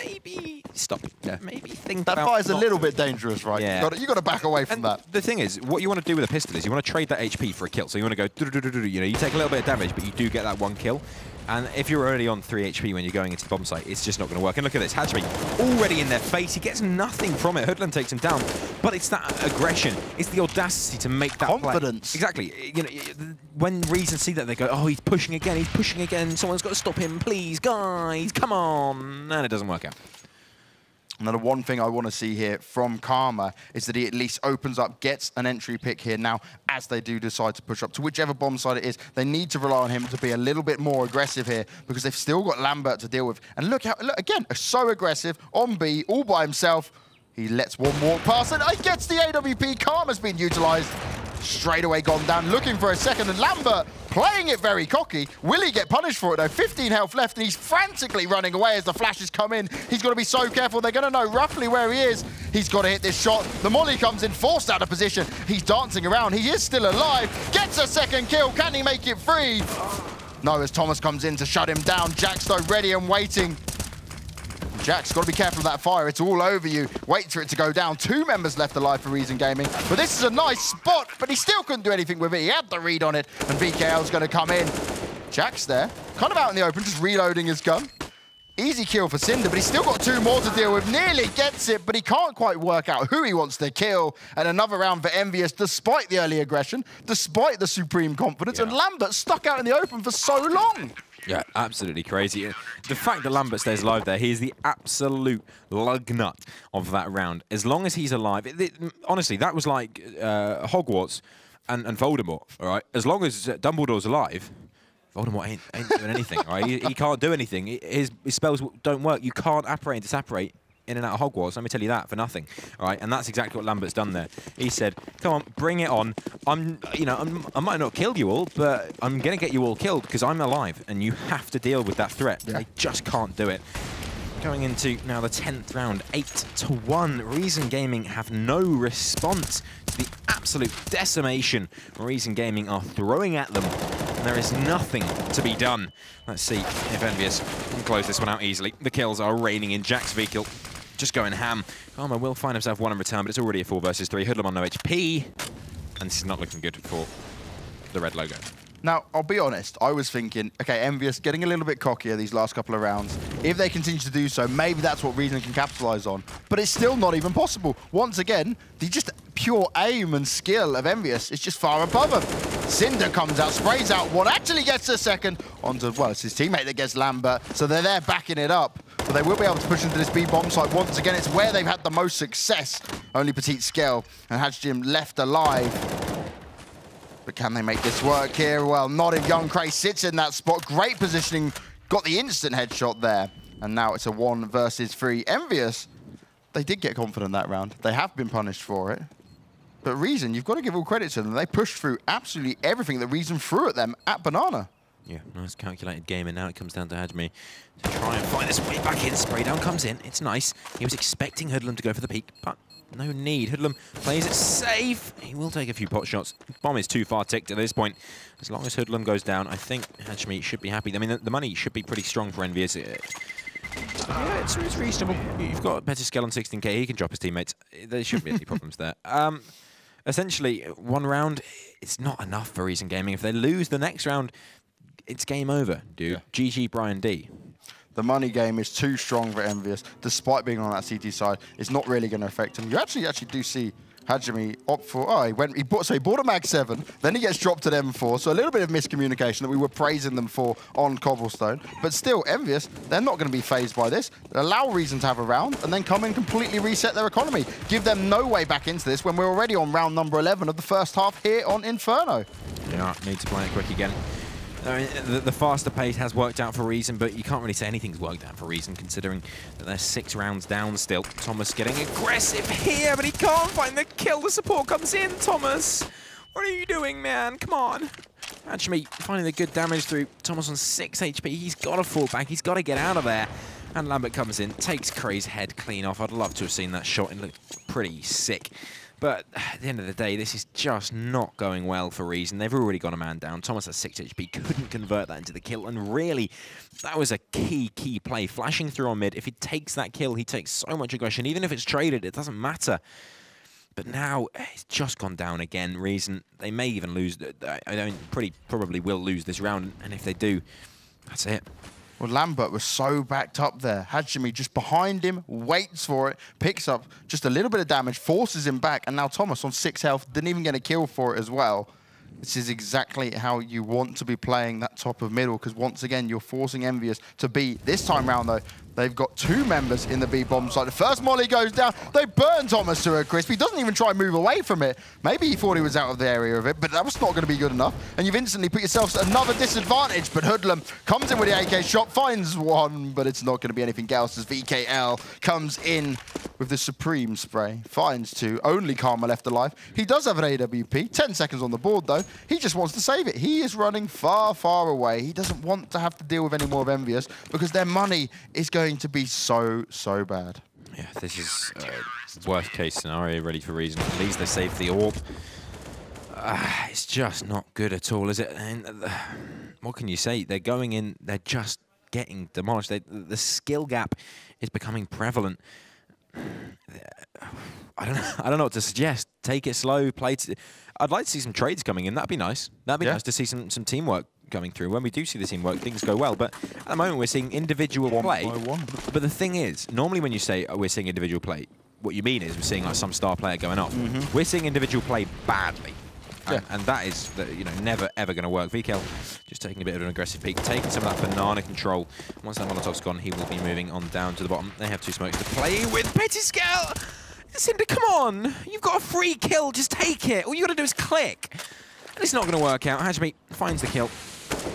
maybe stop. Yeah. Maybe think that about fire's a little bit dangerous, right? Yeah. You got to back away from that. The thing is, what you want to do with a pistol is you want to trade that HP for a kill. So you want to go, you know, you take a little bit of damage, but you do get that 1 kill. And if you're only on 3 HP when you're going into the bomb site, it's just not going to work. And look at this, Hajmi already in their face. He gets nothing from it. Hoodlum takes him down. But it's that aggression. It's the audacity to make that confidence. Play. Exactly. You know, when Reason see that, they go, oh, he's pushing again. He's pushing again. Someone's got to stop him. Please, guys, come on. And it doesn't work out. Now, the one thing I want to see here from Karma is that he at least opens up, gets an entry pick here now, as they do decide to push up to whichever bomb side it is. They need to rely on him to be a little bit more aggressive here because they've still got Lambert to deal with. And look how, again, so aggressive on B, all by himself. He lets 1 walk past and he gets the AWP. Karma's been utilized. Straight away gone down, looking for a second, and Lambert playing it very cocky. Will he get punished for it though? 15 health left, and he's frantically running away as the flashes come in. He's got to be so careful. They're going to know roughly where he is. He's got to hit this shot. The molly comes in, forced out of position. He's dancing around. He is still alive. Gets a 2nd kill. Can he make it free? No, as Thomas comes in to shut him down. Jax though ready and waiting. Jax, got to be careful of that fire. It's all over you. Wait for it to go down. 2 members left alive for Reason Gaming. But this is a nice spot, but he still couldn't do anything with it. He had the read on it, and VKL's going to come in. Jax there, kind of out in the open, just reloading his gun. Easy kill for Cinder, but he's still got 2 more to deal with. Nearly gets it, but he can't quite work out who he wants to kill. And another round for Envious, despite the early aggression, despite the supreme confidence, and Lambert stuck out in the open for so long. Yeah, absolutely crazy. The fact that Lambert stays alive there, he is the absolute lug nut of that round. As long as he's alive, honestly, that was like Hogwarts and Voldemort, all right? As long as Dumbledore's alive, Voldemort ain't doing anything, all right? He can't do anything. His spells don't work. You can't apparate and disapparate in and out of Hogwarts, let me tell you that, for nothing. All right, and that's exactly what Lambert's done there. He said, come on, bring it on. I might not kill you all, but I'm going to get you all killed because I'm alive, and you have to deal with that threat. Yeah. They just can't do it. Going into now the 10th round, 8-1. Reason Gaming have no response to the absolute decimation Reason Gaming are throwing at them. And there is nothing to be done. Let's see if Envyus can close this one out easily. The kills are raining in. Jack's vehicle just going ham. Karma will find himself one in return, but it's already a 4 versus 3. Hoodlum on no HP. And this is not looking good for the red logo. Now, I'll be honest, I was thinking, okay, Envyus getting a little bit cockier these last couple of rounds. If they continue to do so, maybe that's what Reason can capitalize on. But it's still not even possible. Once again, the just pure aim and skill of Envyus is just far above them. Cinder comes out, sprays out one, actually gets a second onto, well, it's his teammate that gets Lambert, so they're there backing it up. But they will be able to push into this B-bomb site once again. It's where they've had the most success. Only Petite Scale and Hajjim left alive. But can they make this work here? Well, not if Young Cray sits in that spot. Great positioning, got the instant headshot there. And now it's a 1 versus 3. Envyus, they did get confident that round. They have been punished for it. But Reason, you've got to give all credit to them. They pushed through absolutely everything that Reason threw at them at Banana. Yeah, nice calculated game, and now it comes down to Hajmi to try and find his way back in. Spray down comes in. It's nice. He was expecting Hoodlum to go for the peak, but no need. Hoodlum plays it safe. He will take a few pot shots. Bomb is too far ticked at this point. As long as Hoodlum goes down, I think Hajmi should be happy. I mean, the money should be pretty strong for Envyus. Yeah, it's reasonable. You've got Pettiskel on 16k. He can drop his teammates. There shouldn't be any problems there. Essentially, 1 round, it's not enough for Reason Gaming. If they lose the next round, it's game over, dude. Yeah. GG Brian D. The money game is too strong for Envyus, despite being on that CT side. It's not really going to affect him. You actually do see Hajjimi opt for, he bought a Mag 7, then he gets dropped to M4, so a little bit of miscommunication that we were praising them for on Cobblestone. But still, Envyus, they're not going to be phased by this. Allow Reason to have a round, and then come and completely reset their economy. Give them no way back into this when we're already on round number 11 of the first half here on Inferno. Yeah, need to play it quick again. I mean, the faster pace has worked out for Reason, but you can't really say anything's worked out for Reason, considering that they're 6 rounds down still. Thomas getting aggressive here, but he can't find the kill. The support comes in, Thomas. What are you doing, man? Come on. Actually, finding the good damage through. Thomas on 6 HP. He's got to fall back. He's got to get out of there. And Lambert comes in, takes Cray's head clean off. I'd love to have seen that shot. It looked pretty sick. But at the end of the day, this is just not going well for Reason. They've already got a man down. Thomas has 6 HP, couldn't convert that into the kill. And really, that was a key play. Flashing through on mid. If he takes that kill, he takes so much aggression. Even if it's traded, it doesn't matter. But now, it's just gone down again. Reason, they may even lose. Probably will lose this round. And if they do, that's it. Well, Lambert was so backed up there. Hajjimi just behind him, waits for it, picks up just a little bit of damage, forces him back, and now Thomas on 6 health, didn't even get a kill for it as well. This is exactly how you want to be playing that top of middle, because once again, you're forcing Envyus to be, this time round though, they've got 2 members in the B-bomb side. The first molly goes down, they burn Thomas to a crisp. He doesn't even try and move away from it. Maybe he thought he was out of the area of it, but that was not going to be good enough. And you've instantly put yourselves at another disadvantage, but Hoodlum comes in with the AK shot, finds one, but it's not going to be anything else as VKL comes in with the Supreme Spray. Finds 2, only Karma left alive. He does have an AWP, 10 seconds on the board though. He just wants to save it. He is running far away. He doesn't want to have to deal with any more of Envyus because their money is going to be so bad. Yeah, this is worst case scenario ready for Reason. At least they saved the orb. It's just not good at all, is it? And what can you say? They're going in, they're just getting demolished. The skill gap is becoming prevalent. I don't know what to suggest. Take it slow, play. I'd like to see some trades coming in. That'd be nice. That'd be nice to see some teamwork coming through. When we do see the teamwork, things go well. But at the moment, we're seeing individual play. But the thing is, normally when you say we're seeing individual play, what you mean is we're seeing like some star player going off. We're seeing individual play badly. And that is, never ever going to work. VKL just taking a bit of an aggressive peek, taking some of that banana control. Once that Molotov's gone, he will be moving on down to the bottom. They have 2 smokes to play with. Pettiskel! Cinder, come on! You've got a free kill, just take it. All you got to do is click. And it's not going to work out. Hajjimi finds the kill.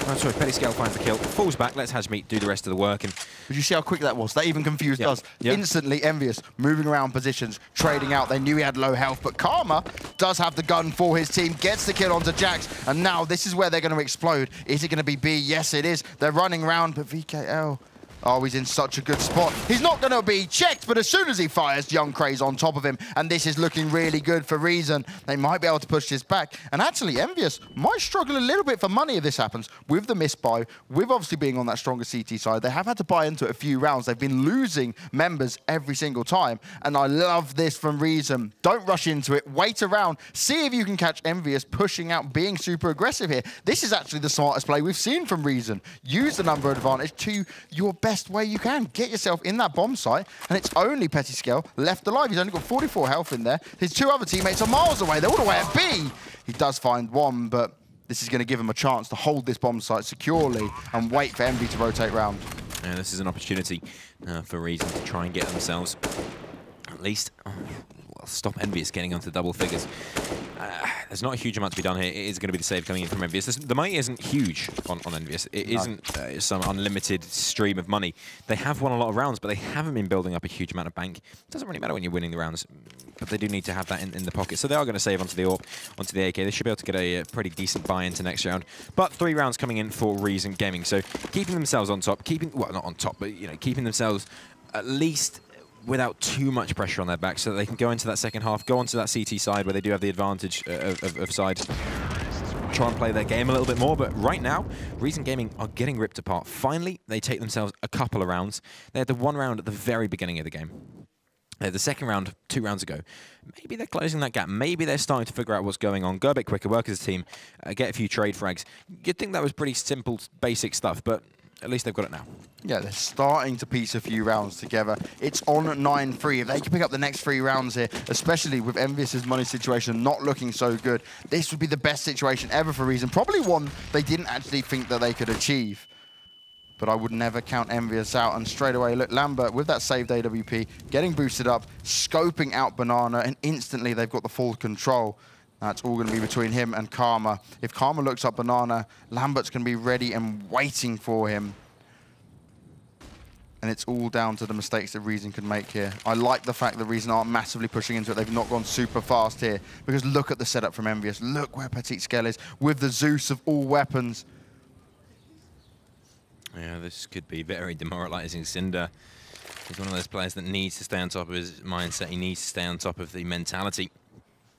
Oh, sorry, Pettiskel finds the kill, falls back, lets Hajjimi do the rest of the work. And did you see how quick that was? That even confused us. Instantly Envyus, moving around positions, trading out. They knew he had low health, but Karma does have the gun for his team, gets the kill onto Jax, and now this is where they're going to explode. Is it going to be B? Yes, it is. They're running around, but VKL Oh, he's in such a good spot. He's not going to be checked, but as soon as he fires, Young Kray's on top of him, and this is looking really good for Reason. They might be able to push this back, and actually Envyus might struggle a little bit for money if this happens. With the misbuy, with obviously being on that stronger CT side, they have had to buy into it a few rounds. They've been losing members every single time, and I love this from Reason. Don't rush into it, wait around, see if you can catch Envyus pushing out, being super aggressive here. This is actually the smartest play we've seen from Reason. Use the number advantage to your best way you can. Get yourself in that bomb site, and it's only Petty Scale left alive. He's only got 44 health in there. His two other teammates are miles away. They're all the way at B. He does find one, but this is going to give him a chance to hold this bomb site securely and wait for Envy to rotate round. Yeah, this is an opportunity for Reason to try and get themselves at least stop Envyus getting onto double figures. There's not a huge amount to be done here. It is going to be the save coming in from Envyus. The money isn't huge on Envyus. It isn't some unlimited stream of money. They have won a lot of rounds, but they haven't been building up a huge amount of bank. It doesn't really matter when you're winning the rounds, but they do need to have that in the pocket. So they are going to save onto the AWP, onto the AK. They should be able to get a pretty decent buy into next round. But 3 rounds coming in for Reason Gaming. So keeping themselves on top, well, not on top, but keeping themselves at least without too much pressure on their back, so that they can go into that second half, go onto that CT side where they do have the advantage of side, try and play their game a little bit more. But right now, Reason Gaming are getting ripped apart. Finally, they take themselves a couple of rounds. They had the 1 round at the very beginning of the game. The second round, 2 rounds ago. Maybe they're closing that gap. Maybe they're starting to figure out what's going on. Go a bit quicker, work as a team, get a few trade frags. You'd think that was pretty simple, basic stuff, but at least they've got it now. Yeah, they're starting to piece a few rounds together. It's on 9-3. If they can pick up the next 3 rounds here, especially with Envyus' money situation not looking so good, this would be the best situation ever for Reason. Probably one they didn't actually think that they could achieve. But I would never count Envyus out. And straight away, look, Lambert with that saved AWP, getting boosted up, scoping out Banana, and instantly they've got the full control. That's all going to be between him and Karma. If Karma looks up Banana, Lambert's going to be ready and waiting for him. And it's all down to the mistakes that Reason can make here. I like the fact that Reason aren't massively pushing into it. They've not gone super fast here. Because look at the setup from Envyus. Look where Petite Scale is with the Zeus of all weapons. Yeah, this could be very demoralizing. Cinder is one of those players that needs to stay on top of his mindset. He needs to stay on top of the mentality.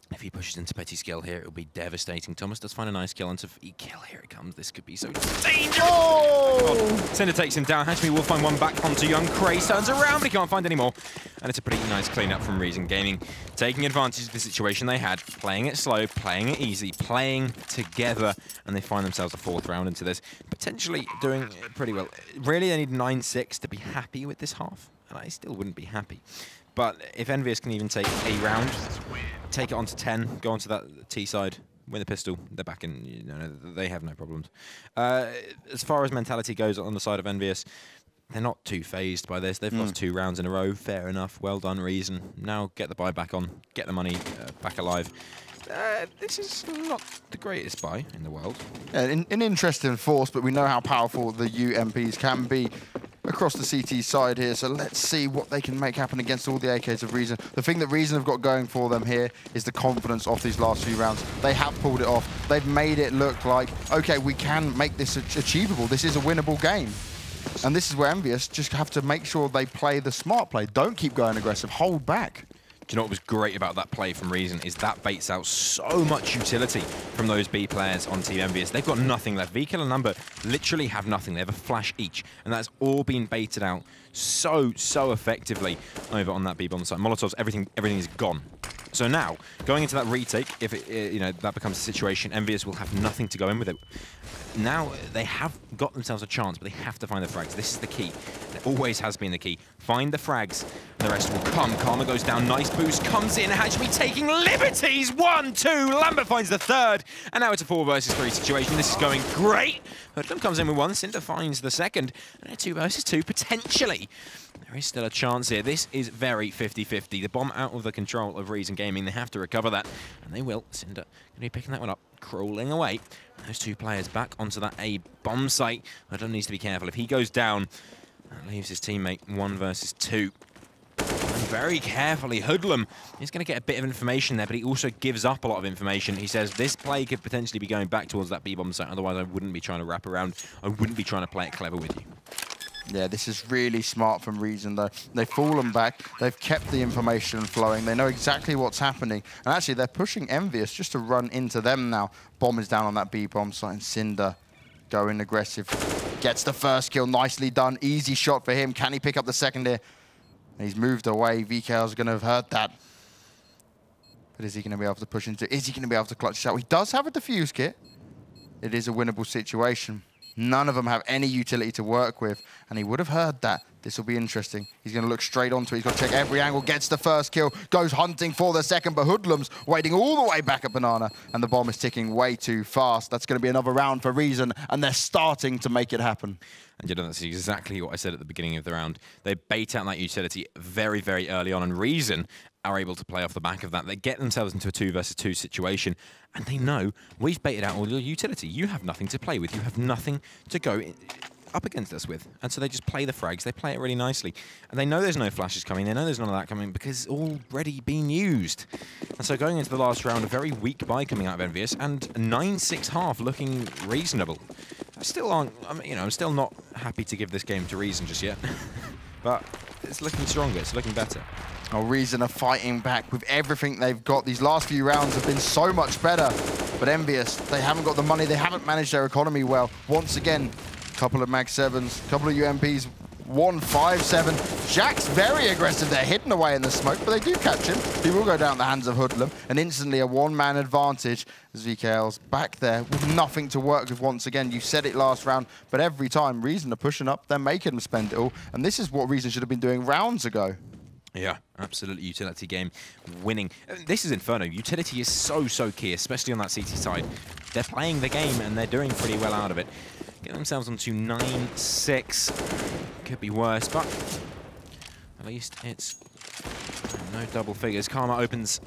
If he pushes into Petty Scale here, it'll be devastating. Thomas does find a nice kill onto kill. Here it comes. This could be so dangerous. Oh! Cinder takes him down. Hashmi will find one back onto Young Kray. Turns around, but he can't find any more. And it's a pretty nice clean-up from Reason Gaming. Taking advantage of the situation they had. Playing it slow, playing it easy, playing together. And they find themselves a 4th round into this. Potentially doing pretty well. Really, they need 9-6 to be happy with this half. And I still wouldn't be happy. But if Envyus can even take a round, take it onto 10, go onto that T side, win the pistol, they're back in, they have no problems. As far as mentality goes on the side of Envyus, they're not too phased by this. They've lost 2 rounds in a row, fair enough, well done Reason. Now get the buy back on, get the money back alive. This is not the greatest buy in the world. Yeah, an interesting force, but we know how powerful the UMPs can be across the CT side here, so let's see what they can make happen against all the AKs of Reason. The thing that Reason have got going for them here is the confidence of these last few rounds. They have pulled it off. They've made it look like, okay, we can make this achievable. This is a winnable game. And this is where Envyus just have to make sure they play the smart play. Don't keep going aggressive. Hold back. Do you know what was great about that play from Reason is that baits out so much utility from those B players on Team Envyus. They've got nothing left. VKill and Number literally have nothing. They have a flash each, and that's all been baited out so effectively over on that B bomb site. Molotovs, everything is gone. So now, going into that retake, if it, that becomes a situation, Envyus will have nothing to go in with it. Now they have got themselves a chance, but they have to find the frags. This is the key. It always has been the key. Find the frags, and the rest will come. Karma goes down, nice boost, comes in. Hashmi taking liberties. 1, 2. Lambert finds the 3rd, and now it's a 4 versus 3 situation. This is going great. Hoodlum comes in with 1. Cinder finds the 2nd, and a 2 versus 2 potentially. There is still a chance here. This is very 50-50. The bomb out of the control of Reason Gaming. They have to recover that, and they will. Cinder going to be picking that one up, crawling away. Those 2 players back onto that A bomb site. Hoodlum needs to be careful. If he goes down, that leaves his teammate 1 versus 2. And very carefully, Hoodlum is going to get a bit of information there, but he also gives up a lot of information. He says this play could potentially be going back towards that B bomb site. Otherwise, I wouldn't be trying to wrap around. I wouldn't be trying to play it clever with you. Yeah, this is really smart from Reason, though. They've fallen back. They've kept the information flowing. They know exactly what's happening. And actually, they're pushing Envyus just to run into them now. Bomb is down on that B bomb site, and Cinder going aggressive. Gets the first kill. Nicely done. Easy shot for him. Can he pick up the second here? He's moved away. VKL's going to have heard that. But is he going to be able to push into... Is he going to be able to clutch this out? He does have a defuse kit. It is a winnable situation. None of them have any utility to work with, and he would have heard that. This will be interesting. He's going to look straight onto it. He's got to check every angle, gets the first kill, goes hunting for the second, but Hoodlum's waiting all the way back at Banana, and the bomb is ticking way too fast. That's going to be another round for Reason, and they're starting to make it happen. And you know, that's exactly what I said at the beginning of the round. They bait out that utility very, very early on, and Reason are able to play off the back of that. They get themselves into a 2 versus 2 situation, and they know we've baited out all your utility. You have nothing to play with. You have nothing to go up against us with. And so they just play the frags. They play it really nicely. And they know there's no flashes coming. They know there's none of that coming because it's already been used. And so going into the last round, a very weak buy coming out of Envyus, and 9-6 half looking reasonable. I'm still not happy to give this game to Reason just yet. But it's looking stronger. It's looking better. Oh, Reason are fighting back with everything they've got. These last few rounds have been so much better. But Envyus, they haven't got the money. They haven't managed their economy well. Once again, a couple of Mag 7s, a couple of UMPs, 1-5-7. Jack's very aggressive. They're hidden away in the smoke, but they do catch him. He will go down in the hands of Hoodlum, and instantly a one-man advantage as VKL's back there with nothing to work with once again. You said it last round, but every time Reason are pushing up, they're making them spend it all, and this is what Reason should have been doing rounds ago. Yeah, absolutely utility game, winning. This is Inferno. Utility is so key, especially on that CT side. They're playing the game and they're doing pretty well out of it. Getting themselves onto 9-6. Could be worse, but at least it's no double figures. Karma opens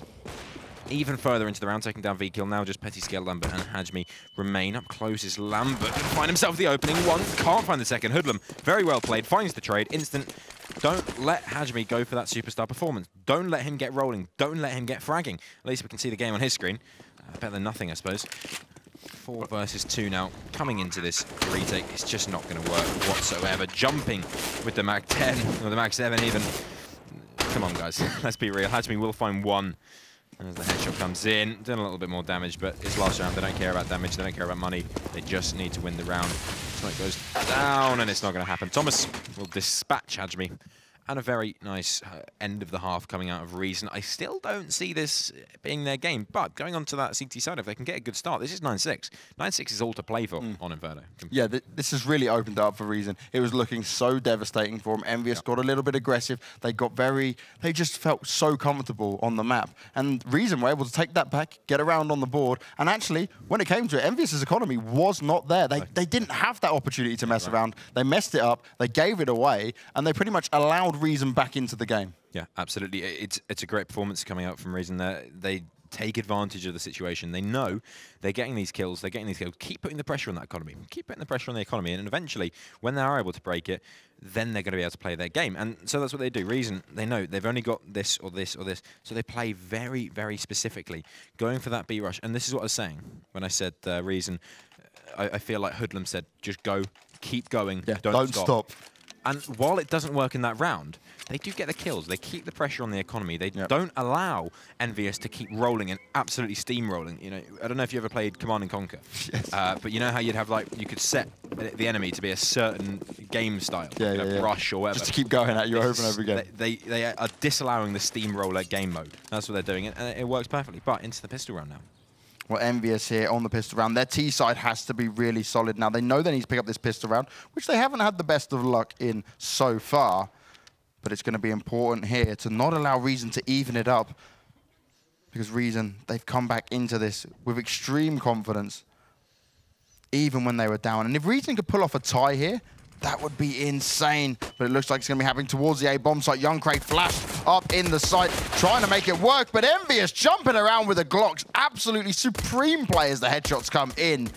even further into the round, taking down VKill. Now just Petty Scale, Lambert and Hajmi remain. Up close is Lambert. Can find himself the opening. One, can't find the second. Hoodlum, very well played, finds the trade. Instant. Don't let Hajmi go for that superstar performance. Don't let him get rolling. Don't let him get fragging. At least we can see the game on his screen. Better than nothing, I suppose. 4 versus 2 now. Coming into this retake, it's just not going to work whatsoever. Jumping with the Mag 10, or the Mag 7 even. Come on, guys. Let's be real. Hajmi will find one. As the headshot comes in, doing a little bit more damage, but it's last round. They don't care about damage, they don't care about money. They just need to win the round. Smoke goes down, and it's not going to happen. Thomas will dispatch Hajmi. And a very nice end of the half coming out of Reason. I still don't see this being their game, but going on to that CT side, if they can get a good start, this is 9-6. 9-6 is all to play for on Inferno. Yeah, this has really opened up for Reason. It was looking so devastating for them. Envyus got a little bit aggressive. They just felt so comfortable on the map. And Reason were able to take that back, get around on the board. And actually, when it came to it, Envyus' economy was not there. They didn't have that opportunity to mess around. They messed it up, they gave it away, and they pretty much allowed Reason back into the game. Yeah, absolutely. It's a great performance coming out from Reason. They take advantage of the situation. They know they're getting these kills. They're getting these kills. Keep putting the pressure on that economy. Keep putting the pressure on the economy. And eventually, when they are able to break it, then they're going to be able to play their game. And so that's what they do. Reason, they know they've only got this or this or this. So they play very, very specifically, going for that B rush. And this is what I was saying when I said Reason. I feel like Hoodlum said, just go, keep going, yeah, don't stop. And while it doesn't work in that round, they do get the kills. They keep the pressure on the economy. They don't allow Envyus to keep rolling and absolutely steamrolling. You know, I don't know if you ever played Command and Conquer, yes. But you know how you'd have you could set the enemy to be a certain game style, rush or whatever. Just to keep going at you over and over again. They are disallowing the steamroller game mode. That's what they're doing, and it works perfectly. But into the pistol round now. Well, Envyus here on the pistol round. Their T side has to be really solid now. They know they need to pick up this pistol round, which they haven't had the best of luck in so far. But it's going to be important here to not allow Reason to even it up. Because Reason, they've come back into this with extreme confidence, even when they were down. And if Reason could pull off a tie here, that would be insane. But it looks like it's going to be happening towards the A-bomb site. Young Craig flashed up in the site, trying to make it work. But Envyus jumping around with the Glocks. Absolutely supreme play as the headshots come in.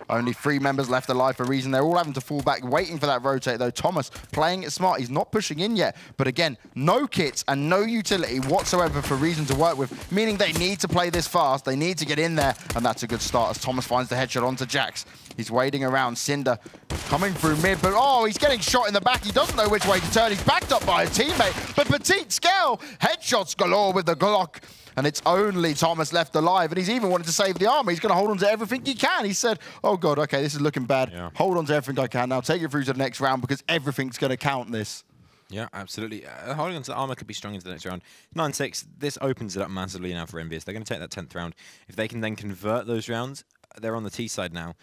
Only 3 members left alive for Reason. They're all having to fall back, waiting for that rotate, though. Thomas playing it smart. He's not pushing in yet. But again, no kits and no utility whatsoever for Reason to work with, meaning they need to play this fast. They need to get in there, and that's a good start as Thomas finds the headshot onto Jax. He's waiting around. Cinder coming through mid, but oh, he's getting shot in the back. He doesn't know which way to turn. He's backed up by a teammate, but Petite Scale, headshots galore with the Glock. And it's only Thomas left alive, and he's even wanted to save the armor. He's going to hold on to everything he can. He said, oh God, okay, this is looking bad. Yeah. Hold on to everything I can now. Take it through to the next round because everything's going to count this. Yeah, absolutely. Holding on to the armor could be strong into the next round. 9-6, this opens it up massively now for Envyus. They're going to take that 10th round. If they can then convert those rounds, they're on the T side now.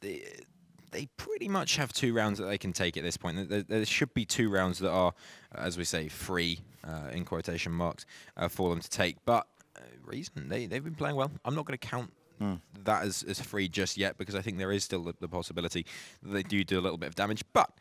They pretty much have 2 rounds that they can take at this point. There should be 2 rounds that are, as we say, free, in quotation marks, for them to take. But Reason, they've been playing well. I'm not going to count that as free just yet because I think there is still the possibility that they do a little bit of damage. But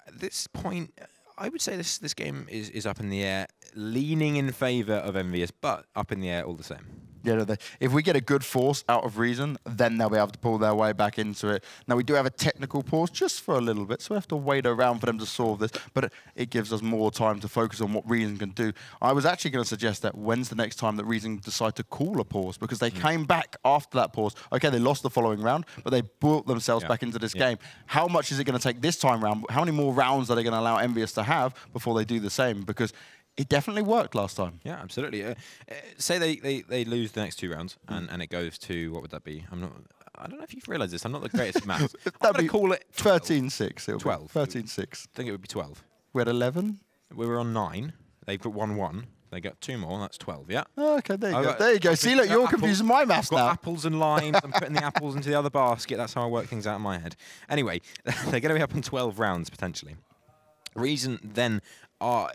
at this point, I would say this game is up in the air, leaning in favour of Envyus, but up in the air all the same. Yeah, if we get a good force out of Reason, then they'll be able to pull their way back into it. Now, we do have a technical pause just for a little bit, so we have to wait around for them to solve this, but it gives us more time to focus on what Reason can do. I was actually going to suggest that when's the next time that Reason decide to call a pause, because they came back after that pause. Okay, they lost the following round, but they brought themselves back into this game. How much is it going to take this time round? How many more rounds are they going to allow Envyus to have before they do the same? Because it definitely worked last time. Yeah, absolutely. Say they lose the next 2 rounds and it goes to, what would that be? I don't know if you've realised this. I'm not the greatest at maths. I'm going to call it 13-6. 12. 13-6. I think it would be 12. We had 11. We were on 9. They put 1-1. They got 2 more. That's 12. Yeah. Oh, okay. There you go. There you go. See, look, you're confusing my maths now. Apples and limes. I'm putting the apples into the other basket. That's how I work things out in my head. Anyway, they're going to be up in 12 rounds potentially. Reason then are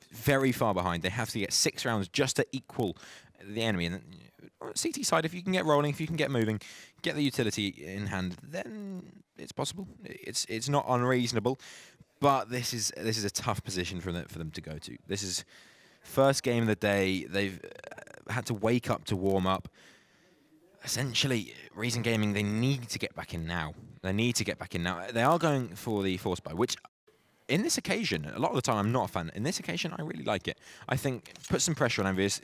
very far behind. They have to get 6 rounds just to equal the enemy. And CT side, if you can get rolling, if you can get moving, get the utility in hand, then it's possible. It's not unreasonable, but this is a tough position for them to go to. This is first game of the day. They've had to wake up to warm up. Essentially, Reason Gaming, they need to get back in now. They need to get back in now. They are going for the force buy, which in this occasion, a lot of the time I'm not a fan. In this occasion, I really like it. I think put some pressure on Envyus.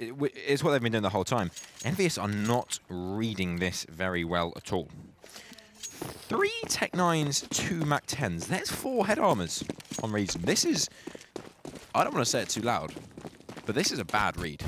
It's what they've been doing the whole time. Envyus are not reading this very well at all. 3 Tech 9s, 2 Mac 10s. There's 4 head armors on Reason. This is, I don't want to say it too loud, but this is a bad read.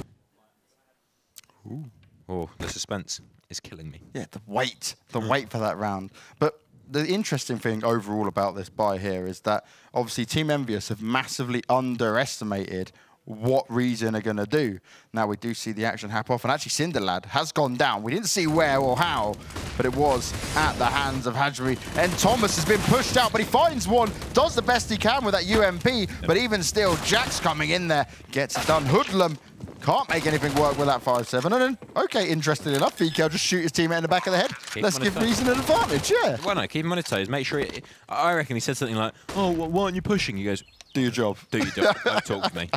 Ooh. Oh, the suspense is killing me. Yeah, the wait for that round. But the interesting thing overall about this buy here is that obviously Team Envyus have massively underestimated what Reason are going to do. Now we do see the action happen off, and actually Cinderlad has gone down. We didn't see where or how, but it was at the hands of Hajri. And Thomas has been pushed out, but he finds one, does the best he can with that UMP, but even still, Jack's coming in there, gets it done. Hoodlum can't make anything work with that 5-7. And then, okay, interestingly enough, VK will just shoot his teammate in the back of the head. Let's give Reason an advantage, yeah. Why not? Keep him on his toes. Make sure I reckon he said something like, oh, why aren't you pushing? He goes, do your job. Do your job. Don't talk to me.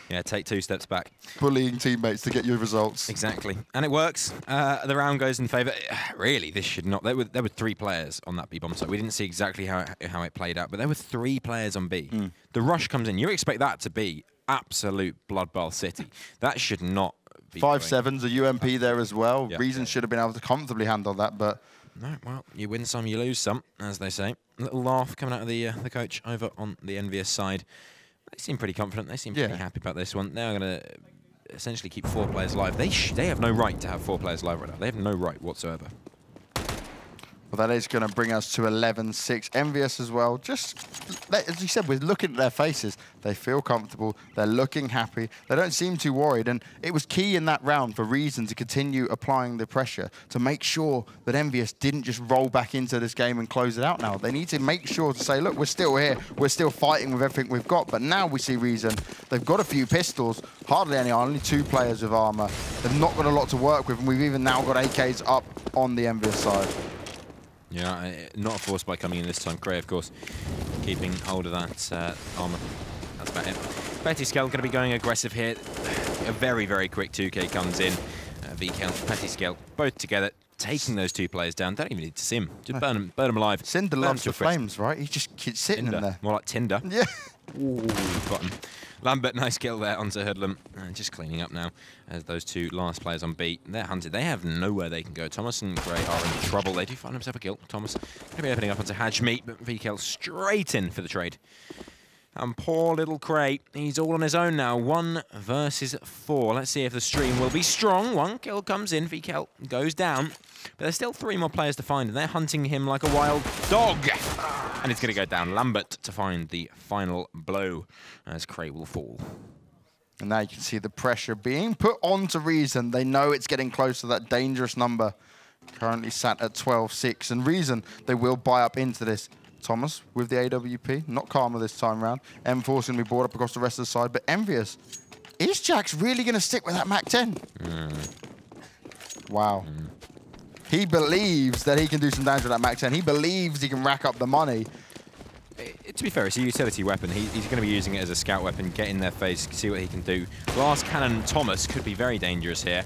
Yeah, take 2 steps back. Bullying teammates to get your results. Exactly. And it works. The round goes in favour. Really, this should not. There were 3 players on that B bomb site. We didn't see exactly how it played out, but there were 3 players on B. The rush comes in. You expect that to be absolute bloodbath city. That should not be 5-7's a UMP there as well. Yep. Reason should have been able to comfortably handle that, but no, well, you win some, you lose some, as they say. A little laugh coming out of the coach over on the Envyus side. They seem pretty confident. They seem pretty happy about this one. They're going to essentially keep 4 players alive. They have no right to have 4 players alive right now. They have no right whatsoever. Well, that is going to bring us to 11-6. Envyus as well. Just, as you said, we're looking at their faces. They feel comfortable. They're looking happy. They don't seem too worried. And it was key in that round for Reason to continue applying the pressure to make sure that Envyus didn't just roll back into this game and close it out now. They need to make sure to say, look, we're still here. We're still fighting with everything we've got. But now we see Reason. They've got a few pistols. Hardly any, only 2 players with armor. They've not got a lot to work with. And we've even now got AKs up on the Envyus side. Yeah, not a force by coming in this time. Gray, of course, keeping hold of that armor. That's about it. Petty Scale going to be going aggressive here. A very, very quick 2K comes in. VK and Petty Scale both together. taking those two players down. Don't even need to see him. Just burn them alive. Cinder loves the flames, right? He just keeps sitting in there. More like Tinder. Yeah. Ooh, got him. Lambert, nice kill there onto Hoodlum. Just cleaning up now as those two last players on B. They're hunted. They have nowhere they can go. Thomas and Gray are in trouble. They do find himself a kill. Thomas going to be opening up onto Hajmeet, but VKL straight in for the trade. And poor little Cray, he's all on his own now. 1 versus 4. Let's see if the stream will be strong. 1 kill comes in, VKL goes down. But there's still 3 more players to find, and they're hunting him like a wild dog. And it's going to go down. Lambert to find the final blow as Cray will fall. And now you can see the pressure being put onto Reason. They know it's getting close to that dangerous number. Currently sat at 12-6. And Reason, they will buy up into this. Thomas with the AWP, not Karma this time round. M4's going to be brought up across the rest of the side, but Envyus. Is Jax really going to stick with that MAC-10? Wow. He believes that he can do some damage with that MAC-10. He believes he can rack up the money. To be fair, it's a utility weapon. He's going to be using it as a scout weapon, get in their face, see what he can do. Glass Cannon Thomas could be very dangerous here.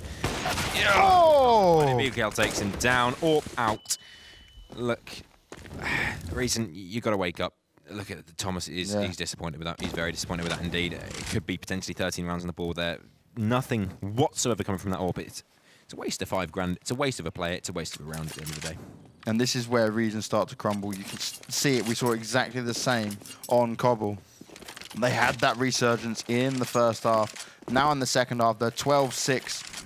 Oh! VKL takes him down or out. Look. Reason, you got to wake up. Look at Thomas. He's disappointed with that. He's very disappointed with that indeed. It could be potentially 13 rounds on the board there. Nothing whatsoever coming from that AWP. It's a waste of $5 grand. It's a waste of a player. It's a waste of a round at the end of the day. And this is where Reason start to crumble. You can see it. We saw exactly the same on Cobble. They had that resurgence in the first half. Now in the second half, they're 12-6.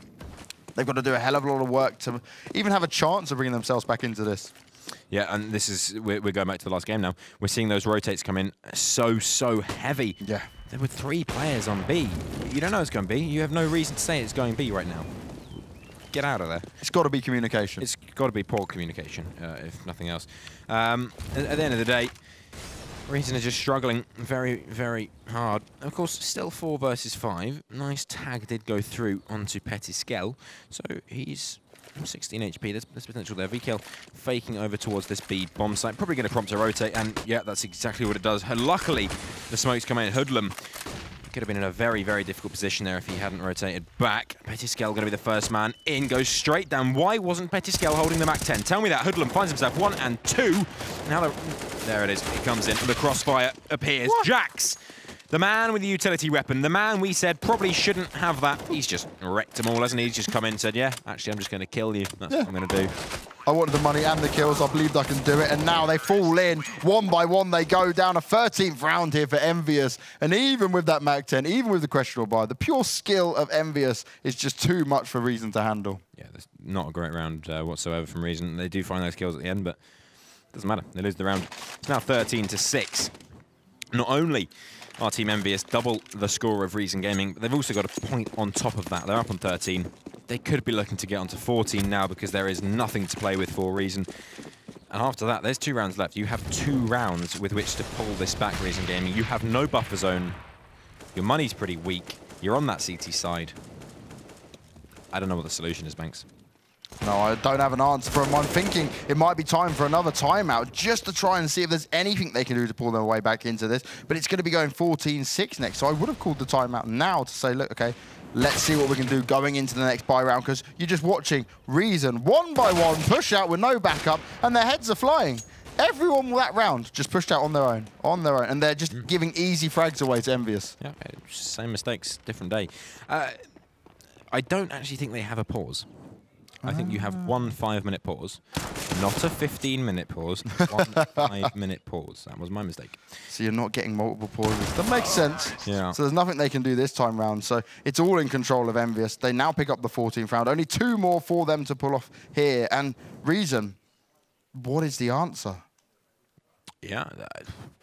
They've got to do a hell of a lot of work to even have a chance of bringing themselves back into this. Yeah, and this is, we're going back to the last game now. We're seeing those rotates come in so heavy. Yeah. There were 3 players on B. You don't know it's going B. You have no reason to say it's going B right now. Get out of there. It's got to be communication. It's got to be poor communication, if nothing else. At the end of the day, Reason is just struggling very hard. Of course, still 4 versus 5. Nice tag did go through onto Petiskel, so he's 16 HP, there's potential there. VKL faking over towards this B bomb site. Probably going to prompt a rotate, and yeah, that's exactly what it does. Luckily, the smoke's come in. Hoodlum could have been in a very difficult position there if he hadn't rotated back. Petiskel going to be the first man in, goes straight down. Why wasn't Petiskel holding the MAC-10? Tell me that. Hoodlum finds himself 1 and 2. Now there it is. It comes in. The crossfire appears. What? Jax! The man with the utility weapon, the man we said probably shouldn't have that. He's just wrecked them all, hasn't he? He's just come in and said, yeah, actually, I'm just going to kill you. That's what I'm going to do. I wanted the money and the kills. I believed I can do it. And now they fall in. 1 by 1, they go down. A 13th round here for Envyus. And even with that MAC-10, even with the questionable buy, the pure skill of Envyus is just too much for Reason to handle. Yeah, that's not a great round whatsoever from Reason. They do find those kills at the end, but it doesn't matter. They lose the round. It's now 13-6. Not only our team Envyus double the score of Reason Gaming, but they've also got a point on top of that. They're up on 13. They could be looking to get onto 14 now because there is nothing to play with for Reason. And after that, there's 2 rounds left. You have 2 rounds with which to pull this back, Reason Gaming. You have no buffer zone. Your money's pretty weak. You're on that CT side. I don't know what the solution is, Banks. No, I don't have an answer for him. I'm thinking it might be time for another timeout just to try and see if there's anything they can do to pull their way back into this. But it's going to be going 14-6 next. So I would have called the timeout now to say, look, okay, let's see what we can do going into the next buy round, because you're just watching Reason 1 by 1 push out with no backup, and their heads are flying. Everyone that round just pushed out on their own, and they're just giving easy frags away to Envyus. Yeah, same mistakes, different day. I don't actually think they have a pause. I think you have 1 5-minute pause, not a 15-minute pause, 1 5-minute pause. That was my mistake. So you're not getting multiple pauses. That makes sense. Yeah. So there's nothing they can do this time round. So it's all in control of Envyus. They now pick up the 14th round. Only 2 more for them to pull off here. And Reason, what is the answer? Yeah,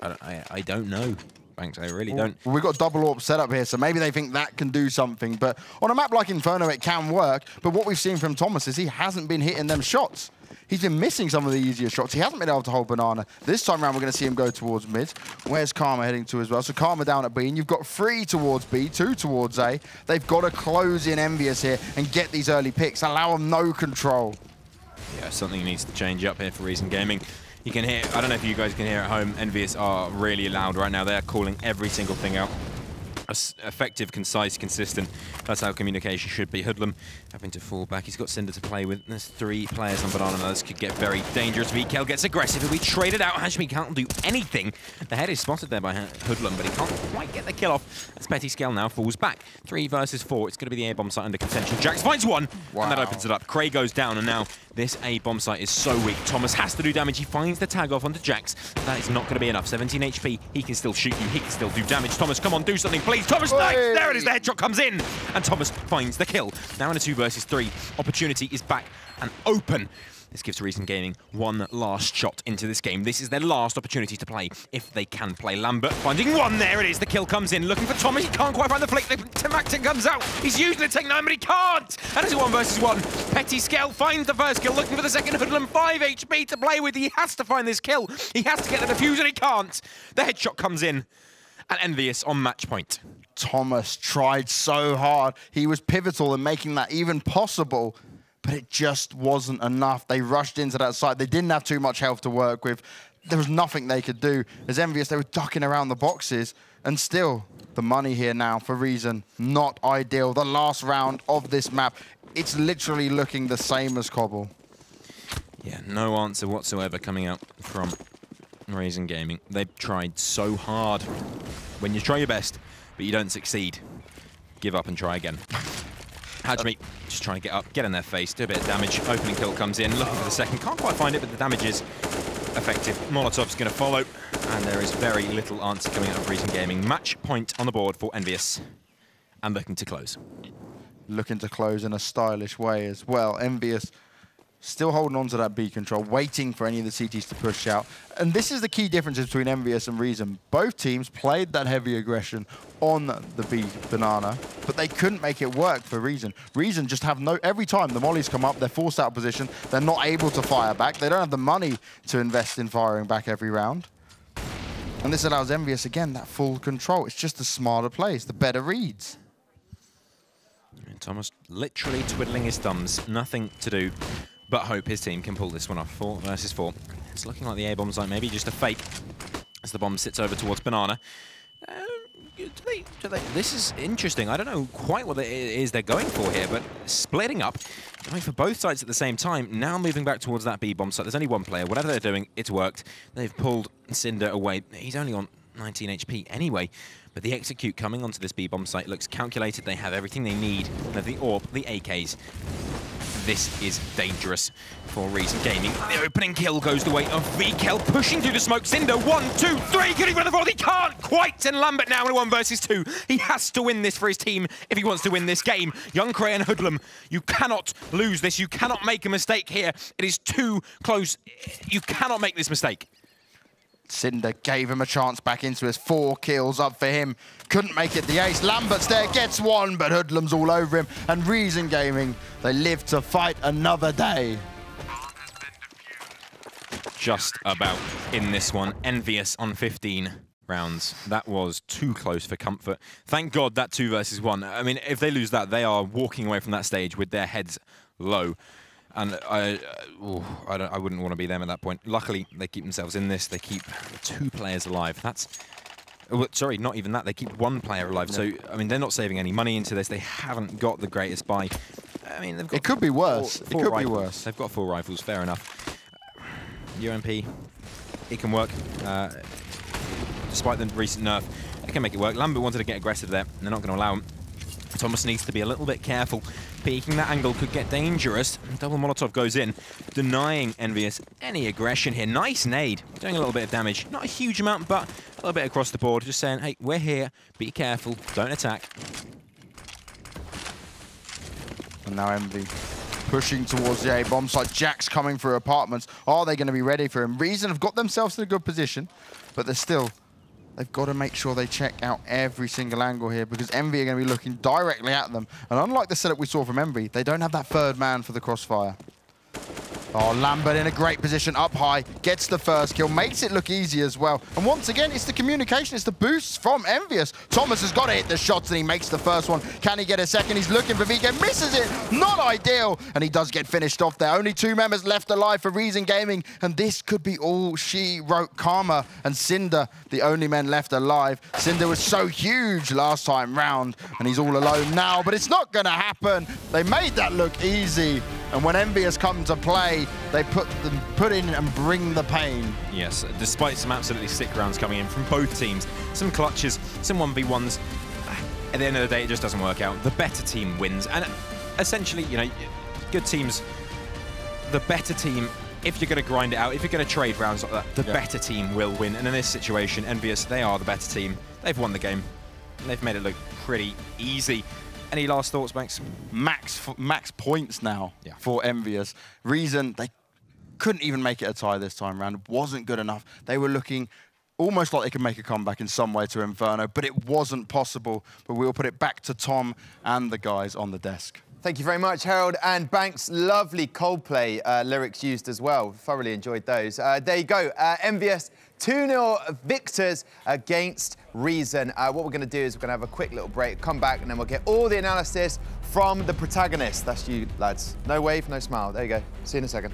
I don't know. Banks, I really don't. Well, we've got double AWP set up here, so maybe they think that can do something. But on a map like Inferno, it can work. But what we've seen from Thomas is he hasn't been hitting them shots. He's been missing some of the easier shots. He hasn't been able to hold Banana. This time around, we're going to see him go towards mid. Where's Karma heading to as well? So Karma down at B, and you've got 3 towards B, 2 towards A. They've got to close in Envyus here and get these early picks. Allow them no control. Yeah, something needs to change up here for Reason Gaming. You can hear, I don't know if you guys can hear at home, Envyus are really loud right now. They're calling every single thing out. Effective, concise, consistent. That's how communication should be. Hoodlum having to fall back. He's got Cinder to play with. There's 3 players on Banana. Now this could get very dangerous. VKL gets aggressive. If we trade it out, Hashmi can't do anything. The head is spotted there by Hoodlum, but he can't quite get the kill off. As Petty Scale now falls back. 3 versus 4. It's going to be the A-bomb site under contention. Jax finds one, and that opens it up. Cray goes down, and now this A-bomb site is so weak. Thomas has to do damage. He finds the tag off onto Jax. That is not going to be enough. 17 HP. He can still shoot you. He can still do damage. Thomas, come on, do something, please. Thomas, nice! There it is. The headshot comes in, and Thomas finds the kill. Now in a 2 versus 3. Opportunity is back and open. This gives Reason Gaming one last shot into this game. This is their last opportunity to play, if they can play. Lambert finding one. There it is. The kill comes in. Looking for Thomas. He can't quite find the flick. The Timactic comes out. He's using the Tech 9, but he can't. And it's a 1 versus 1. Petty Scale finds the first kill. Looking for the second. Hoodlum, 5 HP to play with. He has to find this kill. He has to get the defuse, and he can't. The headshot comes in. And Envyus on match point. Thomas tried so hard. He was pivotal in making that even possible. But it just wasn't enough. They rushed into that site. They didn't have too much health to work with. There was nothing they could do. As Envyus, they were ducking around the boxes. And still, the money here now for Reason, not ideal. The last round of this map, it's literally looking the same as Cobble. Yeah, no answer whatsoever coming out from Reason Gaming. They've tried so hard. When you try your best, but you don't succeed, give up and try again. Hajmi just trying to get up, get in their face, do a bit of damage. Opening kill comes in, looking for the second. Can't quite find it, but the damage is effective. Molotov's going to follow, and there is very little answer coming out of Reason Gaming. Match point on the board for Envyus, and looking to close. Looking to close in a stylish way as well. Envyus still holding on to that B control, waiting for any of the CTs to push out. And this is the key difference between Envyus and Reason. Both teams played that heavy aggression on the B banana, but they couldn't make it work for Reason. Reason just have no... Every time the mollies come up, they're forced out of position. They're not able to fire back. They don't have the money to invest in firing back every round. And this allows Envyus, again, that full control. It's just the smarter plays, the better reads. And Thomas literally twiddling his thumbs. Nothing to do but hope his team can pull this one off. 4 versus 4. It's looking like the A-bomb site, maybe just a fake, as the bomb sits over towards Banana. This is interesting. I don't know quite what it is they're going for here, but splitting up, going for both sides at the same time, now moving back towards that B-bomb site. There's only one player. Whatever they're doing, it's worked. They've pulled Cinder away. He's only on 19 HP anyway. But the execute coming onto this B-bomb site looks calculated. They have everything they need. They have the AWP, the AKs. This is dangerous for Reason Gaming. The opening kill goes the way of VKL, pushing through the smoke. Cinder, 1, 2, 3, getting rid of the ball. He can't quite, and Lambert now in a 1 versus 2. He has to win this for his team if he wants to win this game. Young Cray and Hoodlum, you cannot lose this. You cannot make a mistake here. It is too close. You cannot make this mistake. Cinder gave him a chance back into his 4 kills up for him. Couldn't make it the ace. Lambert's there, gets 1, but Hoodlum's all over him. And Reason Gaming, they live to fight another day. Just about in this one. Envyus on 15 rounds. That was too close for comfort. Thank God that 2 versus 1. I mean, if they lose that, they are walking away from that stage with their heads low. And I wouldn't want to be them at that point. Luckily, they keep themselves in this. They keep 2 players alive. That's... Oh, sorry, not even that. They keep 1 player alive. No. So, I mean, they're not saving any money into this. They haven't got the greatest buy. I mean, they've got... It could be worse. It could be worse. They've got 4 rifles. Fair enough. UMP, it can work. Despite the recent nerf, it can make it work. Lambert wanted to get aggressive there. They're not going to allow him. Thomas needs to be a little bit careful. Peeking that angle could get dangerous. Double Molotov goes in, denying Envyus any aggression here. Nice nade, doing a little bit of damage. Not a huge amount, but a little bit across the board. Just saying, hey, we're here. Be careful. Don't attack. And now Envy pushing towards the A-bomb site. Jax coming through apartments. Are they going to be ready for him? Reason have got themselves in a good position, but they're still... They've got to make sure they check out every single angle here because Envy are going to be looking directly at them. And unlike the setup we saw from Envy, they don't have that 3rd man for the crossfire. Oh, Lambert in a great position, up high, gets the first kill, makes it look easy as well. And once again, it's the communication, it's the boosts from Envyus. Thomas has got to hit the shots, and he makes the first one. Can he get a second? He's looking for VK, misses it, not ideal. And he does get finished off there. Only 2 members left alive for Reason Gaming, and this could be all she wrote. Karma and Cinder, the only men left alive. Cinder was so huge last time round, and he's all alone now, but it's not going to happen. They made that look easy. And when Envyus come to play, they put in and bring the pain. Yes, despite some absolutely sick rounds coming in from both teams, some clutches, some 1v1s, at the end of the day, it just doesn't work out. The better team wins. And essentially, you know, good teams, the better team, if you're going to grind it out, if you're going to trade rounds like that, the better team will win. And in this situation, Envyus, they are the better team. They've won the game. And they've made it look pretty easy. Any last thoughts, Max? Max points now for Envyus. Reason, they couldn't even make it a tie this time round. It wasn't good enough. They were looking almost like they could make a comeback in some way to Inferno, but it wasn't possible. But we'll put it back to Tom and the guys on the desk. Thank you very much, Harold and Banks. Lovely Coldplay lyrics used as well. Thoroughly enjoyed those. There you go. Envyus 2-0 victors against Reason. What we're going to do is we're going to have a quick little break, come back, and then we'll get all the analysis from the protagonists. That's you, lads. No wave, no smile. There you go. See you in a second.